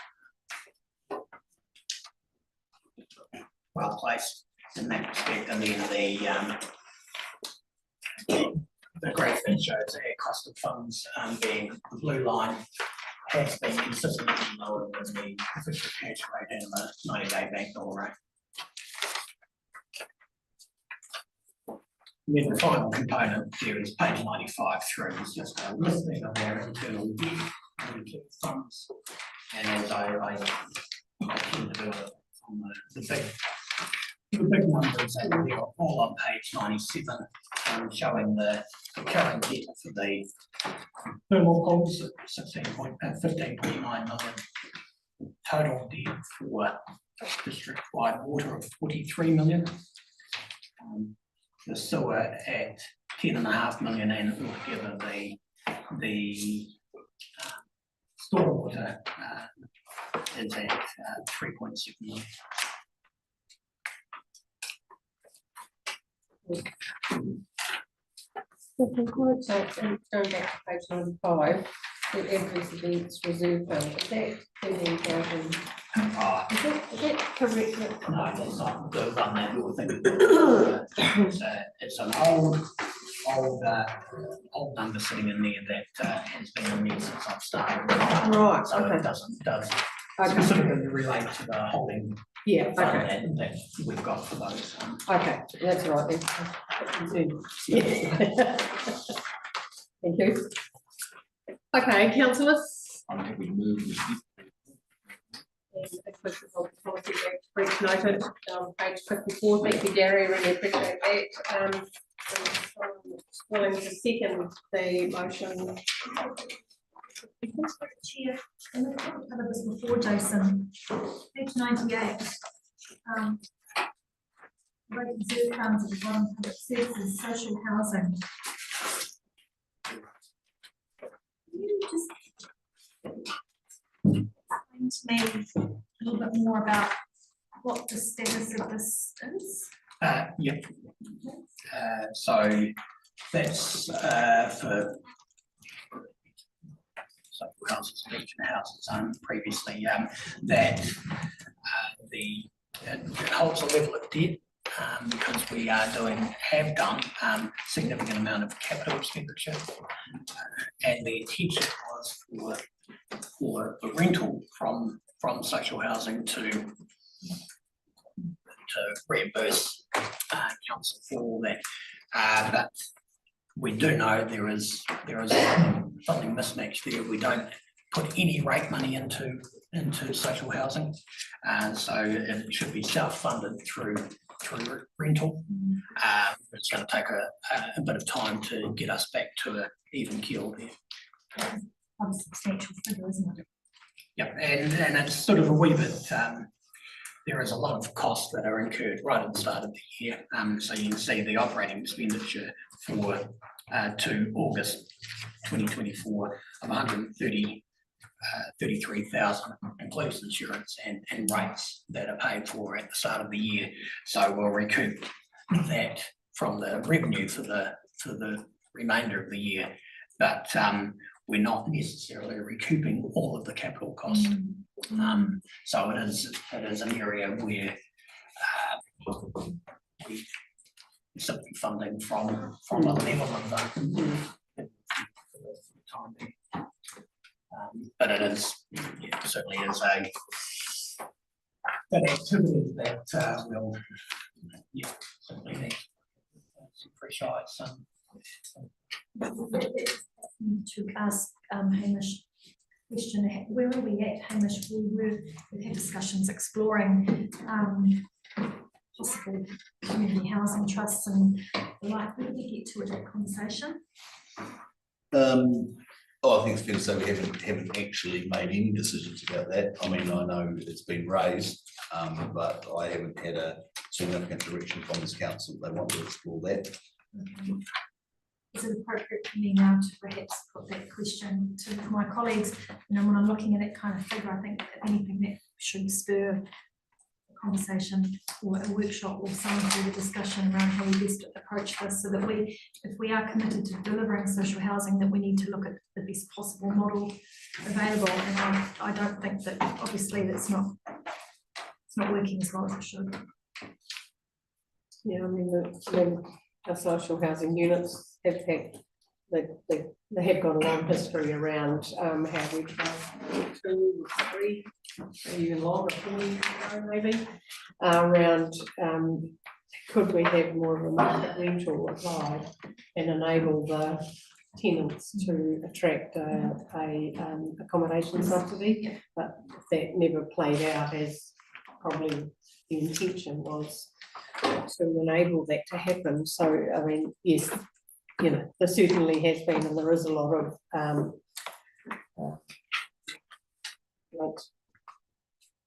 Well placed in that respect, and then the graph that shows our cost of funds being the blue line has been consistently lower than the official cash rate and the 90-day bank bill rate. And then the final component there is page 95 through, is just a listing of our internal funds. And as I tend to do it on the big numbers, and they're all on page 97, showing the current debt for the thermal pools at 15.9 million. Total debt for district-wide water of 43 million. The sewer at 10.5 million, and altogether the stormwater is at 3.7 million. So conclude that, and going back to page 95, the increase events reserve fund, is that 13,000? Is that correct? No, that's not the one that you're thinking of. It's an old number sitting in there that has been in there since I've started. Right, So okay. it does specifically relate to the holding Yeah, fund okay, that we've got for those. okay, that's right then. Yeah. Thank you. Okay, councillors. I'm happy to move this. And inclusive of the policy breach noted, page 54. Thank you, Gary, really appreciate that. Willing to second the motion. Chair, and we've covered this before, Jason, page 98. Rate reserve funds at the bottom, public services, social housing. Can you just explain to me a little bit more about what the status of this is? Yep. So that's for social houses, regional houses, previously, that it holds a level of debt, because we have done significant amount of capital expenditure, and the intention was for the rental from social housing to reimburse council for all that. But we do know there is something mismatched there. We don't put any rate money into social housing, and so it should be self-funded through rental. It's going to take a bit of time to get us back to an even keel there. Quite a substantial figure, isn't it? Yep, and it's sort of a wee bit, there is a lot of costs that are incurred right at the start of the year. So you can see the operating expenditure for to August 2024 of 133,000 includes insurance and rates that are paid for at the start of the year. So we'll recoup that from the revenue for the remainder of the year, but we're not necessarily recouping all of the capital cost. So it is an area where we simply funding from a level of time. But it is, certainly is an activity that will, certainly need some fresh eyes. To ask Hamish question, where are we at, Hamish? We've had discussions exploring possible community housing trusts and the like. Where did we get to with that conversation? I think it's fair to say we haven't actually made any decisions about that. I mean, I know it's been raised, but I haven't had a significant direction from this council. They want to explore that. Okay. Is it appropriate for me now to perhaps put that question to my colleagues? You know, when I'm looking at that kind of figure, I think if anything that should spur a conversation or a workshop or some further discussion around how we best approach this, so that if we are committed to delivering social housing, that we need to look at the best possible model available. And I don't think that, obviously, it's not working as well as it should. Yeah, I mean, our social housing units have had, they have got a long history around how we try 2, 3, even longer, 4 years ago maybe, around could we have more of a market rental applied and enable the tenants to attract a accommodation subsidy, but that never played out as probably the intention was to enable that to happen. So, I mean, yes, you know, there certainly has been, and there is a lot of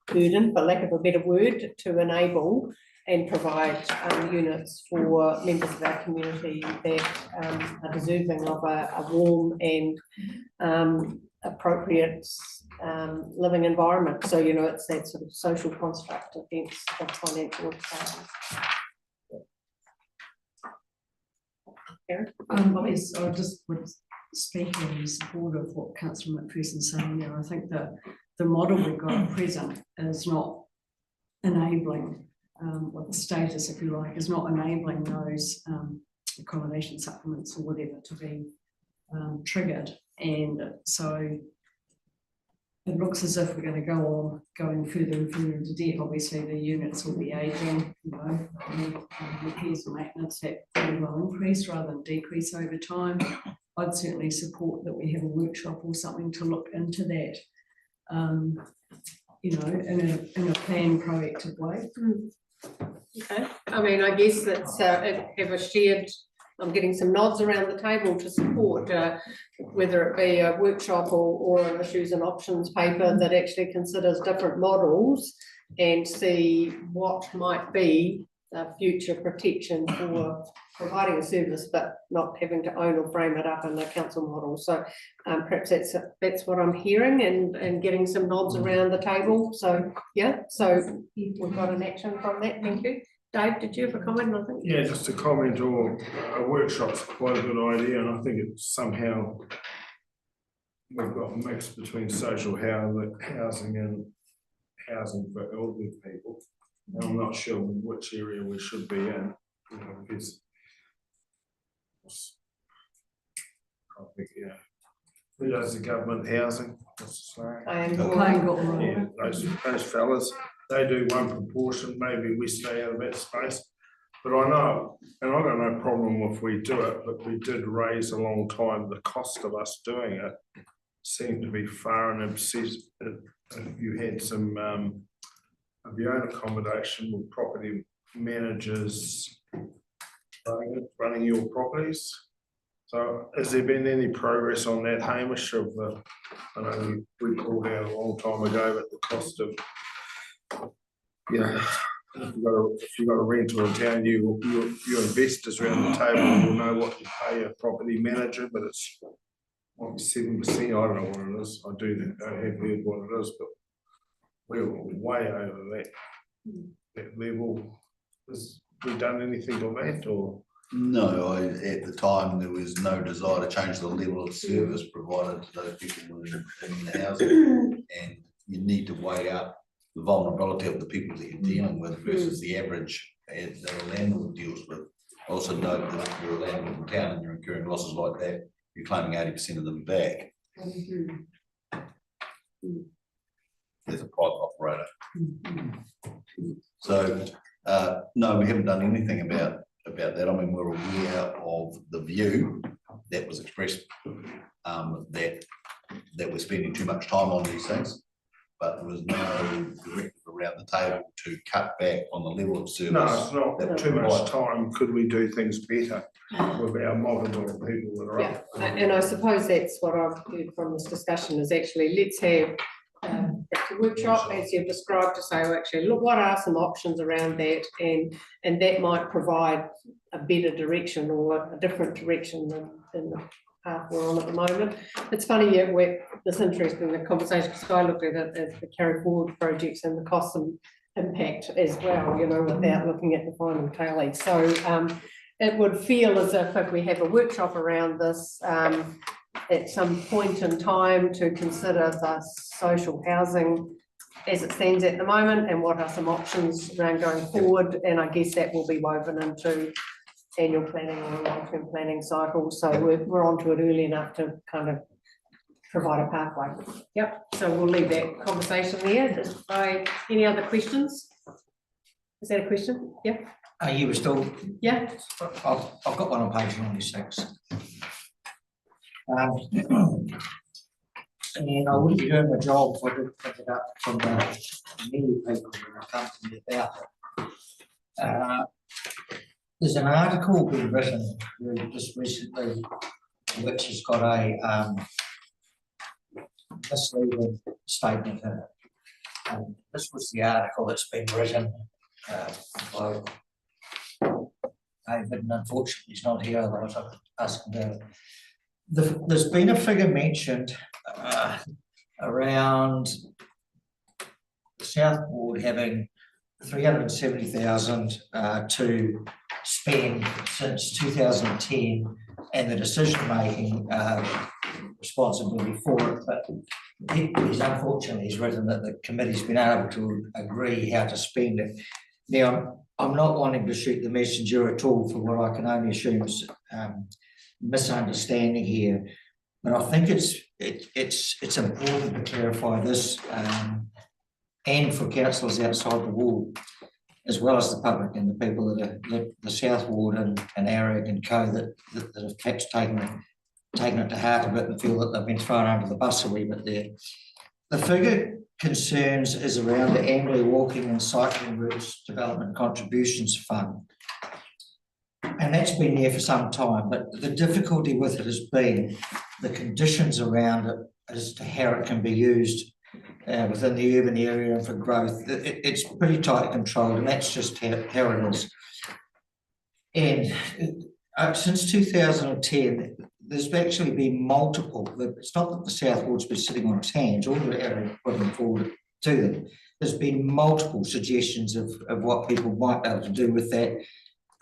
burden, for lack of a better word, to enable and provide units for members of our community that are deserving of a warm and appropriate living environment. So, you know, it's that sort of social construct against the financial Yes, I just would speak in support of what Councillor McPherson's saying there. I think that the model we've got at present is not enabling, or the status, if you like, is not enabling those accommodation supplements or whatever to be triggered. And so it looks as if we're going to going further and further into debt. Obviously, the units will be aging, you know, repairs and maintenance that will increase rather than decrease over time. I'd certainly support that we have a workshop or something to look into that. you know, in a planned proactive way. Okay, I mean, I guess that's, have a shared, I'm getting some nods around the table to support, whether it be a workshop or an issues and options paper that actually considers different models and see what might be future protection for providing a service, but not having to own or frame it up in a council model. So perhaps that's what I'm hearing and getting some nods around the table. So yeah, so we've got an action from that. Thank you. Dave, did you have a comment? I think. Yeah, just a comment, or a workshop's quite a good idea, and I think it's somehow we've got a mix between social housing and housing for elderly people. And I'm not sure which area we should be in. You know, because I think, yeah. Who does the government housing? What's the name? Yeah, those fellas, they do one proportion, maybe we stay out of that space. But I know, and I got no problem if we do it, but we did raise a long time, the cost of us doing it seemed to be far in excess. If you had some of your own accommodation with property managers running your properties. So has there been any progress on that, Hamish, of the, I know we called out a long time ago, but the cost of, you know, if you've got a rental in town, your investors around the table will know what you pay a property manager, but it's what, 7%, I don't know what it is. I have heard what it is, but we're way over that level. Has we done anything on that, or? No, at the time, there was no desire to change the level of service provided to those people in the housing. And you need to weigh up the vulnerability of the people that you're dealing with versus the average that a landlord deals with. Also note that if you're a landlord in town and you're incurring losses like that, you're claiming 80% of them back. There's a private operator. So no, we haven't done anything about that. I mean, we're aware of the view that was expressed that we're spending too much time on these things, but there was no directive around the table to cut back on the level of service. No, it's not too much time. Could we do things better with our model of people that are up? And I suppose that's what I've heard from this discussion is actually let's have a workshop as you've described to say, well, actually, look, what are some options around that, and that might provide a better direction or a different direction than the path we're on at the moment. It's funny, yeah, it's interesting the conversation because I looked at it as the carry forward projects and the cost and impact as well, you know, without looking at the final tally. So it would feel as if we have a workshop around this at some point in time to consider the social housing as it stands at the moment and what are some options around going forward, and I guess that will be woven into annual planning or long-term planning cycles, so we're onto it early enough to kind of provide a pathway. Yep, so we'll leave that conversation there. Any other questions? Is that a question? Yeah. You were still? Yeah. I've got one on page 96. And I wouldn't be doing my job if I didn't pick it up from the many people that have come to me about it. There's an article being written just recently which has got a misleading statement in it. This was the article that's been written by David, and unfortunately he's not here, otherwise I could ask him about it. There's been a figure mentioned around the South Ward having 370,000 to spend since 2010 and the decision-making responsibility for it, but he's unfortunately written that the committee's been able to agree how to spend it. Now, I'm not wanting to shoot the messenger at all for what I can only assume is misunderstanding here, but I think it's important to clarify this and for councillors outside the ward, as well as the public and the people that are the South Ward and ARAG and co that have perhaps taken it to heart a bit and feel that they've been thrown under the bus a wee bit there. The figure concerns is around the Amberley Walking and Cycling Routes Development Contributions Fund. And that's been there for some time, but the difficulty with it has been the conditions around it as to how it can be used within the urban area and for growth. It's pretty tightly controlled, and that's just how it is. And since 2010, there's actually been multiple, it's not that the South Ward's been sitting on its hands, all the area putting forward to them. There's been multiple suggestions of what people might be able to do with that,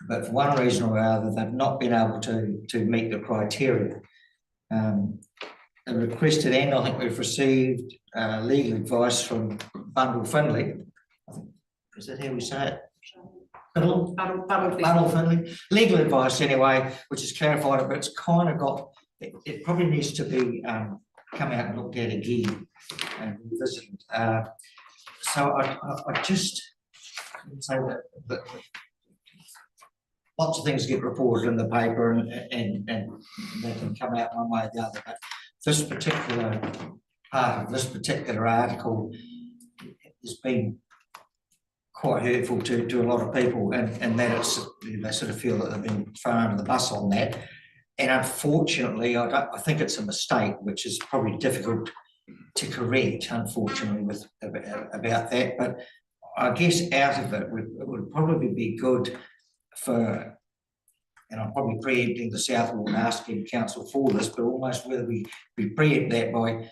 but for one reason or other, they've not been able to meet the criteria. And requested, and I think we've received legal advice from Bundle Finley. Is that how we say it? Bundle Finley. Legal advice anyway, which has clarified it, but it's kind of got, it probably needs to be come out and looked at again and revisited. So I just say that lots of things get reported in the paper and they can come out one way or the other. But this particular part of this particular article has been quite hurtful to a lot of people, and that it's, they sort of feel that they've been thrown under the bus on that. And unfortunately, I think it's a mistake, which is probably difficult to correct, unfortunately, about that. But I guess out of it, it would probably be good for, and I'm probably preempting the South Ward and asking council for this, but almost whether we preempt that by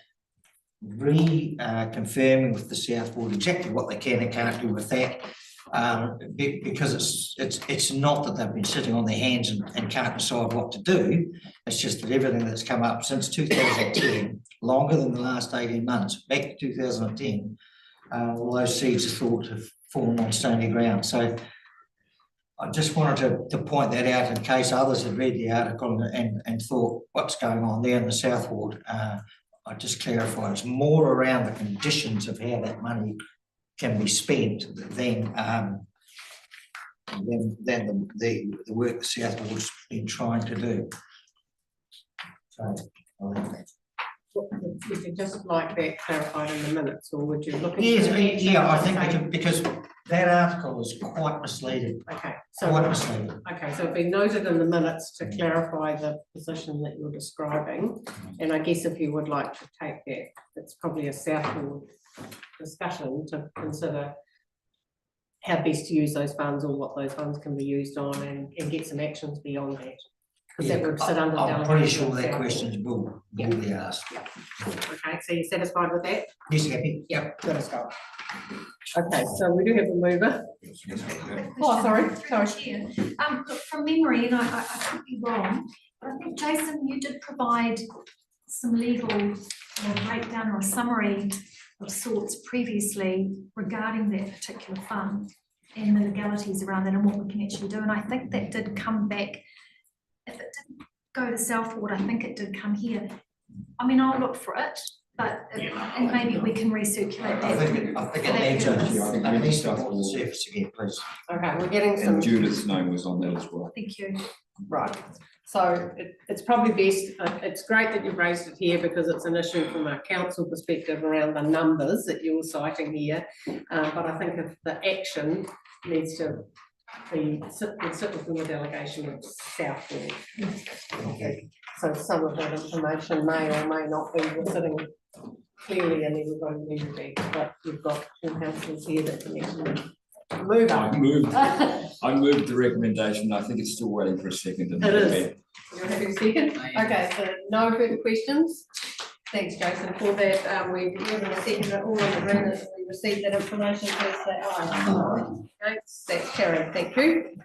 confirming with the South Ward exactly what they can and can't do with that, because it's not that they've been sitting on their hands and can't decide what to do. It's just that everything that's come up since 2010, longer than the last 18 months, back to 2010, all those seeds are thought to have fallen on stony ground. So I just wanted to point that out in case others had read the article and thought, what's going on there in the South Ward? I just clarify, it's more around the conditions of how that money can be spent than the work the South Ward's been trying to do. So I think that's. Would you just like that clarified in the minutes, or would you look? Yeah, I think we can, because that article is quite misleading. Okay, quite misleading. Okay, so it'd be noted in the minutes to clarify the position that you're describing. And I guess if you would like to take that, it's probably a South Ward discussion to consider how best to use those funds or what those funds can be used on, and get some actions beyond that. Because that would sit under I'm pretty sure delegation that of question will be asked. Yeah. Okay, so you're satisfied with that? Yes, happy. Yep, good as gold. Okay, so we do have a mover. Oh, sorry. Chair. Look, from memory, and I could be wrong, but I think, Jason, you did provide some legal breakdown or a summary of sorts previously regarding that particular fund and the legalities around that and what we can actually do. And I think that did come back. If it didn't go to South Ward, I think it did come here. I mean, I'll look for it, but and maybe we can recirculate that. I think it needs to go on the surface again, please. Okay, we're getting some. And Judith's name was on that as well. Thank you. Right, so it's probably best, it's great that you've raised it here because it's an issue from a council perspective around the numbers that you're citing here. But I think if the action needs to sit within the delegation of South Ward. Okay. So some of that information may or may not be sitting clearly in everybody's meeting, but you've got two councillors here that can actually move up. I moved the recommendation. I think it's still waiting for a second. It is. You're happy to second? Okay, so no further questions. Thanks, Jason, for that. We've given a second at all in agreement that we received that information. Please say aye. Okay, that's carried. Thank you.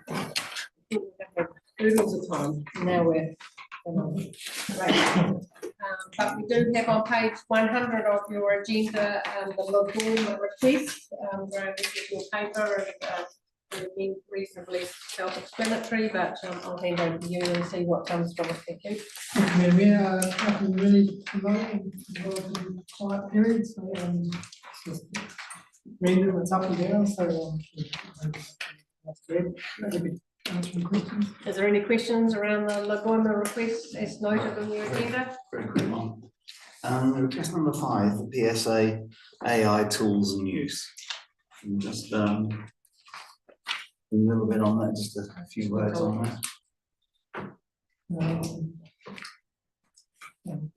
Oodles of time. Now we're. But we do have on page 100 of your agenda the Lagoon request. This is your paper and being reasonably self-explanatory, but I'll hand over to you and see what comes from it. Thank you. Okay, we are nothing really to promote in quiet period, so it's just random, it's up and down, so that's good. Answering questions. Is there any questions around the Lagoon request as noted on your agenda? Very quick one. Request number 5, the PSA AI tools and use. And just a little bit on that, just a few words on that. I think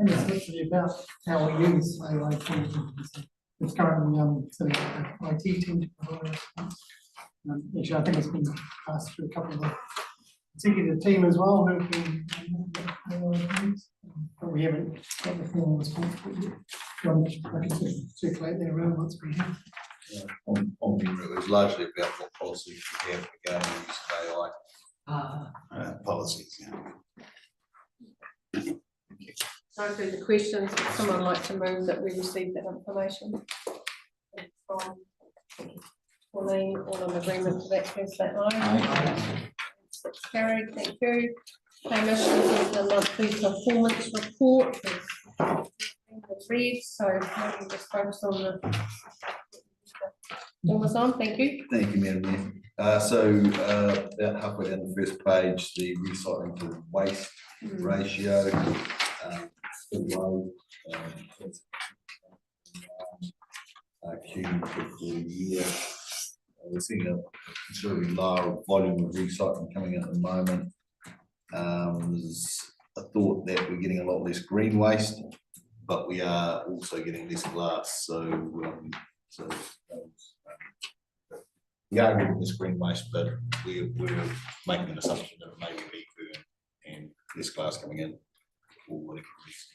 it's literally about how we use AI tools. It's currently sort of IT team to provide us. Actually, I think it's been passed through a couple of the executive team as well, who've been but we haven't got the formal response. I can circulate there around once we have. On it was largely about what policies we have regarding the use of AI. Policies, yeah. Go through the questions. Would someone like to move that we receive that information? From Pauline, all in agreement to that, please say aye. That's carried, thank you. Hamish, this is the monthly performance report. Read, so maybe just focus on the numbers on, thank you. Thank you, Madam Mayor. So about halfway down the first page, the recycling to waste ratio. Still low. Cumulative for the year. We're seeing a considerably lower volume of recycling coming in at the moment. There's a thought that we're getting a lot less green waste, but we are also getting less glass. So, we are getting this green waste, but we're making an assumption that it may be burned and less glass coming in. Or whatever reason.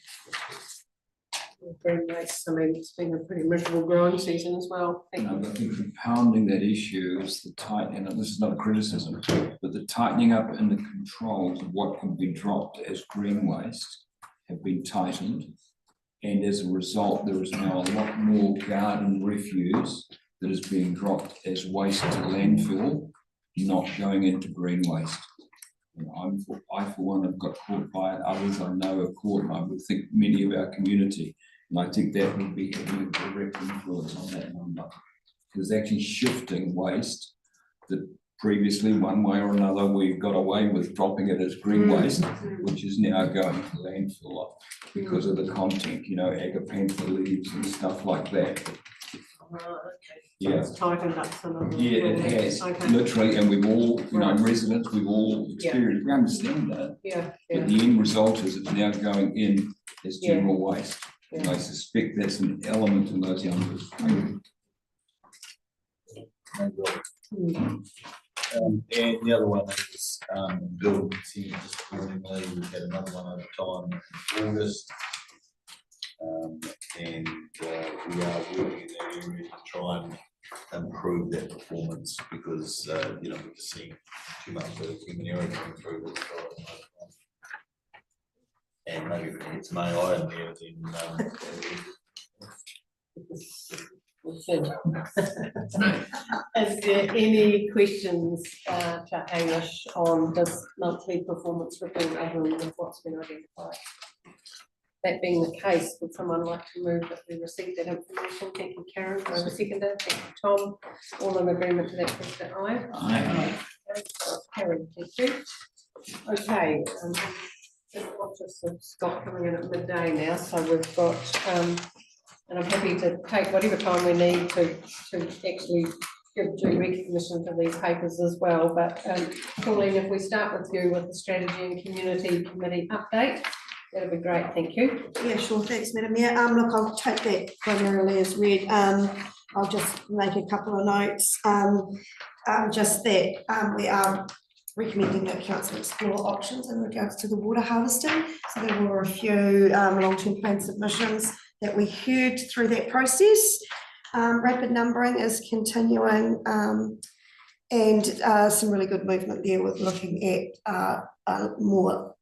Green waste, I mean, it's been a pretty miserable growing season as well. Thank you. I think compounding that issue is the tightening, and this is not a criticism, but the tightening up in the controls of what can be dropped as green waste have been tightened. And as a result, there is now a lot more garden refuse that is being dropped as waste to landfill, not going into green waste. And I for one have got caught by it, others I know have caught, and I would think many of our community. And I think that would be having a direct influence on that number. There's actually shifting waste that previously, one way or another, we got away with dropping it as green waste, which is now going to landfill because of the content, you know, agapantha leaves and stuff like that. Yeah. It's tightened up some of the. Yeah, it has, Okay. literally, and we've all, you know, residents, we've all experienced, we understand that. Yeah. But the end result is it's now going in as general waste. And I suspect that's an element in those numbers. And the other one is building continues accordingly. We've had another one over time in August. And we are working in that area to try and improve that performance because you know, we're just seeing too much of human error coming through this. And maybe if it's an AI in there, then Is there any questions to Hamish on this monthly performance report other than what's been identified? That being the case, would someone like to move that we receive that information? Thank you, Karen. I will second it. Thank you, Tom. All in agreement to that, please say aye. Aye. Karen, thank you. Okay. Just Scott coming in at midday now, so we've got, and I'm happy to take whatever time we need to actually give due recognition to these papers as well. But Pauline, if we start with you with the Strategy and Community Committee update, that'd be great, thank you. Yeah, sure, thanks, Madam Mayor. Look, I'll take that primarily as read. I'll just make a couple of notes. Just that we are recommending that council explore options in regards to the water harvesting. So there were a few long-term plan submissions that we heard through that process. Rapid numbering is continuing and some really good movement there with looking at a more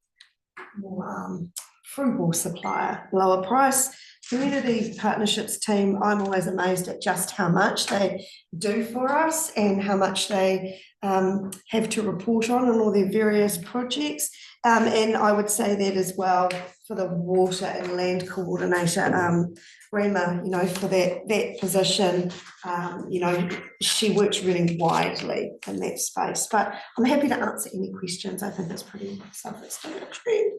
frugal supplier, lower price. Community partnerships team, I'm always amazed at just how much they do for us and how much they have to report on all their various projects. And I would say that as well for the water and land coordinator, Rema, you know, for that position, you know, she works really widely in that space. But I'm happy to answer any questions. I think that's pretty self-explanatory.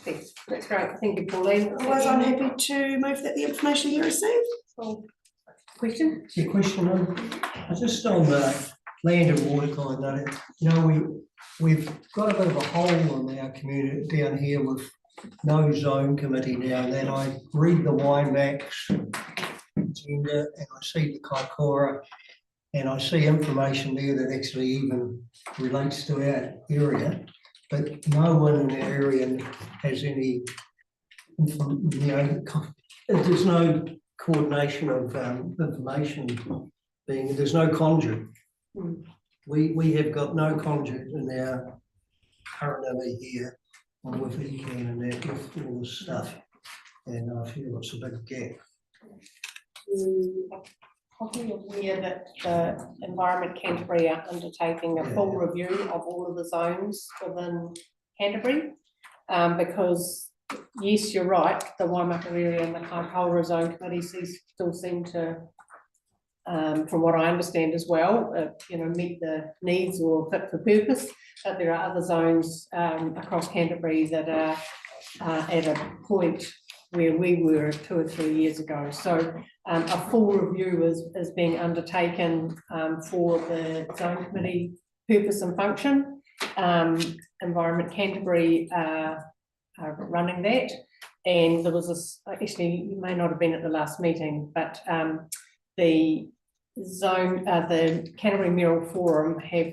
That's great, thank you, Pauline. Otherwise, I'm happy to move that the information you received. Question? The question just on the land and water kind of, you know, we've got a bit of a hole in our community down here with no zone committee now, and then I read the WiMAX agenda and I see the Kaikoura, and I see information there that actually even relates to our area, but no one in our area has any, you know, there's no coordination of information being, there's no conduit. We have got no conduit in our current here with ECAN and that, with all this stuff, and I feel it's a big gap. Probably aware that the Environment Canterbury are undertaking a full review of all of the zones within Canterbury. Because yes, you're right, the Waimakariri and the Kaikoura Zone Committees still seem to, from what I understand as well, you know, meet the needs or fit for purpose. But there are other zones across Canterbury that are at a point where we were 2 or 3 years ago. So a full review is being undertaken for the zone committee purpose and function. Environment Canterbury are running that, and there was this, actually you may not have been at the last meeting, but the Canterbury Mayoral Forum have,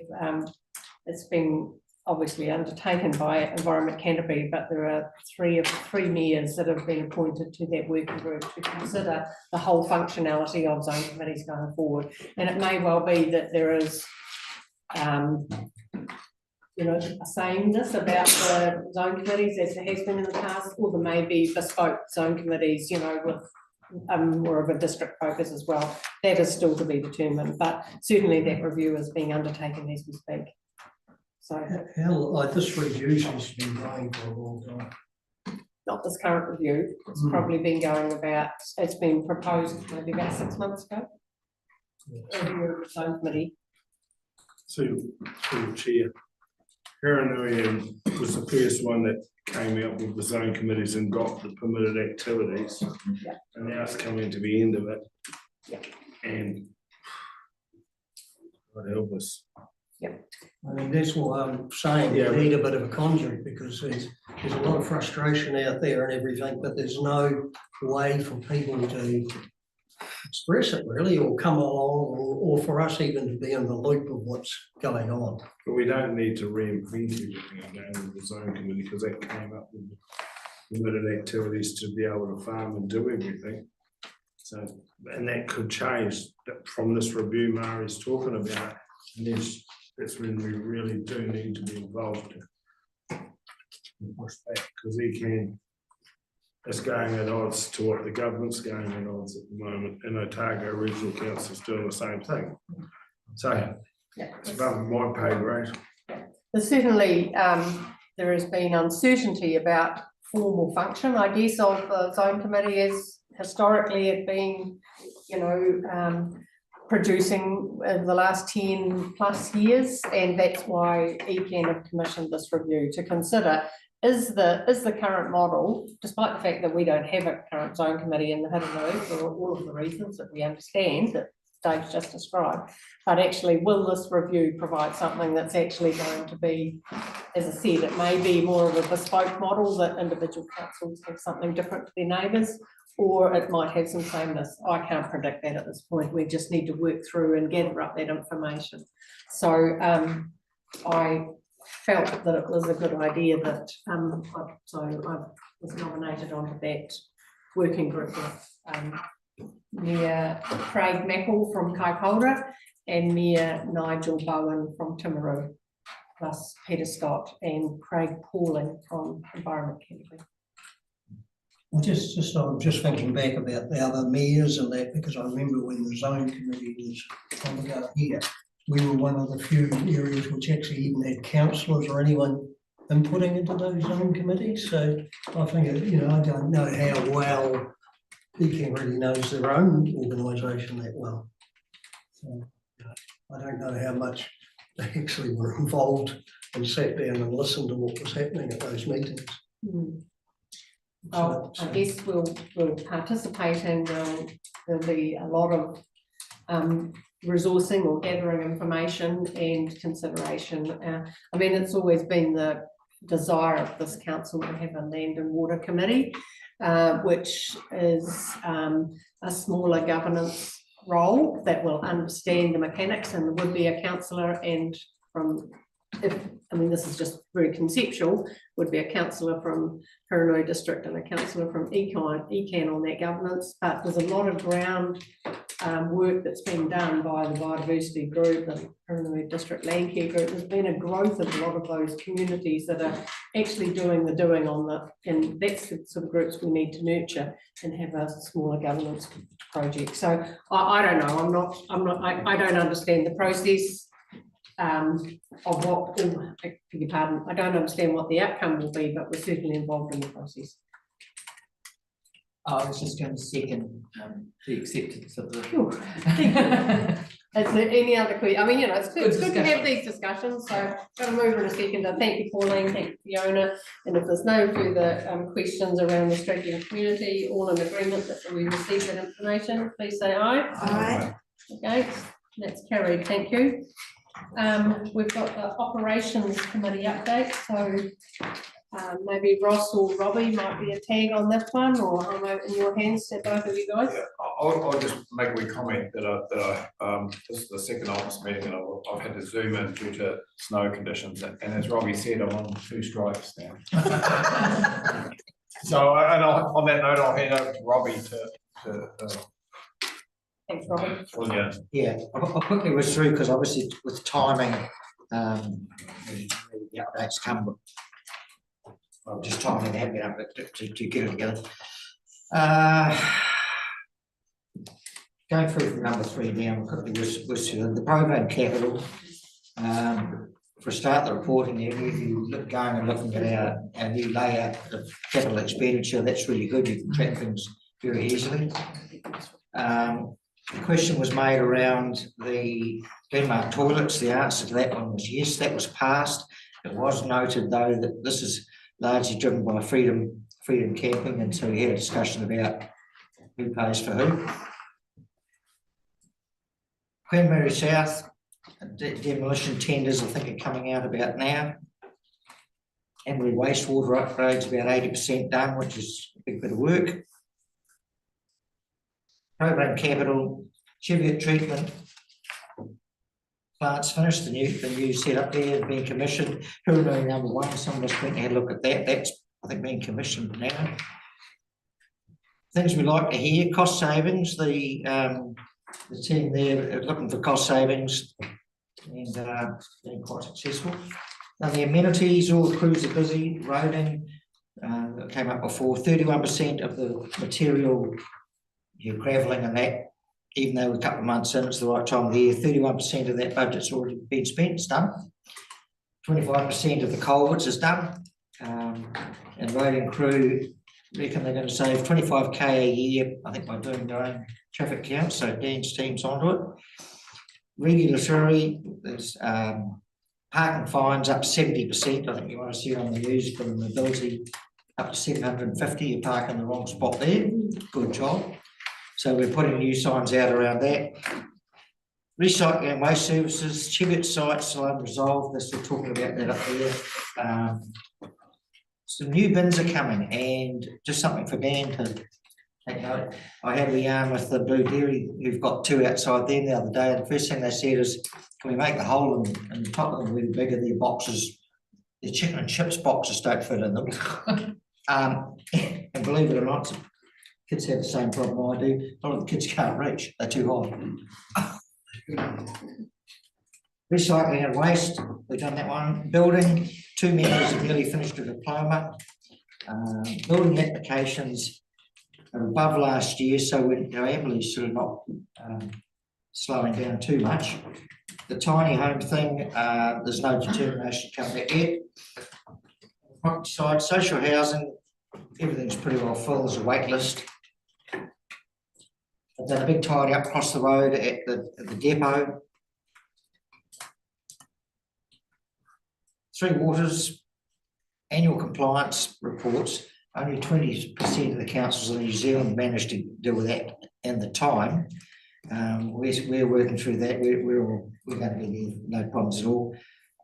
it's been obviously undertaken by Environment Canterbury, but there are three mayors that have been appointed to that working group to consider the whole functionality of zone committees going forward. And it may well be that there is, you know, a sameness about the zone committees as there has been in the past, or there may be bespoke zone committees, you know, with more of a district focus as well. That is still to be determined, but certainly that review is being undertaken as we speak. So This review has been going for a long time. Not this current review, it's probably been going about, it's been proposed maybe about 6 months ago. Review of the zone committee. To the chair, Haranui was the first one that came out with the zone committees and got the permitted activities. And now it's coming to the end of it. And God help us. I mean, that's what I'm saying, we need a bit of a conduit, because there's a lot of frustration out there and everything, but there's no way for people to express it really, or come along, or for us even to be in the loop of what's going on. But we don't need to reinvent everything again with the zone committee, because that came up with the permitted activities to be able to farm and do everything. So, and that could change from this review Mari's talking about, and that's when we really do need to be involved and push back, because it's going at odds to what the government's going at odds at the moment, and Otago Regional Council is doing the same thing. So it's above my pay grade. There's certainly, there has been uncertainty about formal function, I guess, of the zone committee, as historically it been, you know, producing in the last 10 plus years, and that's why ECAN have commissioned this review to consider, is the current model, despite the fact that we don't have a current zone committee in the Haranui for all of the reasons that we understand that Dave's just described, but actually will this review provide something that's actually going to be, as I said, it may be more of a bespoke model that individual councils have something different to their neighbours, or it might have some sameness. I can't predict that at this point. We just need to work through and gather up that information. So I felt that it was a good idea that, so I was nominated onto that working group with Mayor Craig Mackle from Kaikoura and Mayor Nigel Bowen from Timaru, plus Peter Scott and Craig Pauling from Environment Canterbury. I'm just thinking back about the other mayors and that, because I remember when the zone committee was on the go here, we were one of the few areas which actually even had councillors or anyone inputting into those zone committees. So I think, you know, I don't know how well ECAN really knows their own organisation that well. So I don't know how much they actually were involved and sat down and listened to what was happening at those meetings. Oh, I guess we'll participate and there'll be a lot of resourcing or gathering information and consideration. I mean, it's always been the desire of this council to have a land and water committee, which is a smaller governance role that will understand the mechanics, and there would be a councillor, and I mean, this is just very conceptual, would be a councillor from Hiranui district and a councillor from Ecan on that governance, but there's a lot of ground work that's been done by the biodiversity group and Hiranui district land care group. There's been a growth of a lot of those communities that are actually doing the doing on the, and that's the sort of groups we need to nurture and have a smaller governance project. So I don't know, I don't understand the process of what, I beg your pardon, I don't understand what the outcome will be, but we're certainly involved in the process. I was just going to second the acceptance of the. Is there any other question? I mean, you know, it's good to have these discussions, so got to move in a second. Thank you, Pauline, thank you, Fiona, and if there's no further questions around the Strategic Community, all in agreement that we receive that information, please say aye. Aye. Okay, that's carried, thank you. We've got the Operations Committee update, so maybe Ross or Robbie might be a tag on this one, or I'm in your hands, to both of you guys. Yeah, I'll just make a wee comment that this is the second ops meeting and I've had to zoom in due to snow conditions, and as Robbie said, I'm on 2 strikes now. So, and on that note, I'll hand over to Robbie to Thanks, Robbie. Yeah, I'll quickly whiz through, because obviously with timing, the updates come. Well, just timing they have been up to get it together. Going through from number 3 down, quickly whiz through the program capital. For a start, the reporting there, if you look going and looking at our new layout of capital expenditure, that's really good. You can track things very easily. The question was made around the Denmark toilets. The answer to that one was yes, that was passed. It was noted though that this is largely driven by freedom camping, and so we had a discussion about who pays for who. Queen Mary South demolition tenders, I think, are coming out about now. And the wastewater upgrades about 80% done, which is a big bit of work. Program capital, Cheviot treatment plants finished, the new setup there being commissioned. Hiranui number 1, some of us went and had a look at that. That's, I think, being commissioned now. Things we like to hear, cost savings. The team there are looking for cost savings and being quite successful. Now the amenities, all the crews are busy, roading, that came up before, 31% of the material, gravelling and that, even though we're a couple of months in, it's the right time of the year, 31% of that budget's already been spent, it's done. 25% of the culverts is done. And roading crew reckon they're going to save 25k a year, I think, by doing their own traffic counts, so Dan's team's onto it. Regulatory, there's parking fines up 70%, I think you want to see it on the news for the mobility, up to 750, you park in the wrong spot there, good job. So we're putting new signs out around that. Recycling and waste services, Cheviot site still unresolved, they're still talking about that up there. Some new bins are coming, and just something for Dan to take note. I had a yarn with the Blue Dairy, who've got 2 outside there the other day, and the first thing they said is, can we make the hole in the top of them really bigger? Their boxes, the chicken and chips boxes don't fit in them. And believe it or not, kids have the same problem I do. A lot of the kids can't reach, they're too high. Recycling and waste, we've done that one. Building, 2 members have nearly finished a diploma. Building applications are above last year, so we're happily sort of not slowing down too much. The tiny home thing, there's no determination to come back yet. Property side, social housing, everything's pretty well full, there's a wait list. I've done a big tidy up across the road at the depot. 3 Waters, annual compliance reports, only 20% of the councils in New Zealand managed to deal with that in the time. We're working through that. We're going to be no problems at all.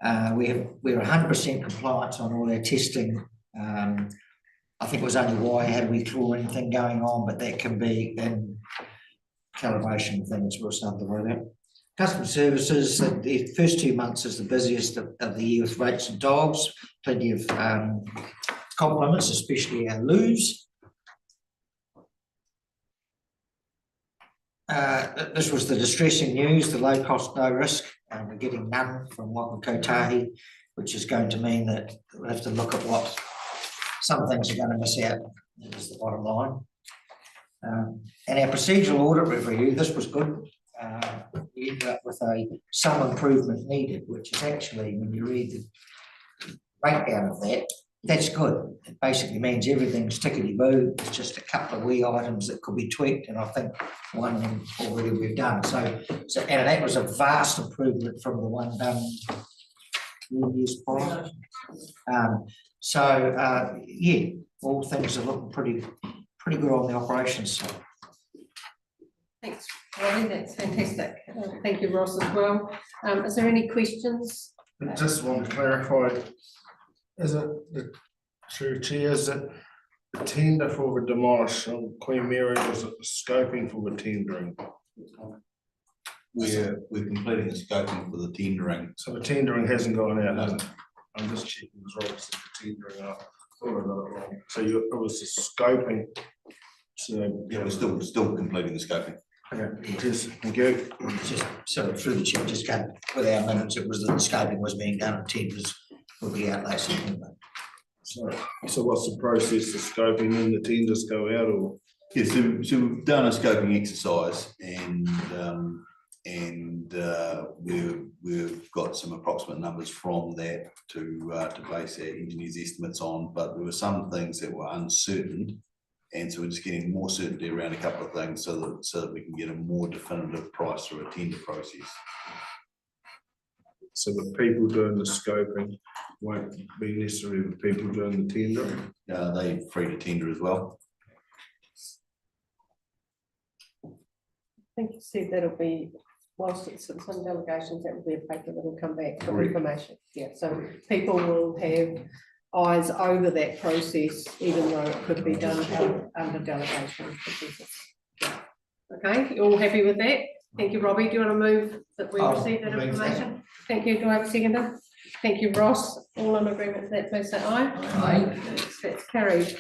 We're 100% compliance on all our testing. I think it was only why had we claw anything going on, but that can be in calibration things. We'll start to worry about. Customer services, the first 2 months is the busiest of the year with rates and dogs. Plenty of compliments, especially our loos. This was the distressing news, the low cost, no risk. We're getting none from Waka Kotahi, which is going to mean that we'll have to look at what some things are going to miss out. That is the bottom line. And our procedural audit review, this was good. We ended up with some improvement needed, which is actually, when you read the breakdown of that, that's good. It basically means everything's tickety-boo. It's just a couple of wee items that could be tweaked, and I think one of them already we've done. So and that was a vast improvement from the one done 3 years prior. Yeah, all things are looking pretty good on the operations side. Thanks, Robbie, that's fantastic. Thank you, Ross, as well. Is there any questions? I just want to clarify, is it through Chair, is it the tender for the demolish on Queen Mary, or is it the scoping for the tendering? We're completing the scoping for the tendering. So the tendering hasn't gone out, has it? I'm just checking as well, the tendering up. Thought I got it wrong. So it was the scoping. So yeah, we're still completing the scoping. Okay, just thank you. Just so through the chair, just got with our minutes, it was that the scoping was being done and tenders will be out later September. So what's the process of scoping when the tenders go out, or? Yeah, so we've done a scoping exercise and we've got some approximate numbers from that to base our engineers' estimates on, but there were some things that were uncertain. And so we're just getting more certainty around a couple of things so that we can get a more definitive price through a tender process. So the people doing the scoping won't be necessarily the people doing the tendering? They're free to tender as well. I think you said that'll be, whilst it's some delegations, that will be a paper that will come back for information. Yeah, so people will have eyes over that process, even though it could be done under delegation. Okay, you all happy with that? Thank you, Robbie. Do you want to move that we receive that information? Thank you. Do I have a seconder? Thank you, Ross. All in agreement with that, please say aye. Aye. That's carried.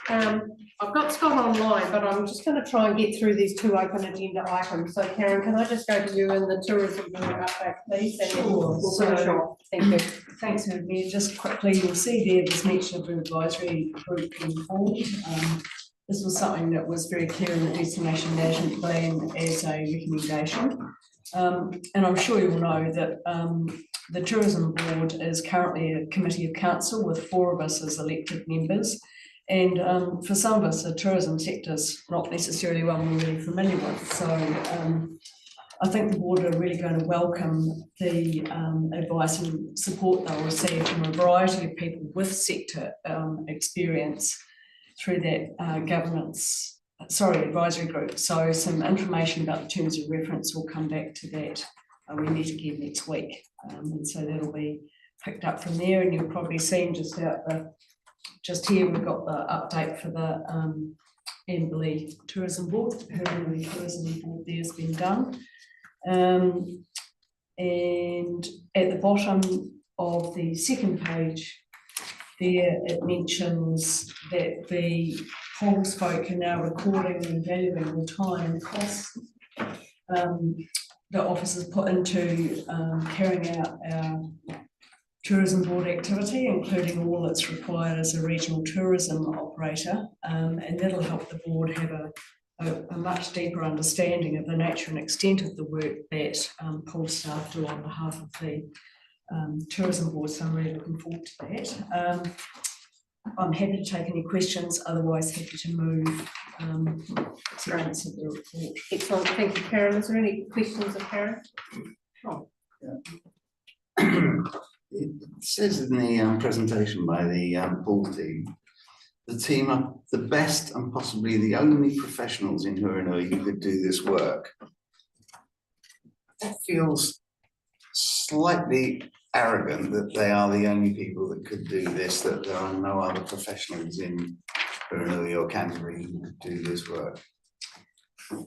I've got Scott online, but I'm just going to try and get through these two open agenda items. So Karen, can I just go to you in the tourism board update, please? And then we'll finish off. Thank you. Thanks, Mayor. Just quickly, you'll see there's mention of an advisory group being formed. This was something that was very clear in the destination management plan as a recommendation. And I'm sure you will know that the tourism board is currently a committee of council with 4 of us as elected members. And for some of us, the tourism sector is not necessarily one we're really familiar with. So I think the board are really going to welcome the advice and support they'll receive from a variety of people with sector experience through that advisory group. So some information about the terms of reference will come back to that. We meet again next week. And so that'll be picked up from there, and you've probably seen just here we've got the update for the Amberley Tourism Board. The Amberley Tourism Board there has been done. And at the bottom of the second page there, it mentions that the Coles folk are now recording and valuing the time and costs the officers put into carrying out our tourism board activity, including all that's required as a regional tourism operator, and that'll help the board have a much deeper understanding of the nature and extent of the work that Paul staff do on behalf of the tourism board. So I'm really looking forward to that. I'm happy to take any questions, otherwise happy to move to answer the report. Excellent, thank you, Karen. Is there any questions of Karen? Oh. It says in the presentation by the pool team, the team are the best and possibly the only professionals in Huranui who could do this work. That feels slightly arrogant that they are the only people that could do this, that there are no other professionals in Huranui or Canterbury who could do this work.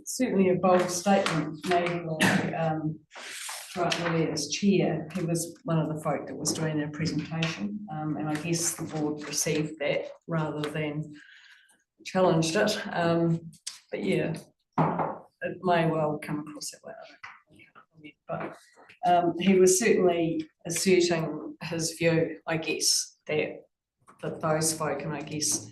Certainly a bold statement made by Grant Lilly as chair. He was one of the folk that was doing their presentation, and I guess the board received that rather than challenged it. But yeah, it may well come across that way. But he was certainly asserting his view, I guess, that those folk, and I guess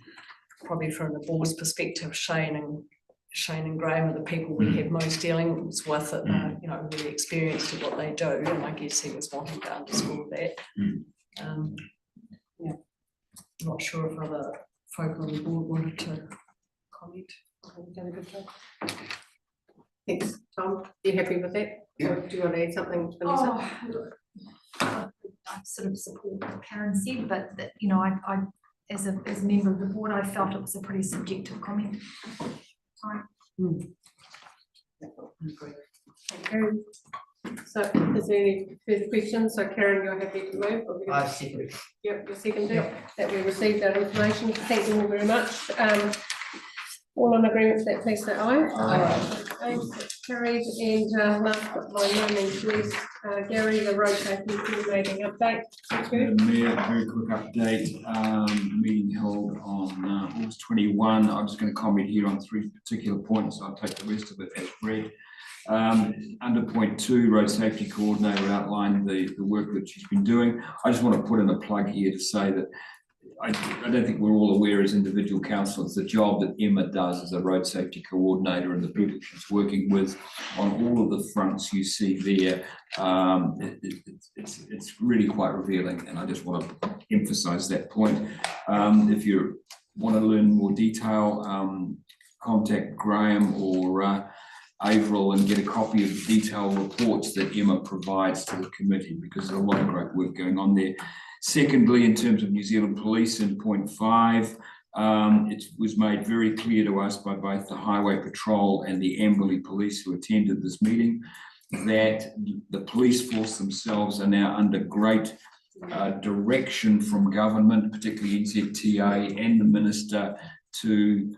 probably from the board's perspective, Shane and Graham are the people we have most dealings with it, you know, really experienced at what they do, and I guess he was wanting to underscore that. Yeah, not sure if other folk on the board wanted to comment. You've done a good job. Thanks, Tom. Are you happy with that? Yeah. Or do you want to add something, Vanessa? I sort of support what Karen said, but that, you know, I as a member of the board, I felt it was a pretty subjective comment. Thank you. So is there any further questions? So Karen, you're happy to move? Or I second. Yep, you're seconded, that we received that information. Thank you all very much. All in agreement with that, please say aye. Aye. Okay, so carried, and last but by no means least, Gary, the road safety coordinating update. Thank you. Madam Mayor, very quick update, meeting held on August 21. I'm just going to comment here on 3 particular points. I'll take the rest of it as read. Under point 2, road safety coordinator outlined the work that she's been doing. I just want to put in a plug here to say that I don't think we're all aware as individual councillors the job that Emma does as a road safety coordinator and the people she's working with on all of the fronts you see there. It's really quite revealing, and I just want to emphasise that point. If you want to learn more detail, contact Graham or Averill and get a copy of the detailed reports that Emma provides to the committee, because there's a lot of great work going on there. Secondly, in terms of New Zealand Police in point 5, it was made very clear to us by both the Highway Patrol and the Amberley Police who attended this meeting that the police force themselves are now under great direction from government, particularly NZTA and the Minister, to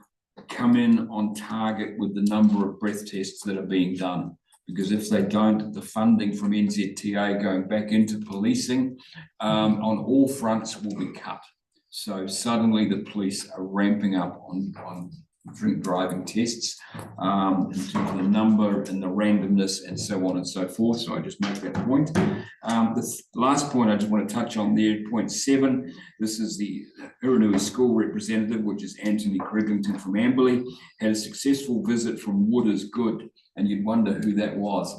come in on target with the number of breath tests that are being done. Because if they don't, the funding from NZTA going back into policing on all fronts will be cut. So suddenly the police are ramping up on drink driving tests in terms of the number and the randomness and so on and so forth. So I just make that point. The last point I just want to touch on there, point 7, this is the Huranui school representative, which is Anthony Cregington from Amberley, had a successful visit from Wood is Good. And you'd wonder who that was.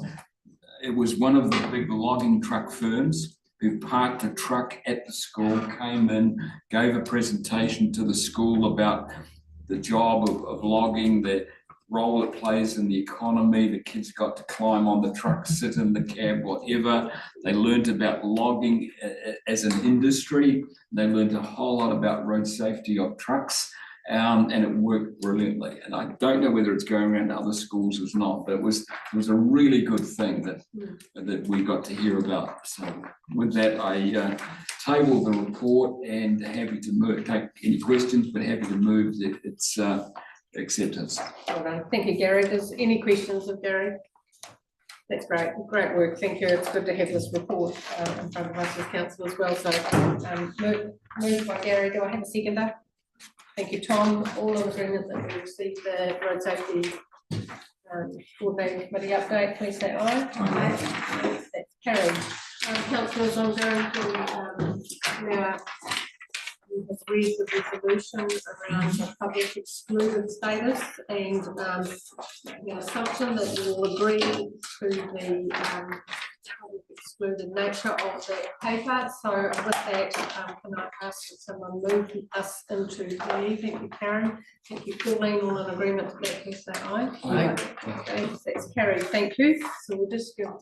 It was one of the big logging truck firms who parked a truck at the school, came in, gave a presentation to the school about the job of logging, the role it plays in the economy. The kids got to climb on the truck, sit in the cab, whatever. They learned about logging as an industry. They learned a whole lot about road safety of trucks. And it worked brilliantly. And I don't know whether it's going around to other schools or not, but it was a really good thing that we got to hear about. So with that, I table the report and happy to take any questions, but happy to move its acceptance. Well done. Thank you, Gary. There's any questions of Gary? That's great. Great work. Thank you. It's good to have this report in front of us as council as well. So moved by Gary. Do I have a seconder? Thank you, Tom. All in agreement that we received the road safety coordinating committee update, please say aye. Aye. That's carried. Councillors, I'm going to now read the resolution around the public excluded status and the assumption that you will agree to the public excluded nature of that paper. So with that, can I ask that someone move us into the, thank you, Karen. Thank you, Pauline, all in agreement to that, please say aye. Aye. Okay, that's carried, thank you. So we'll just go